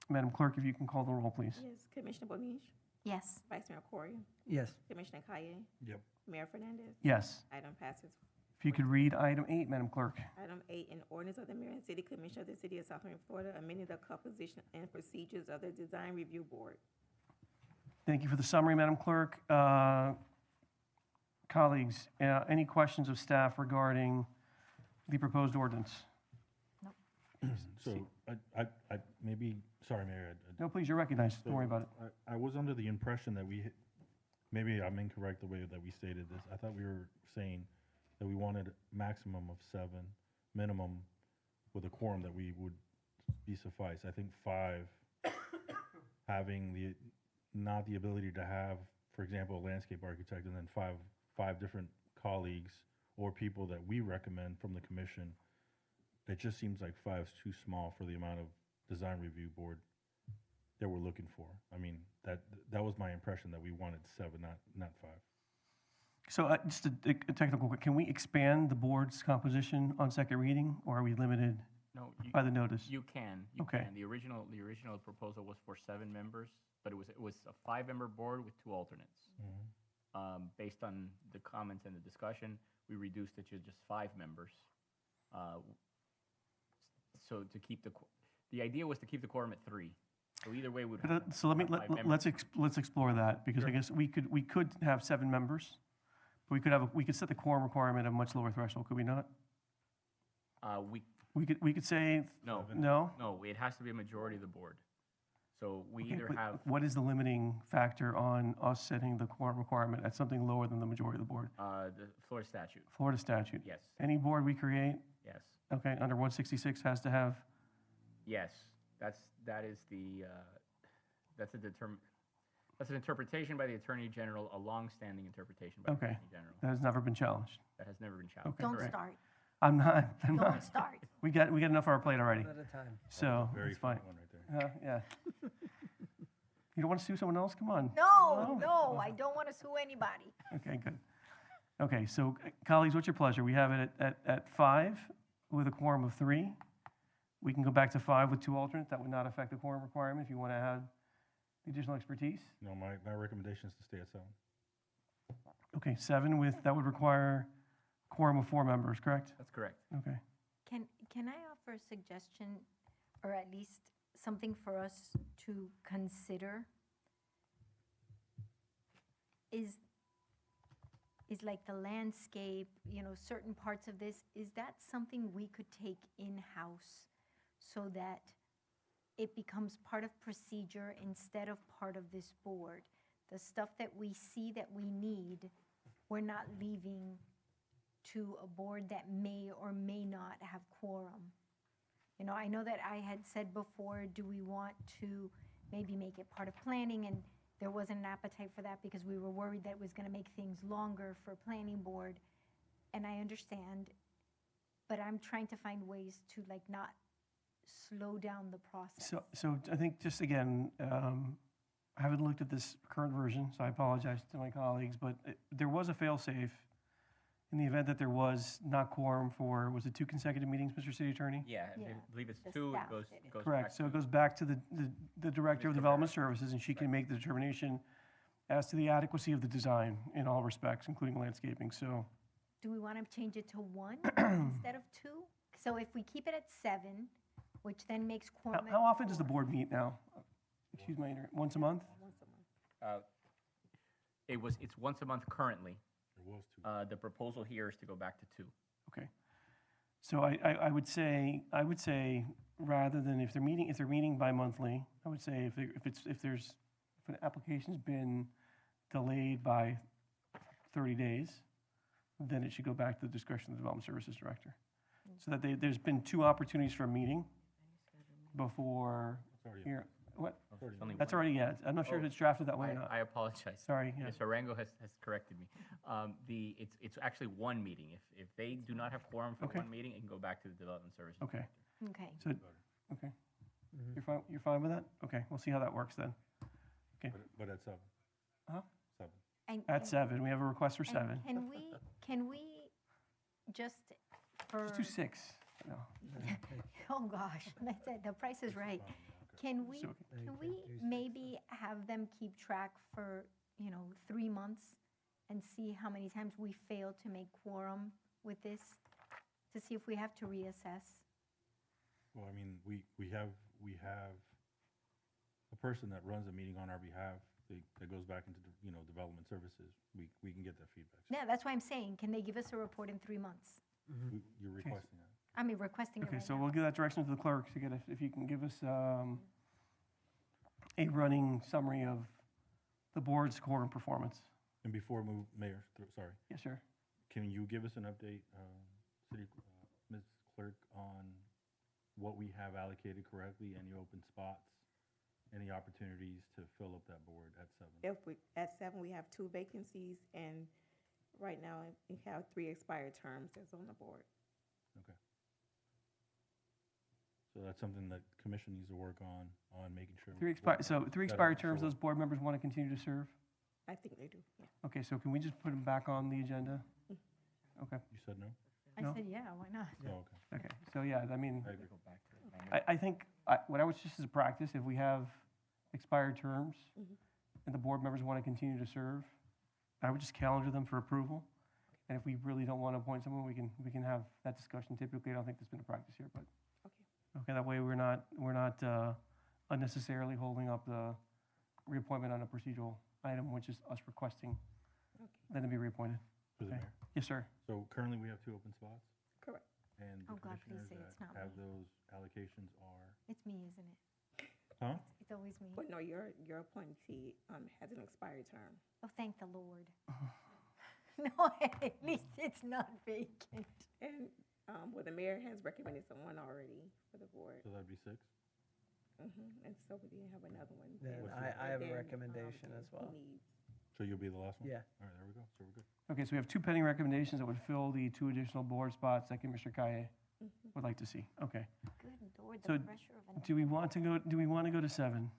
S2: Madam Clerk, if you can call the roll, please.
S3: Yes, Commissioner Bonich,
S5: Yes.
S3: Vice Mayor Corey,
S4: Yes.
S3: Commissioner Kaye,
S6: Yep.
S3: Mayor Fernandez.
S2: Yes.
S3: Item passes.
S2: If you could read item 8, Madam Clerk.
S3: Item 8, an ordinance of the Mayor and City Commission of the City of South Miami, Florida, amending the composition and procedures of the Design Review Board.
S2: Thank you for the summary, Madam Clerk. Colleagues, any questions of staff regarding the proposed ordinance?
S6: So I maybe, sorry, Mayor.
S2: No, please, you're recognized. Don't worry about it.
S6: I was under the impression that maybe I'm incorrect the way that we stated this. I thought we were saying that we wanted maximum of 7, minimum with a quorum that we would be suffice. I think 5, having not the ability to have, for example, a landscape architect and then five different colleagues or people that we recommend from the commission, it just seems like 5 is too small for the amount of design review board that we're looking for. I mean, that was my impression, that we wanted 7, not 5.
S2: So just a technical, can we expand the board's composition on second reading, or are we limited
S1: No,
S2: by the notice?
S1: You can.
S2: Okay.
S1: The original proposal was for 7 members, but it was a 5-member board with 2 alternates. Based on the comments and the discussion, we reduced it to just 5 members. So to keep the idea was to keep the quorum at 3. So either way, we'd have.
S2: So
S1: have 5 members.
S2: let's explore that, because I guess we could have 7 members, but we could set the quorum requirement at a much lower threshold, could we not? We could say,
S1: No.
S2: no?
S1: No, it has to be a majority of the board. So we
S2: Okay,
S1: either
S2: but
S1: have,
S2: what is the limiting factor on us setting the quorum requirement at something lower than the majority of the board?
S1: the Florida statute.
S2: Florida statute?
S1: Yes.
S2: Any board we create,
S1: Yes.
S2: okay, under 166 has to have,
S1: Yes. That's an interpretation by the Attorney General, a long-standing interpretation by the
S2: okay,
S1: Attorney General.
S2: that has never been challenged.
S1: That has never been challenged.
S5: Don't
S1: Correct.
S5: start.
S2: I'm not.
S5: Don't start.
S2: We got enough on our plate already,
S4: One at a time.
S2: so
S6: Very
S2: it's fine.
S6: fine one right there.
S2: Yeah. You don't want to sue someone else? Come on.
S5: No, I don't want to sue anybody.
S2: Okay, good. Okay, so colleagues, what's your pleasure? We have it at 5 with a quorum of 3. We can go back to 5 with 2 alternates. That would not affect the quorum requirement if you want to add the additional expertise.
S6: No, my recommendation is to stay at 7.
S2: Okay, 7 with, that would require quorum of 4 members, correct?
S1: That's correct.
S2: Okay.
S5: Can I offer a suggestion, or at least something for us to consider? Is like the landscape, certain parts of this, is that something we could take in-house so that it becomes part of procedure instead of part of this board? The stuff that we see that we need, we're not leaving to a board that may or may not have quorum. I know that I had said before, do we want to maybe make it part of planning? And there wasn't an appetite for that because we were worried that it was going to make things longer for planning board. And I understand, but I'm trying to find ways to not slow down the process.
S2: So I think just again, I haven't looked at this current version, so I apologize to my colleagues, but there was a fail-safe in the event that there was not quorum for, was it 2 consecutive meetings, Mr. City Attorney?
S1: Yeah, I
S5: Yeah.
S1: believe it's
S5: The
S1: 2. It
S5: staff
S1: goes
S5: did it.
S1: back
S2: Correct, so
S1: to-
S2: it goes back to the Director of Development Services, and she can make the determination as to the adequacy of the design in all respects, including landscaping, so.
S5: Do we want to change it to 1 instead of 2? So if we keep it at 7, which then makes quorum.
S2: How often does the board meet now? Excuse my ignorance, once a month?
S3: Once a month.
S1: It's once a month currently.
S6: was two.
S1: The proposal here is to go back to 2.
S2: Okay. So I would say, rather than if they're meeting bi-monthly, I would say if an application's been delayed by 30 days, then it should go back to the discretion of the Development Services Director. So that there's been 2 opportunities for a meeting before here. What? That's already, yeah. I'm not sure if it's drafted that way or not.
S1: I apologize.
S2: Sorry, yeah.
S1: Ms. Arango has corrected me. It's actually 1 meeting. If they do not have quorum for
S2: Okay.
S1: 1 meeting, it can go back to the Development Services
S2: Okay.
S1: Director.
S5: Okay.
S2: So, okay. You're fine with that? Okay, we'll see how that works then. Okay.
S6: But at 7.
S2: Huh?
S6: 7.
S2: At 7, we have a request for 7.
S5: Can we just for?
S2: Let's do 6. No.
S5: Oh, gosh, the price is right. Can we, maybe have them keep track for, 3 months and see how many times we failed to make quorum with this, to see if we have to reassess?
S6: Well, I mean, we have a person that runs a meeting on our behalf that goes back into, development services. We can get that feedback.
S5: Yeah, that's why I'm saying, can they give us a report in 3 months?
S6: You're requesting that.
S5: I mean, requesting it
S2: Okay,
S5: right
S2: so
S5: now.
S2: we'll give that direction to the clerk to get, if you can give us a running summary of the board's quorum performance.
S6: And before we move, Mayor, sorry,
S2: Yes, sir.
S6: can you give us an update, Ms. Clerk, on what we have allocated correctly, any open spots, any opportunities to fill up that board at 7?
S3: At 7, we have 2 vacancies, and right now we have 3 expired terms that's on the board.
S6: Okay. So that's something that commission needs to work on making sure.
S2: 3 expired terms,
S6: So-
S2: those board members want to continue to serve?
S3: I think they do, yeah.
S2: Okay, so can we just put them back on the agenda? Okay,
S6: You said no?
S5: I
S2: No?
S5: said, yeah, why not?
S6: Oh, okay.
S2: okay, so yeah, I mean,
S6: I agree.
S1: Go back to it. Manuel.
S2: I think, what I would just as a practice, if we have expired terms and the board members want to continue to serve, I would just calendar them for approval. And if we really don't want to appoint someone, we can have that discussion. Typically, I don't think there's been a practice here, but. Okay, that way we're not unnecessarily holding up the reappointment on a procedural item, which is us requesting them to be reappointed.
S6: For the
S2: Okay.
S6: mayor.
S2: Yes, sir.
S6: So currently, we have 2 open spots,
S3: Correct.
S6: and the
S5: Oh, God, please
S6: commissioners
S5: say it's
S6: that
S5: not
S6: have
S5: me.
S6: those allocations are,
S5: It's me, isn't it?
S6: huh?
S5: It's always me.
S3: But no, your appointee has an expired term.
S5: Oh, thank the Lord. No, at least it's not vacant.
S3: And, the mayor has recommended someone already for the board.
S6: So that'd be 6?
S3: And so we didn't have another one.
S4: Then
S6: What's
S4: I have a
S3: Then,
S4: recommendation as well.
S3: he needs-
S6: So you'll be the last one?
S4: Yeah.
S6: All right, there we go. So we're good.
S2: Okay, so we have 2 pending recommendations that would fill the 2 additional board spots that Commissioner Kaye would like to see. Okay.
S5: Good Lord,
S2: So
S5: the pressure of an.
S2: do we want to go to 7?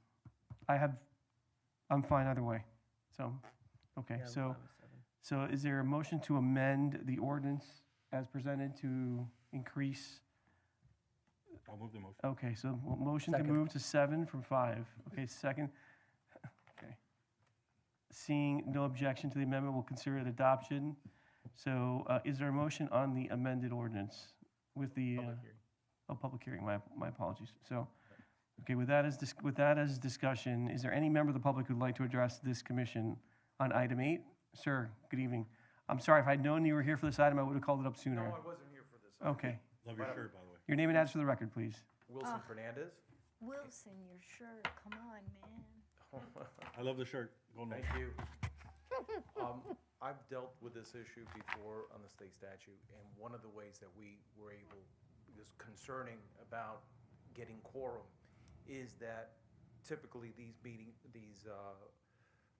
S2: I'm fine either way. So, okay,
S4: Yeah, I'm
S2: so,
S4: fine with 7.
S2: so is there a motion to amend the ordinance as presented to increase?
S6: I'll move the motion.
S2: Okay, so motion to
S4: Second.
S2: move to 7 from 5. Okay, second. Okay. Seeing no objection to the amendment, we'll consider it adoption. So is there a motion on the amended ordinance with the?
S1: Public hearing.
S2: Oh, public hearing, my apologies. So, okay, with that as discussion, is there any member of the public who'd like to address this commission on item 8? Sir, good evening. I'm sorry, if I'd known you were here for this item, I would have called it up sooner.
S19: No, I wasn't here for this.
S2: Okay.
S6: Love your shirt, by the way.
S2: Your name and address for the record, please.
S19: Wilson Fernandez.
S5: Wilson, your shirt, come on, man.
S6: I love the shirt. Go Knights.
S19: Thank you. I've dealt with this issue before on the state statute, and one of the ways that we were able, because concerning about getting quorum, is that typically these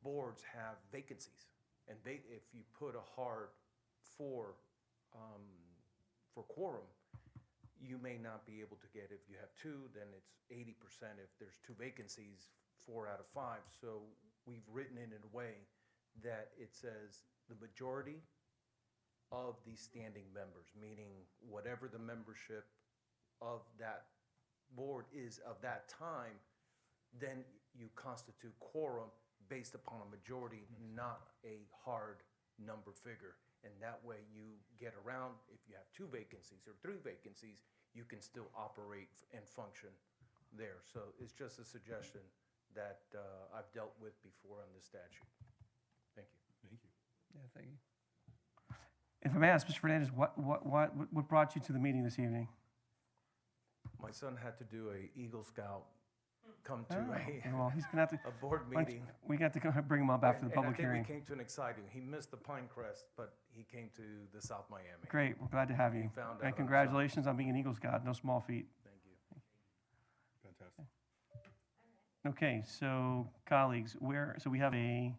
S19: boards have vacancies, and if you put a hard for quorum, you may not be able to get, if you have 2, then it's 80%. If there's 2 vacancies, 4 out of 5. So we've written it in a way that it says the majority of the standing members, meaning whatever the membership of that board is of that time, then you constitute quorum based upon a majority, not a hard number figure. And that way you get around, if you have 2 vacancies or 3 vacancies, you can still operate and function there. So it's just a suggestion that I've dealt with before on this statute. Thank you.
S6: Thank you.
S4: Yeah, thank you.
S2: If I may ask, Mr. Fernandez, what brought you to the meeting this evening?
S19: My son had to do a Eagle Scout come to
S2: Oh, well, he's gonna have to.
S19: a board
S2: why don't you-
S19: meeting.
S2: We got to go bring him up after the
S19: And
S2: public
S19: I think
S2: hearing.
S19: we came to an exciting, he missed the Pinecrest, but he came to the South Miami.
S2: Great, we're glad to have
S19: He
S2: you.
S19: found out on
S2: And
S19: his
S2: congratulations on being an Eagle Scout, no small feat.
S19: Thank you.
S6: Fantastic.
S2: Okay, so colleagues, so we have any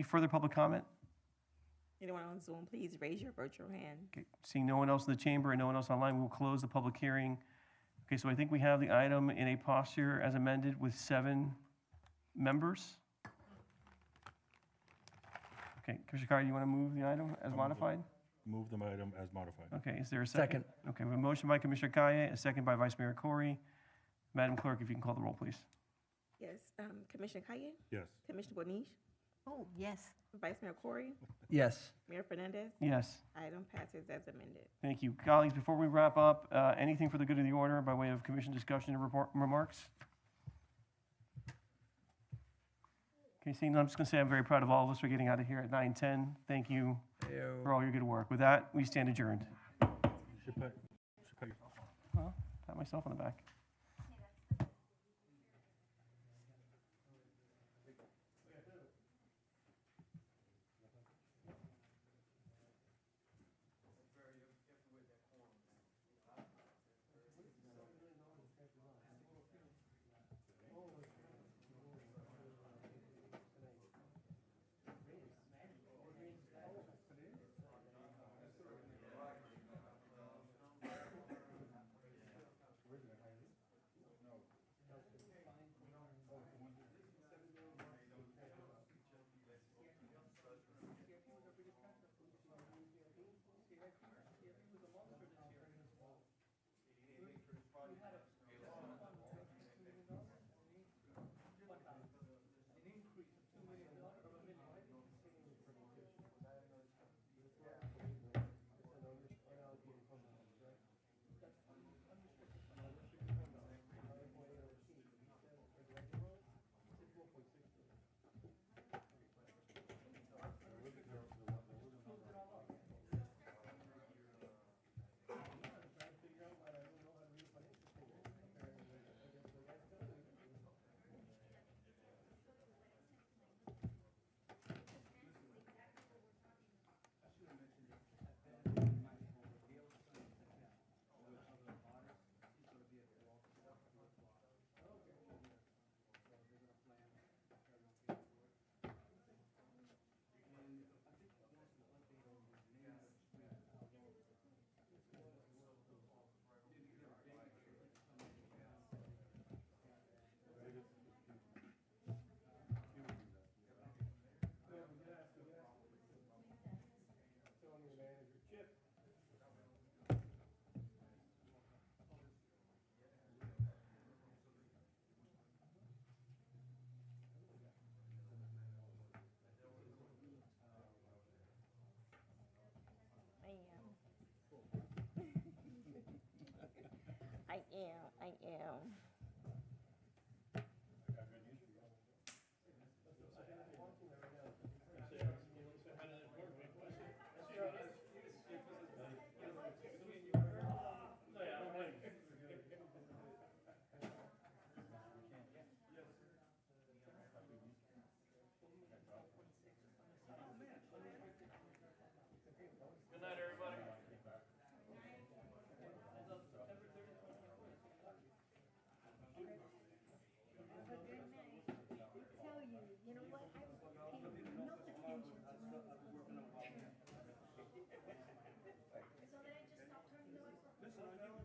S2: further public comment?
S3: Anyone on Zoom, please raise your virtual hand.
S2: Okay, seeing no one else in the chamber and no one else online, we will close the public hearing. Okay, so I think we have the item in a posture as amended with 7 members. Okay, Commissioner Carter, you want to move the item as modified?
S6: Move the item as modified.
S2: Okay, is there a second? Okay, we have a motion by Commissioner Kaye, a second by Vice Mayor Corey. Madam Clerk, if you can call the roll, please.
S3: Yes, Commissioner Kaye,
S6: Yes.
S3: Commissioner Bonish,
S5: Oh, yes.
S3: Vice Mayor Corey,
S4: Yes.
S3: Mayor Fernandez.
S2: Yes,
S3: Item passes as amended.
S2: thank you. Colleagues, before we wrap up, anything for the good of the order by way of commission discussion and remarks? Okay, seeing none, I'm just going to say I'm very proud of all of us for getting out of here at 9:10. Thank you for all your good work. With that, we stand adjourned.
S6: You should put your
S2: Well, pat myself on the back.
S3: I am.
S9: Good night, everybody.
S5: Tell you, you know what, I was paying no attention to when he was working on. So then I just stopped turning the lights off.